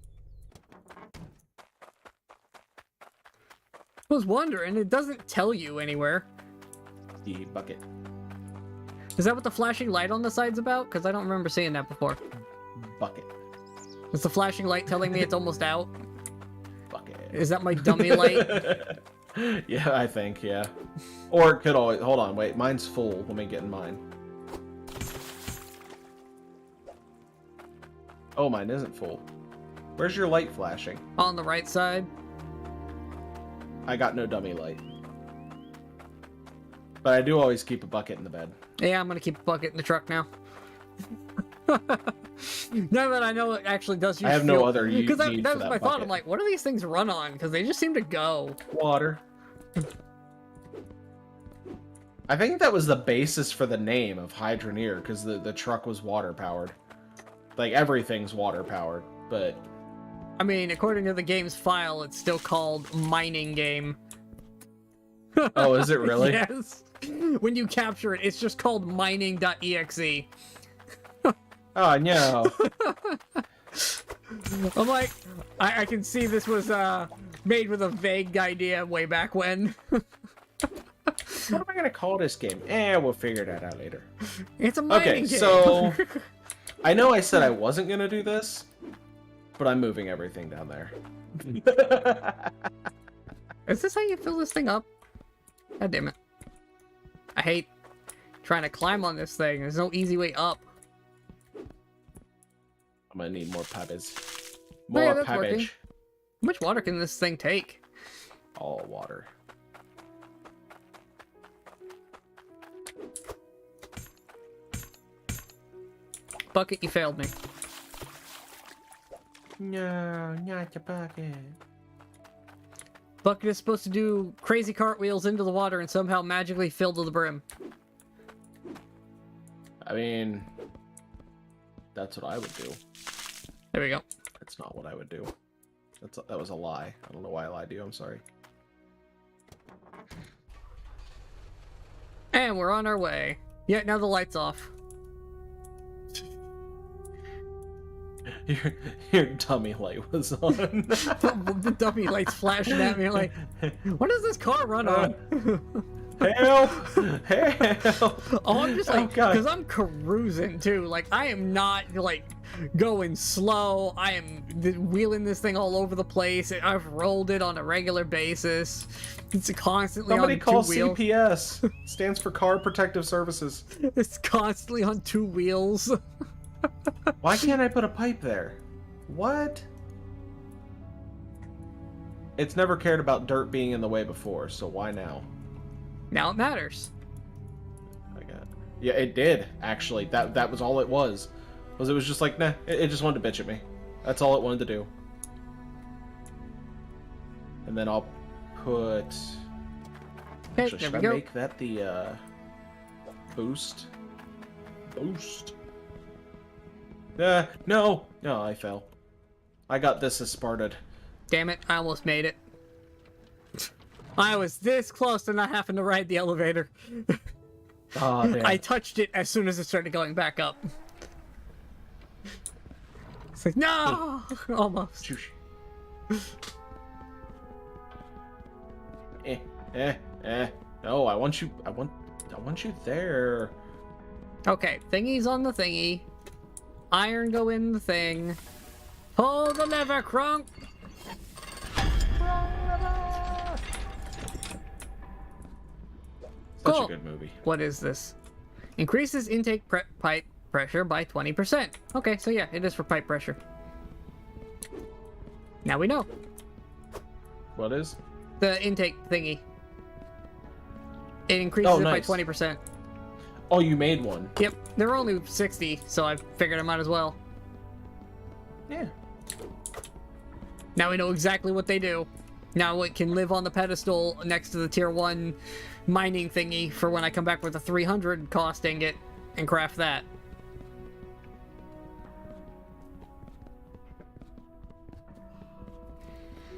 I was wondering, it doesn't tell you anywhere. The bucket. Is that what the flashing light on the side's about? Because I don't remember seeing that before. Bucket. Is the flashing light telling me it's almost out? Bucket. Is that my dummy light? Yeah, I think, yeah. Or it could always... Hold on, wait. Mine's full. Let me get in mine. Oh, mine isn't full. Where's your light flashing? On the right side. I got no dummy light. But I do always keep a bucket in the bed. Yeah, I'm gonna keep a bucket in the truck now. Now that I know it actually does use I have fuel. no other use Because that for was that my bucket. thought. I'm like, what do these things run on? Because they just seem to go. Water. I think that was the basis for the name of HYDRONEER, because the truck was water-powered. Like, everything's water-powered, but... I mean, according to the game's file, it's still called Mining Game. Oh, is it really? Yes. When you capture it, it's just called mining.exe. Oh, no. I'm like, I can see this was made with a vague idea way back when. What am I going to call this game? We'll figure that out later. It's a mining game. So... I know I said I wasn't going to do this, but I'm moving everything down there. Is this how you fill this thing up? God damn it. I hate trying to climb on this thing. There's no easy way up. I'm going to need more pebbles. Oh, yeah, More that's working. pebbage. How much water can this thing take? All water. Bucket, you failed me. No, not the bucket. Bucket is supposed to do crazy cartwheels into the water and somehow magically fill to the brim. I mean, that's what I would do. There we go. That's not what I would do. That was a lie. I don't know why I lied to you. I'm sorry. And we're on our way. Yeah, now the light's off. Your dummy light was on. The dummy light's flashing at me like, what does this car run on? Help! Help! Oh, I'm just like, God. because I'm cruising too. Like, I am not like going slow. I am wheeling this thing all over the place. I've rolled it on a regular basis. It's constantly Somebody on call two wheels. CPS. Stands for Car Protective Services. It's constantly on two wheels. Why can't I put a pipe there? What? It's never cared about dirt being in the way before, so why now? Now it matters. Yeah, it did, actually. That was all it was. It was just like, nah, it just wanted to bitch at me. That's all it wanted to do. And then I'll put... Okay, Actually, there should we I go. make that the, boost? Boost. No, I fell. I got this as Sparted. Damn it, I almost made it. I was this close to not having to ride the elevator. Oh, damn. I touched it as soon as it started going back up. It's like, no! Almost. No, I want you there. Okay, thingy's on the thingy. Iron go in the thing. Pull the lever, Crunk! Such Cool. a good movie. What is this? Increases intake pipe pressure by 20%. Okay, so yeah, it is for pipe pressure. Now we know. What is? The intake thingy. It increases it by nice. 20%. Oh, you made one. Yep, there were only 60, so I figured I might as well. Yeah. Now we know exactly what they do. Now it can live on the pedestal next to the tier 1 mining thingy for when I come back with a 300 cost ingot and craft that.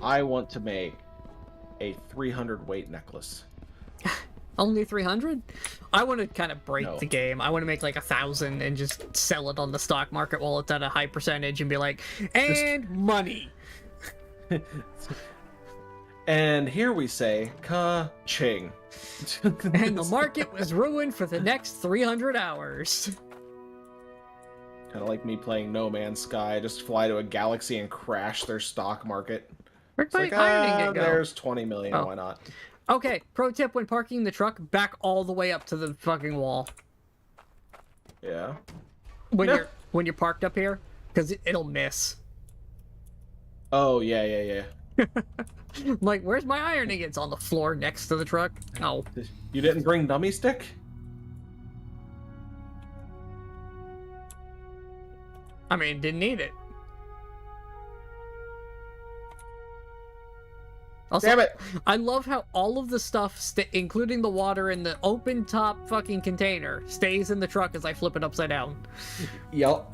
I want to make a 300 weight necklace. Only 300? I want to kind of break No. the game. I want to make like 1,000 and just sell it on the stock market while it's at a high percentage and be like, and money. And here we say, ka-ching. And the market was ruined for the next 300 hours. Kind of like me playing No Man's Sky. Just fly to a galaxy and crash their stock market. Where'd It's my like, iron ingot go? there's 20 million. Oh. Why not? Okay, pro tip when parking the truck, back all the way up to the fucking wall. Yeah. When you're parked up here, because it'll miss. Oh, yeah. I'm like, where's my iron ingots? On the floor next to the truck? Oh. You didn't bring dummy stick? I mean, didn't need it. Also, Damn it! I love how all of the stuff, including the water in the open top fucking container, stays in the truck as I flip it upside down. Yep.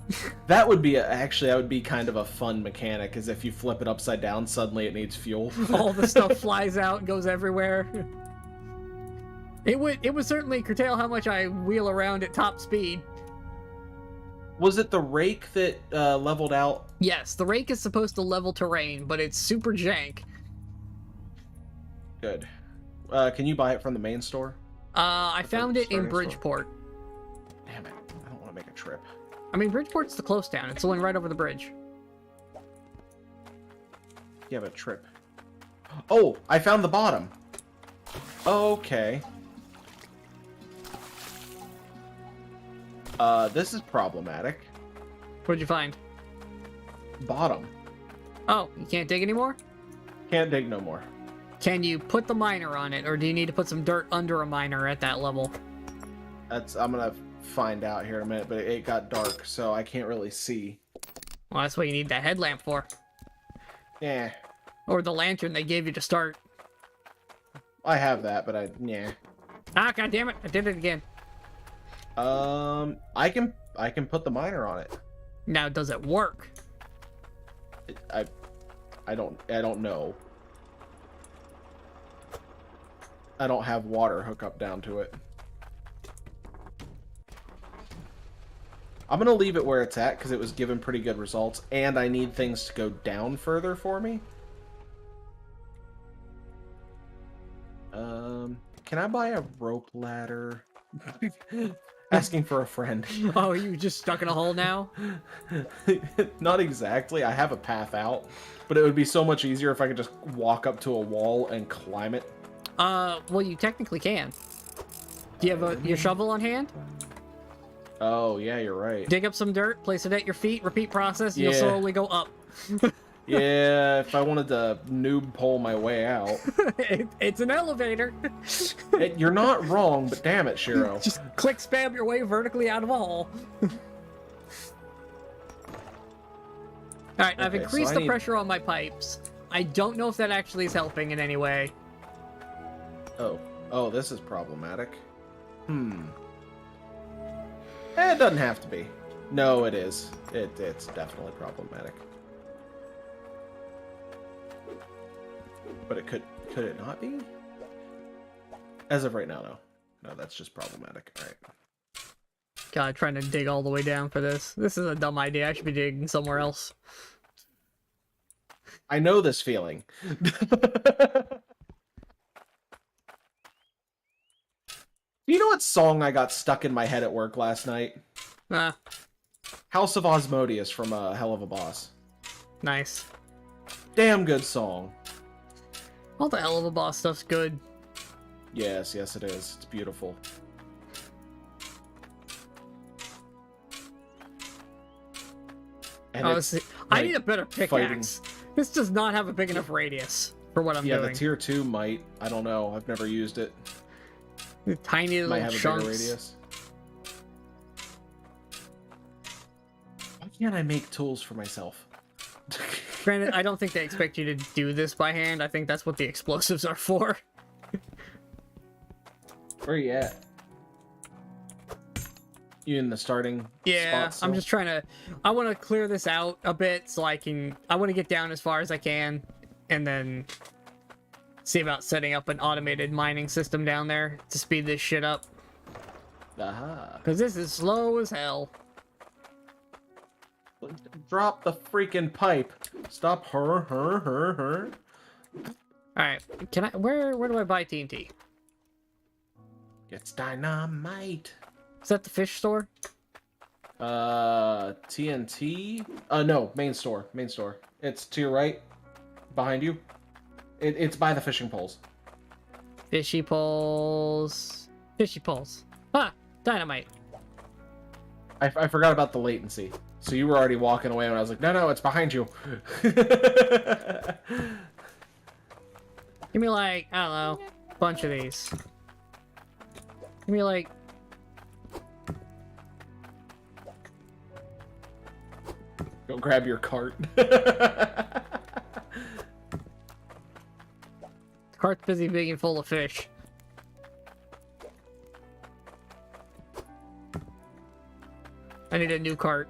That would be that would be kind of a fun mechanic, is if you flip it upside down, suddenly it needs fuel. All the stuff flies out and goes everywhere. It would certainly curtail how much I wheel around at top speed. Was it the rake that leveled out? Yes, the rake is supposed to level terrain, but it's super jank. Good. Can you buy it from the main store? I found it in starting store. Bridgeport. Damn it. I don't want to make a trip. I mean, Bridgeport's the close town. It's the one right over the bridge. You have a trip. Oh, I found the bottom. Okay. This is problematic. What'd you find? Bottom. Oh, you can't dig anymore? Can't dig no more. Can you put the miner on it, or do you need to put some dirt under a miner at that level? I'm gonna find out here in a minute, but it got dark, so I can't really see. Well, that's what you need that headlamp for. Yeah, Or the lantern they gave you to start. I have that, but yeah. Ah, god damn it! I did it again. I can put the miner on it. Now, does it work? I don't know. I don't have water hookup down to it. I'm gonna leave it where it's at because it was given pretty good results, and I need things to go down further for me. Can I buy a rope ladder? Asking for a friend. Oh, you just stuck in a hole now? Not exactly. I have a path out, but it would be so much easier if I could just walk up to a wall and climb it. Well, you technically can. Do you have your shovel on hand? Oh, yeah, you're right. Dig up some dirt, place it at your feet, repeat process, and Yeah. you'll slowly go up. Yeah, if I wanted to noob pole my way out. It's an elevator. You're not wrong, but damn it, Shiro. Just click spam your way vertically out of a hole. Alright, I've Okay, increased so I the need- pressure on my pipes. I don't know if that actually is helping in any way. Oh, this is problematic. It doesn't have to be. No, it is. It's definitely problematic. But it could it not be? As of right now, no. No, that's just problematic. All right. God, trying to dig all the way down for this. This is a dumb idea. I should be digging somewhere else. I know this feeling. You know what song I got stuck in my head at work last night? Ah, House of Osmodeus from Hell of a Boss. nice. Damn good song. All the hell of a boss stuff's good. Yes, yes it is. It's beautiful. And Honestly, I need a better pickaxe. fighting. This does not have a big enough radius for what I'm yeah, doing. the tier 2 might. I don't know. I've never used it. The tiny Might little have a chunks. bigger radius. Why can't I make tools for myself? Granted, I don't think they expect you to do this by hand. I think that's what the explosives are for. Where are you at? You in the starting Yeah, spot still? I'm just trying to... I want to clear this out a bit so I can... I want to get down as far as I can and then see about setting up an automated mining system down there to speed this shit up. Aha. Because this is slow as hell. Drop the freaking pipe. Stop her. Alright, can I... Where do I buy TNT? It's dynamite. Is that the fish store? TNT? No, main store. Main store. It's to your right. Behind you. It's by the fishing poles. Fishy poles. Fishy poles. Ah! Dynamite. I forgot about the latency. So you were already walking away and I was like, no, it's behind you. Give me like, I don't know, a bunch of these. Give me like... Go grab your cart. The cart's busy being full of fish. I need a new cart.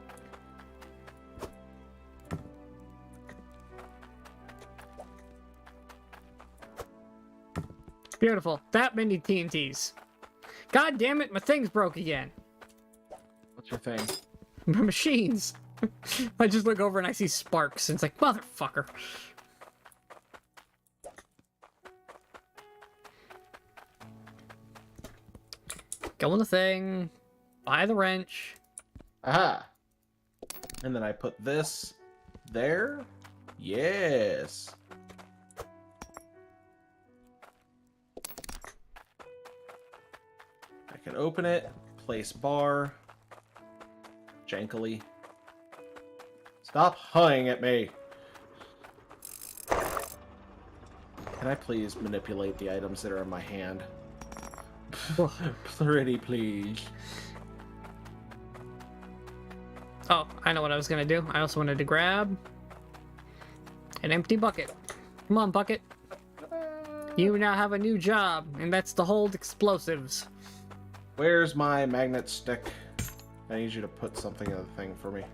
Beautiful. That many TNTs. God damn it, my thing's broke again. What's your thing? My machines. I just look over and I see sparks, and it's like, motherfucker. Go on the thing. Buy the wrench. Aha. And then I put this there. Yes. I can open it. Place bar. Jankily. Stop hunting at me. Can I please manipulate the items that are in my hand? Oh. Pretty please. Oh, I know what I was gonna do. I also wanted to grab an empty bucket. Come on, bucket. You now have a new job, and that's to hold explosives. Where's my magnet stick? I need you to put something in the thing for me.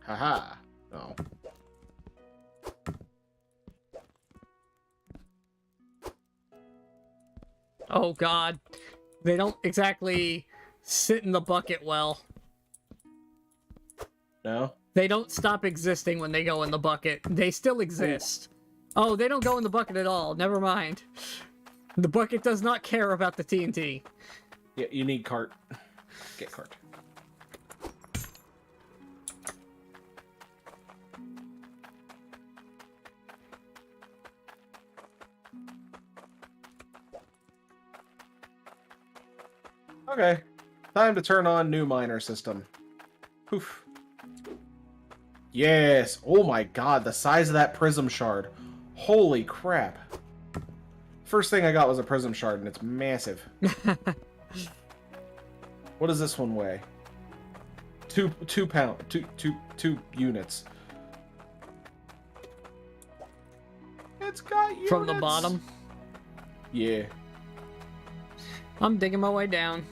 Haha. No. Oh god. They don't exactly sit in the bucket well. No? They don't stop existing when they go in the bucket. They still exist. Oh, they don't go in the bucket at all. Never mind. The bucket does not care about the TNT. Yeah, you need cart. Get cart. Okay. Time to turn on new miner system. Poof. Yes. Oh my god, the size of that prism shard. Holy crap. First thing I got was a prism shard, and it's massive. What does this one weigh? 2 units. It's got units. From the bottom? Yeah. I'm digging my way down.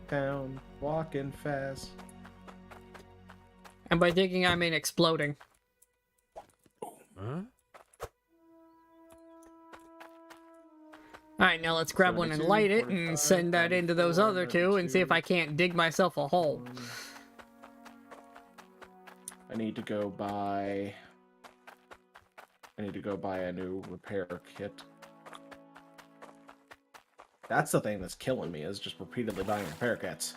Down, walking fast. And by digging, I mean exploding. Huh? Alright, now let's grab one and light it and send that into those other two and see if I can't dig myself a hole. I need to go buy a new repair kit. That's the thing that's killing me, is just repeatedly buying repair kits.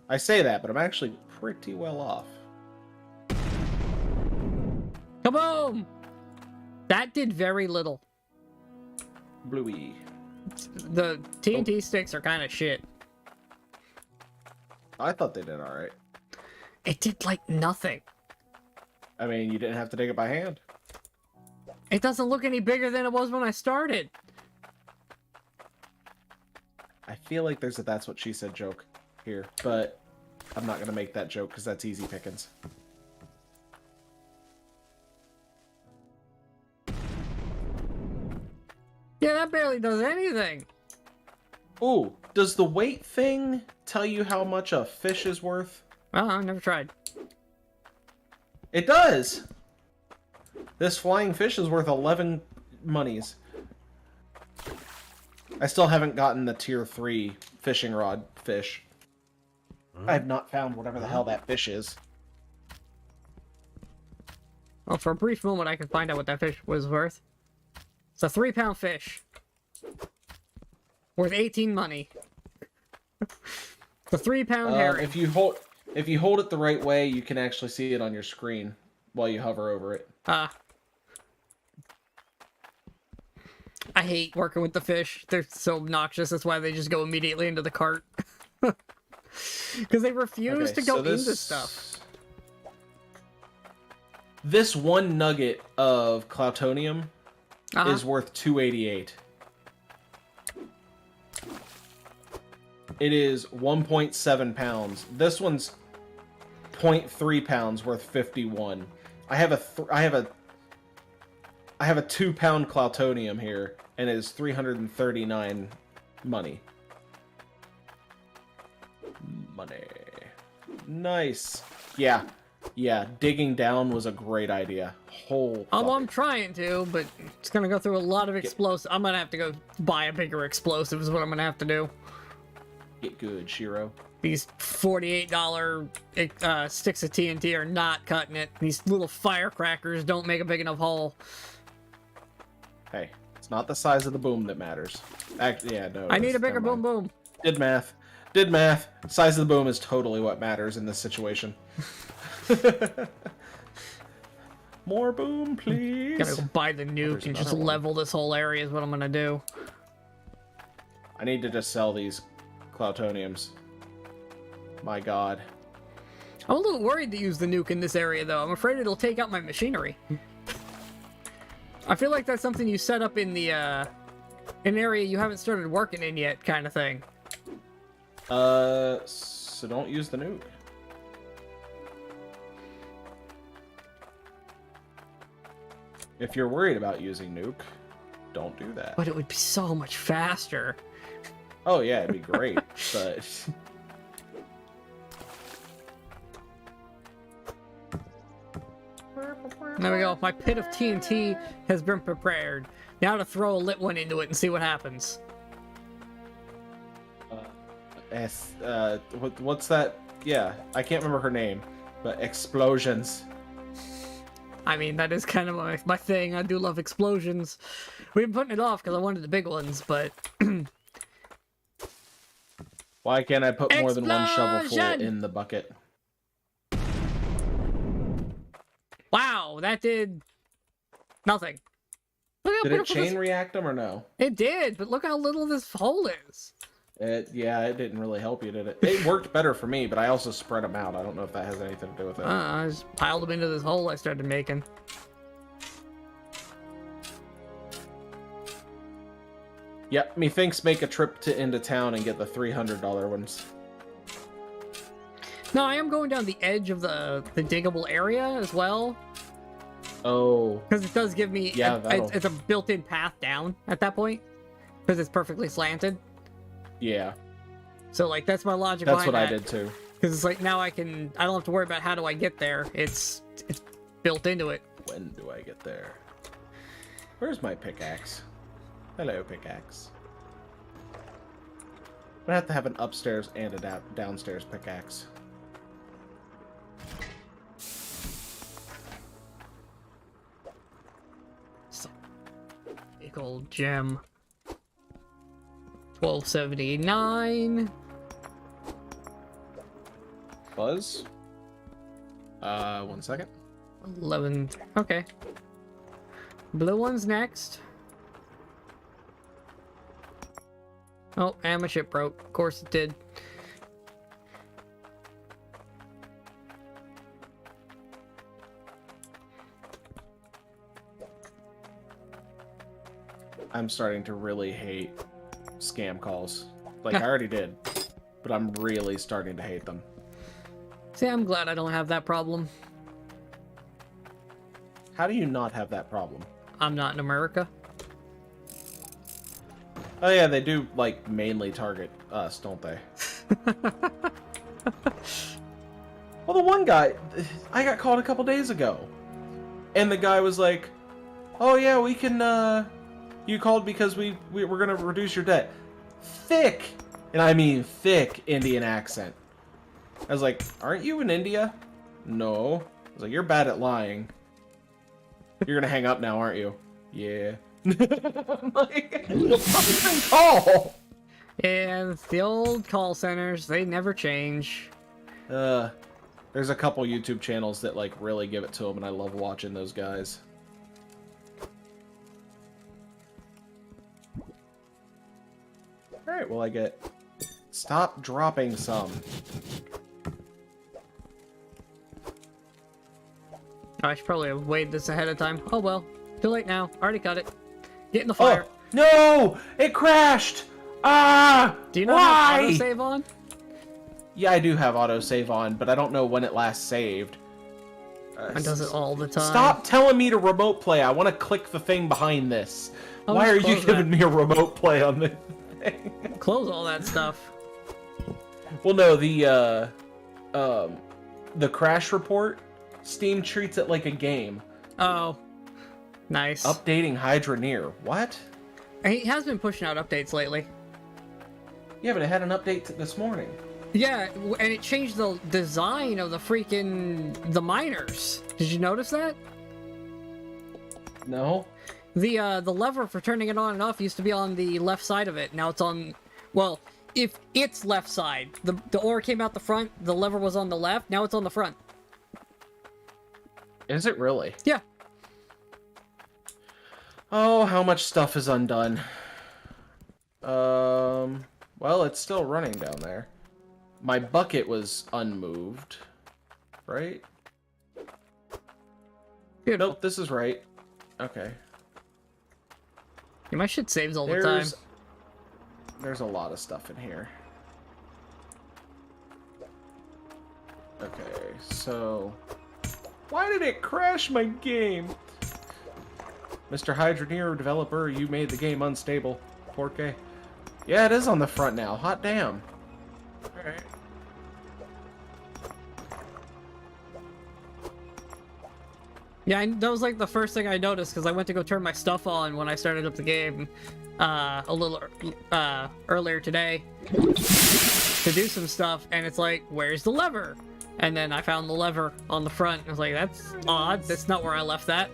I say that, but I'm actually pretty well off. Kaboom! That did very little. Bluey. The TNT sticks are kind of shit. I thought they did alright. It did, like, nothing. I mean, you didn't have to dig it by hand. It doesn't look any bigger than it was when I started. I feel like there's a "that's what she said" joke here, but I'm not gonna make that joke because that's easy pickings. Yeah, that barely does anything. Ooh, does the weight thing tell you how much a fish is worth? Oh, I never tried. It does! This flying fish is worth 11 monies. I still haven't gotten the tier 3 fishing rod fish. I have not found whatever the hell that fish is. Well, for a brief moment, I could find out what that fish was worth. It's a 3-pound fish. Worth 18 money. The 3-pound herring. If you hold it the right way, you can actually see it on your screen while you hover over it. I hate working with the fish. They're so obnoxious. That's why they just go immediately into the cart. Because they refuse to go into stuff. This one nugget of Cloutonium is worth 288. It is 1.7 pounds. This one's 0.3 pounds, worth 51. I have a 2-pound Cloutonium here, and it is 339 money. Nice. Yeah, digging down was a great idea. I'm trying to, but it's gonna go through a lot of explosives. I'm gonna have to go buy a bigger explosive is what I'm gonna have to do. Get good, Shiro. These $48 sticks of TNT are not cutting it. These little firecrackers don't make a big enough hole. Hey, it's not the size of the boom that matters. Yeah, no. I need a bigger boom boom. Did math. Size of the boom is totally what matters in this situation. More boom, please. Gotta go buy the nuke and just level this whole area is what I'm gonna do. I need to just sell these Cloutoniums. My god. I'm a little worried to use the nuke in this area, though. I'm afraid it'll take out my machinery. I feel like that's something you set up in the, an area you haven't started working in yet, kind of thing. So don't use the nuke. If you're worried about using nuke, don't do that. But it would be so much faster. Oh yeah, it'd be great, but... There we go. My pit of TNT has been prepared. Now to throw a lit one into it and see what happens. What's that? Yeah, I can't remember her name, but explosions. I mean, that is kind of my thing. I do love explosions. We've been putting it off because I wanted the big ones, but... Why can't I put more than one shovel full Explosion! in the bucket? Wow, that did... nothing. Look how Did it beautiful chain this... react them or no? It did, but look how little this hole is. Yeah, it didn't really help you, did it? It worked better for me, but I also spread them out. I don't know if that has anything to do with it. I just piled them into this hole I started making. Yep, methinks make a trip into town and get the $300 ones. No, I am going down the edge of the diggable area as well. Oh. Because it does give me... Yeah, it's a built-in path down at that point. Because it's perfectly slanted. Yeah. So, like, that's my logic That's behind what I that. did too. Because it's like, now I don't have to worry about how do I get there. It's built into it. When do I get there? Where's my pickaxe? Hello, pickaxe. I'm gonna have to have an upstairs and a downstairs pickaxe. Big old gem. 1279. Buzz? 1 second. 11. Okay. Blue one's next. Oh, and my ship broke. Of course it did. I'm starting to really hate scam calls. Like, I already did. But I'm really starting to hate them. See, I'm glad I don't have that problem. How do you not have that problem? I'm not in America. Oh yeah, they do, like, mainly target us, don't they? Well, the one guy, I got called a couple days ago. And the guy was like, oh yeah, we can, you called because we're gonna reduce your debt. Thick, and I mean thick Indian accent. I was like, aren't you in India? No. I was like, you're bad at lying. You're gonna hang up now, aren't you? Yeah. I'm like, call! Yeah, it's the old call centers. They never change. There's a couple YouTube channels that, like, really give it to them, and I love watching those guys. Alright, well, I get... Stop dropping some. I should probably have weighed this ahead of time. Oh well. Too late now. Already got it. Get in the fire. Oh, no! It crashed! Ah! Do you not why? have autosave on? Yeah, I do have autosave on, but I don't know when it last saved. It does it all the time. Stop telling me to remote play. I want to click the thing behind this. I'll Why just are you close giving that. me a remote play on this thing? Close all that stuff. Well, no, the crash report, Steam treats it like a game. Oh. Nice. Updating HYDRONEER. What? He has been pushing out updates lately. Yeah, but it had an update this morning. Yeah, and it changed the design of the miners. Did you notice that? No? The lever for turning it on and off used to be on the left side of it. Now it's on, well, if it's left side. The ore came out the front, the lever was on the left, now it's on the front. Is it really? Yeah. Oh, how much stuff is undone. Well, it's still running down there. My bucket was unmoved. right? Beautiful. Nope, this is right. Okay. Yeah, my shit saves all the time. There's a lot of stuff in here. Okay, so... Why did it crash my game? Mr. HYDRONEER developer, you made the game unstable. 4K. Yeah, it is on the front now. Hot damn. Alright. Yeah, that was like the first thing I noticed because I went to go turn my stuff on when I started up the game a little earlier today to do some stuff, and it's like, where's the lever? And then I found the lever on the front. I was like, that's odd. That's not where I left that.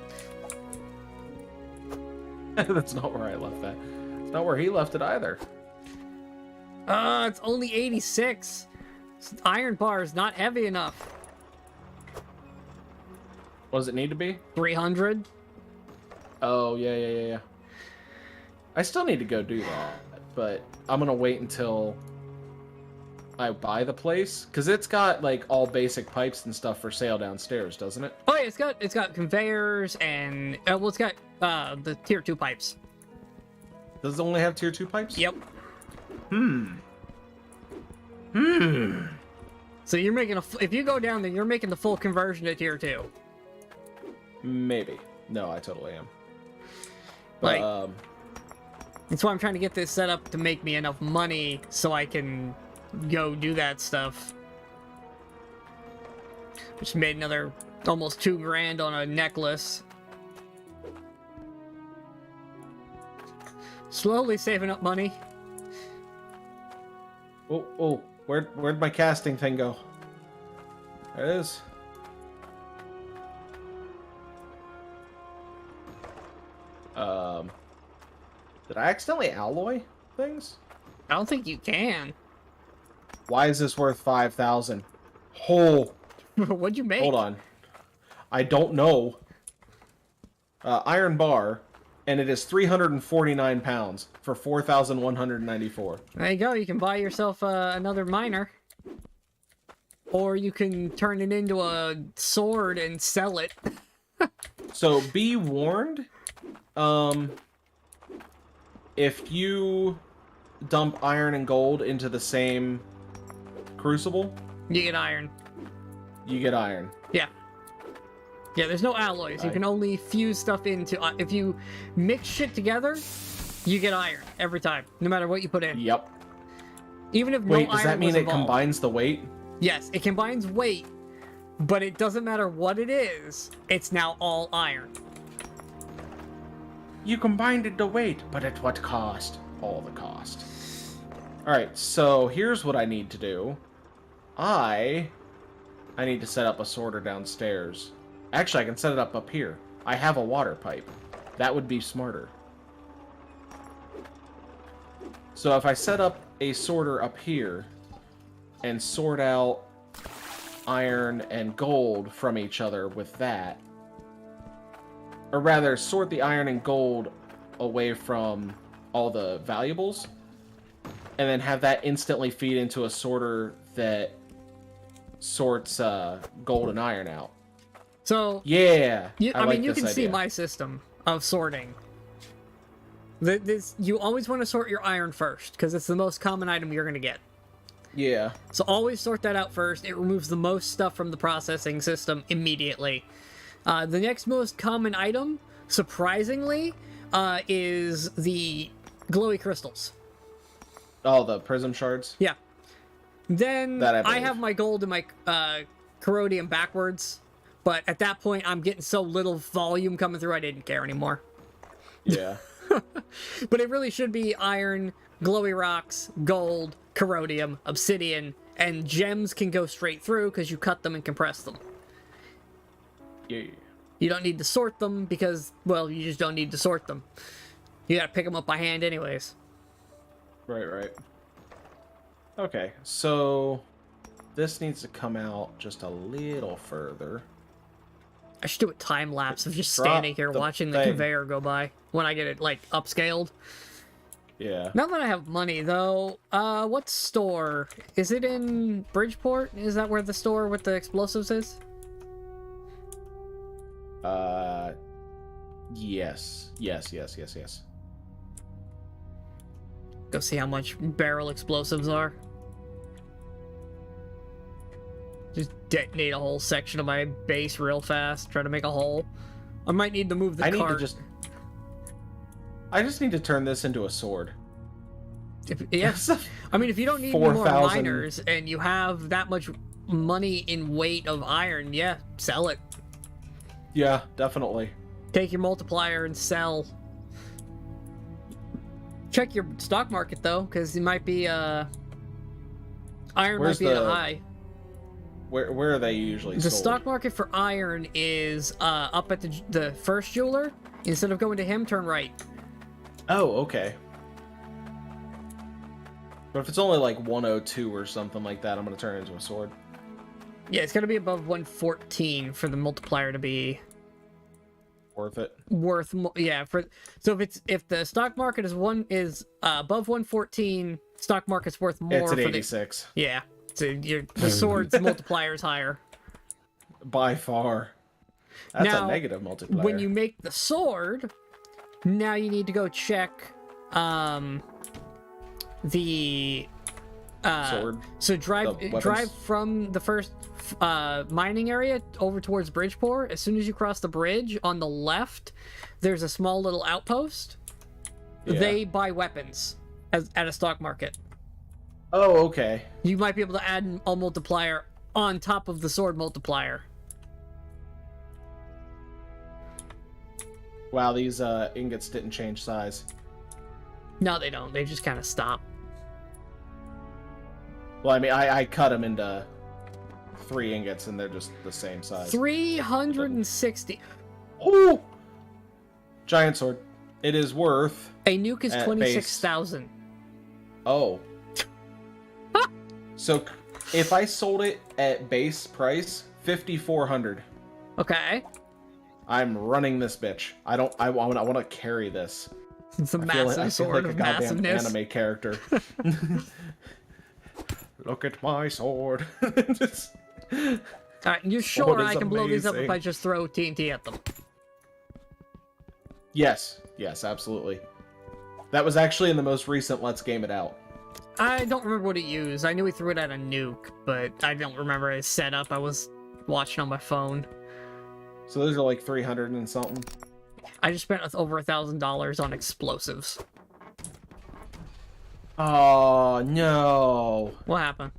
That's not where I left that. It's not where he left it either. It's only 86. Iron bar is not heavy enough. What does it need to be? 300. Oh, yeah. I still need to go do that, but I'm gonna wait until I buy the place, because it's got like all basic pipes and stuff for sale downstairs, doesn't it? Oh yeah, it's got conveyors and well, it's got the tier 2 pipes. Does it only have tier 2 pipes? Yep. So you're making if you go down there, you're making the full conversion to tier 2. Maybe. No, I totally am. Like, But, that's why I'm trying to get this set up to make me enough money so I can go do that stuff. Which made another almost $2,000 on a necklace. Slowly saving up money. oh, where'd my casting thing go? There it is. Did I accidentally alloy things? I don't think you can. Why is this worth 5,000? Oh, What'd you make? hold on. I don't know. Iron bar, and it is 349 pounds for 4,194. There you go. You can buy yourself another miner. Or you can turn it into a sword and sell it. So be warned. If you dump iron and gold into the same crucible, You get iron. you get iron. Yeah. Yeah, there's no alloys. You Right. can only fuse stuff into... if you mix shit together, you get iron every time, no matter what you put in. Yep. Even if Wait, no does iron that mean was it involved. combines the weight? Yes, it combines weight, but it doesn't matter what it is. It's now all iron. You combined it to weight, but at what cost? All the cost. Alright, so here's what I need to do. I need to set up a sorter downstairs. Actually, I can set it up here. I have a water pipe. That would be smarter. So if I set up a sorter up here and sort out iron and gold from each other with that, or rather sort the iron and gold away from all the valuables, and then have that instantly feed into a sorter that sorts gold and iron out. So, Yeah, I like mean, you this can see idea. my system of sorting. You always want to sort your iron first, because it's the most common item you're going to get. Yeah. So always sort that out first. It removes the most stuff from the processing system immediately. The next most common item, surprisingly, is the glowy crystals. Oh, the prism shards? Yeah. Then That I I believe. have my gold and my corrodium backwards, but at that point I'm getting so little volume coming through I didn't care anymore. Yeah. But it really should be iron, glowy rocks, gold, corrodium, obsidian, and gems can go straight through because you cut them and compress them. Yeah. You don't need to sort them because, well, you just don't need to sort them. You gotta pick them up by hand anyways. Right. Okay, so this needs to come out just a little further. I should do a time lapse of just Drop standing here the watching the thing. conveyor go by when I get it, like, upscaled. Yeah. Now that I have money, though, what store? Is it in Bridgeport? Is that where the store with the explosives is? Yes. Yes. Go see how much barrel explosives are. Just detonate a whole section of my base real fast. Try to make a hole. I might need to move the cart. I just need to turn this into a sword. Yes. I mean, if you don't need any more 4,000 miners and you have that much money in weight of iron, yeah, sell it. Yeah, definitely. Take your multiplier and sell. Check your stock market, though, because it might be, iron might be at a high. Where are they usually The sold? stock market for iron is, up at the first jeweler. Instead of going to him, turn right. Oh, okay. But if it's only like 102 or something like that, I'm gonna turn it into a sword. Yeah, it's gotta be above 114 for the multiplier to be Worth it. worth more. Yeah, so if the stock market is above 114, stock market's worth more. It's at for 86. Yeah, so the sword's multiplier is higher. By far. That's Now, a negative multiplier. When you make the sword, now you need to go check the sword. So the drive weapons. from the first mining area over towards Bridgeport. As soon as you cross the bridge, on the left, there's a small little outpost. Yeah. They buy weapons at a stock market. Oh, okay. You might be able to add a multiplier on top of the sword multiplier. Wow, these ingots didn't change size. No, they don't. They just kind of stop. Well, I mean, I cut them into 3 ingots, and they're just the same size. 360. Oh! Giant sword. It is worth... A nuke is At 26,000. Oh. So, if I sold it at base price, 5,400. Okay. I'm running this bitch. I want to carry this. It's a I massive feel sword like a of goddamn massiveness. anime character. Look at my sword. Alright, you're Sword sure is I can blow these up if amazing. I just throw TNT at them? Yes, absolutely. That was actually in the most recent Let's Game It Out. I don't remember what it used. I knew he threw it at a nuke, but I don't remember his setup. I was watching on my phone. So those are like 300 and something. I just spent over $1,000 on explosives. Oh, no. What happened?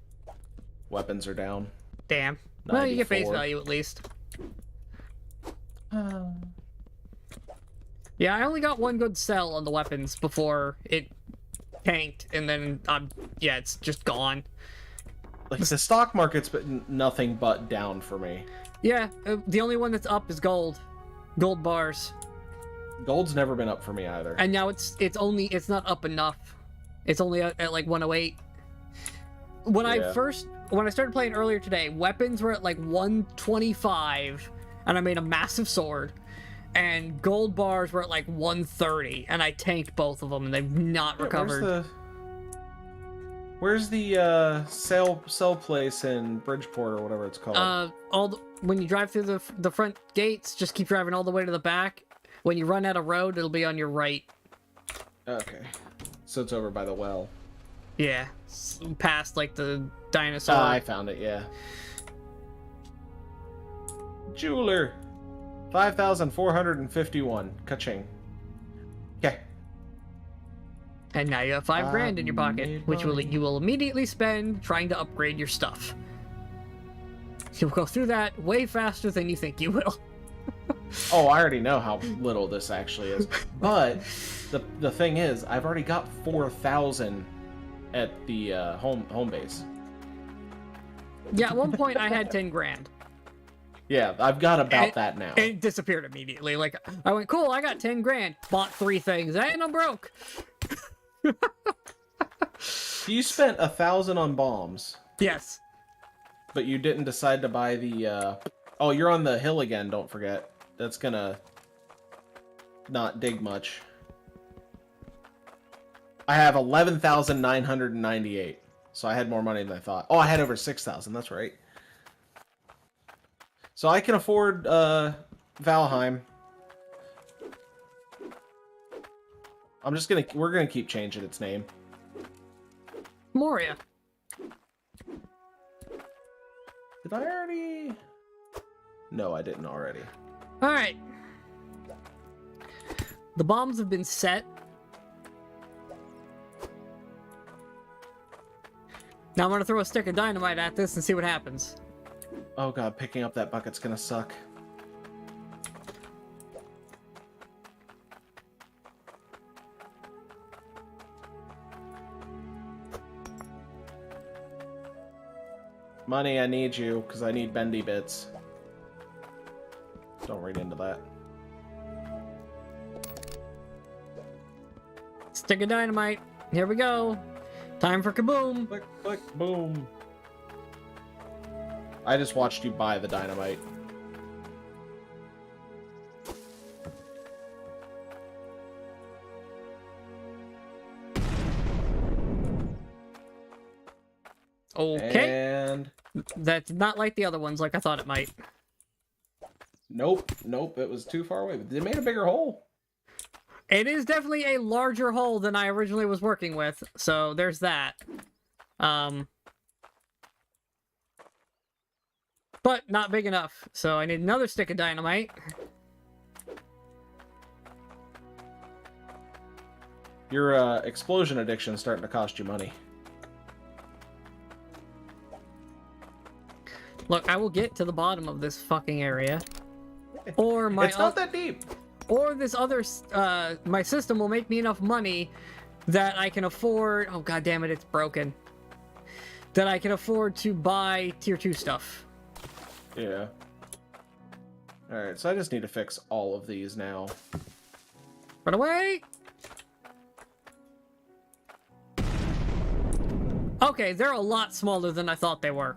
Weapons are down. Damn. Well, you get face 94. value at least. Yeah, I only got one good sell on the weapons before it tanked, and then yeah, it's just gone. Like, the stock market's been nothing but down for me. Yeah, the only one that's up is gold. Gold bars. Gold's never been up for me either. And now it's not up enough. It's only at like 108. When I started playing earlier today, weapons were at like 125, and I made a massive sword. And gold bars were at like 130, and I tanked both of them, and they've not recovered. Where's the sell place in Bridgeport or whatever it's called? When you drive through the front gates, just keep driving all the way to the back. When you run out of road, it'll be on your right. Okay. So it's over by the well. Yeah, past like the dinosaur. I found it, yeah. Jeweler. 5,451. Ka-ching. Okay. And now you have $5 grand in your pocket, which you will immediately spend trying to upgrade your stuff. You'll go through that way faster than you think you will. Oh, I already know how little this actually is. But the thing is, I've already got 4,000 at the home base. Yeah, at one point I had 10 grand. Yeah, I've got about that now. And it disappeared immediately. Like, I went, cool, I got 10 grand. Bought 3 things, and I'm broke. You spent 1,000 on bombs. Yes. But you didn't decide to buy the, Oh, you're on the hill again, don't forget. That's gonna not dig much. I have 11,998. So I had more money than I thought. Oh, I had over 6,000. That's right. So I can afford Valheim. We're gonna keep changing its name. Moria. Did I already? No, I didn't already. All right. The bombs have been set. Now I'm gonna throw a stick of dynamite at this and see what happens. Oh god, picking up that bucket's gonna suck. Money, I need you, because I need bendy bits. Don't read into that. Stick of dynamite. Here we go. Time for kaboom. Click, click, boom. I just watched you buy the dynamite. Okay. And That's not like the other ones, like I thought it might. nope, nope, it was too far away. They made a bigger hole. It is definitely a larger hole than I originally was working with, so there's that. But not big enough, so I need another stick of dynamite. Your explosion addiction is starting to cost you money. Look, I will get to the bottom of this fucking area. Or my It's not that deep. or this other my system will make me enough money that I can afford, oh god damn it, it's broken. That I can afford to buy tier 2 stuff. Yeah. Alright, so I just need to fix all of these now. Run away! Okay, they're a lot smaller than I thought they were.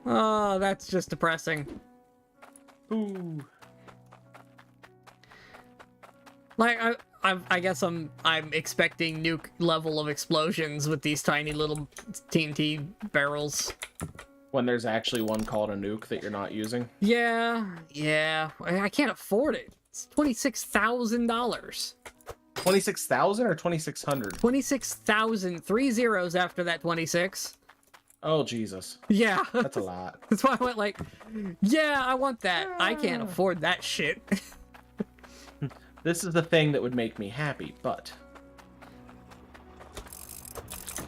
Oh, that's just depressing. Ooh. Like, I guess I'm expecting nuke level of explosions with these tiny little TNT barrels. When there's actually one called a nuke that you're not using. Yeah. I can't afford it. It's $26,000. 26,000 or 2,600? 26,000. 3 zeros after that 26. Oh, Jesus. Yeah. That's a lot. That's why I went like, yeah, I want that. I can't afford that shit. This is the thing that would make me happy, but...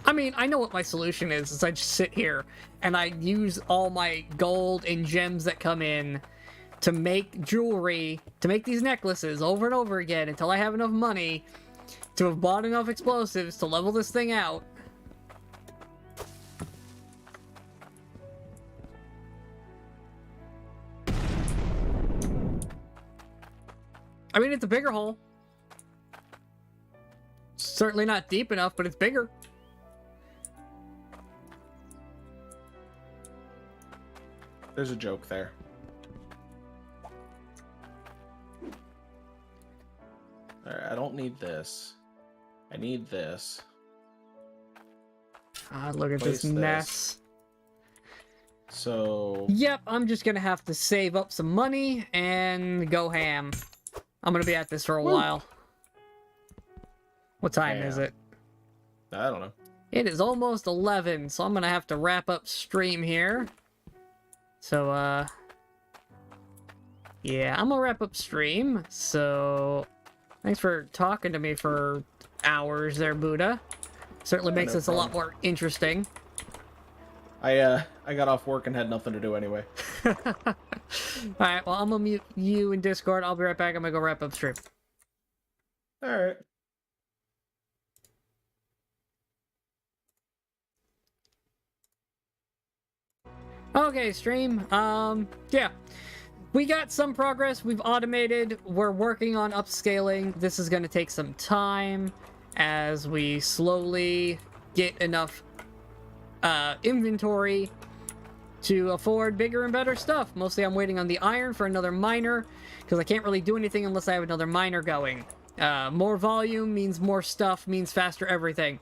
I mean, I know what my solution is I just sit here and I use all my gold and gems that come in to make jewelry, to make these necklaces over and over again until I have enough money to have bought enough explosives to level this thing out. I mean, it's a bigger hole. Certainly not deep enough, but it's bigger. There's a joke there. Alright, I don't need this. I need this. Ah, look at Place this mess. So... Yep, I'm just gonna have to save up some money and go ham. I'm gonna be at this for a while. What time is it? I don't know. It is almost 11, so I'm gonna have to wrap up stream here. So, yeah, I'm gonna wrap up stream. So, thanks for talking to me for hours there, Buddha. Certainly Yeah, makes no this a lot more interesting. I got off work and had nothing to do anyway. Alright, well, I'm gonna mute you in Discord. I'll be right back. I'm gonna go wrap up stream. Alright. Okay, stream. Yeah. We got some progress. We've automated. We're working on upscaling. This is going to take some time as we slowly get enough inventory to afford bigger and better stuff. Mostly I'm waiting on the iron for another miner because I can't really do anything unless I have another miner going. More volume means more stuff, means faster everything.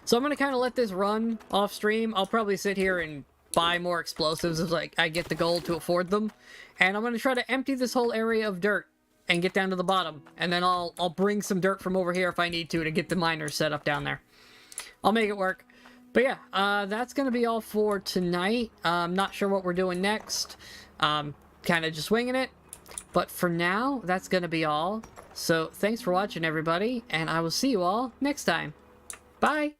So I'm going to kind of let this run off stream. I'll probably sit here and buy more explosives as like I get the gold to afford them. And I'm going to try to empty this whole area of dirt and get down to the bottom. And then I'll bring some dirt from over here if I need to get the miners set up down there. I'll make it work. But yeah, that's going to be all for tonight. I'm not sure what we're doing next. Kind of just winging it. But for now, that's going to be all. So thanks for watching, everybody. And I will see you all next time. Bye!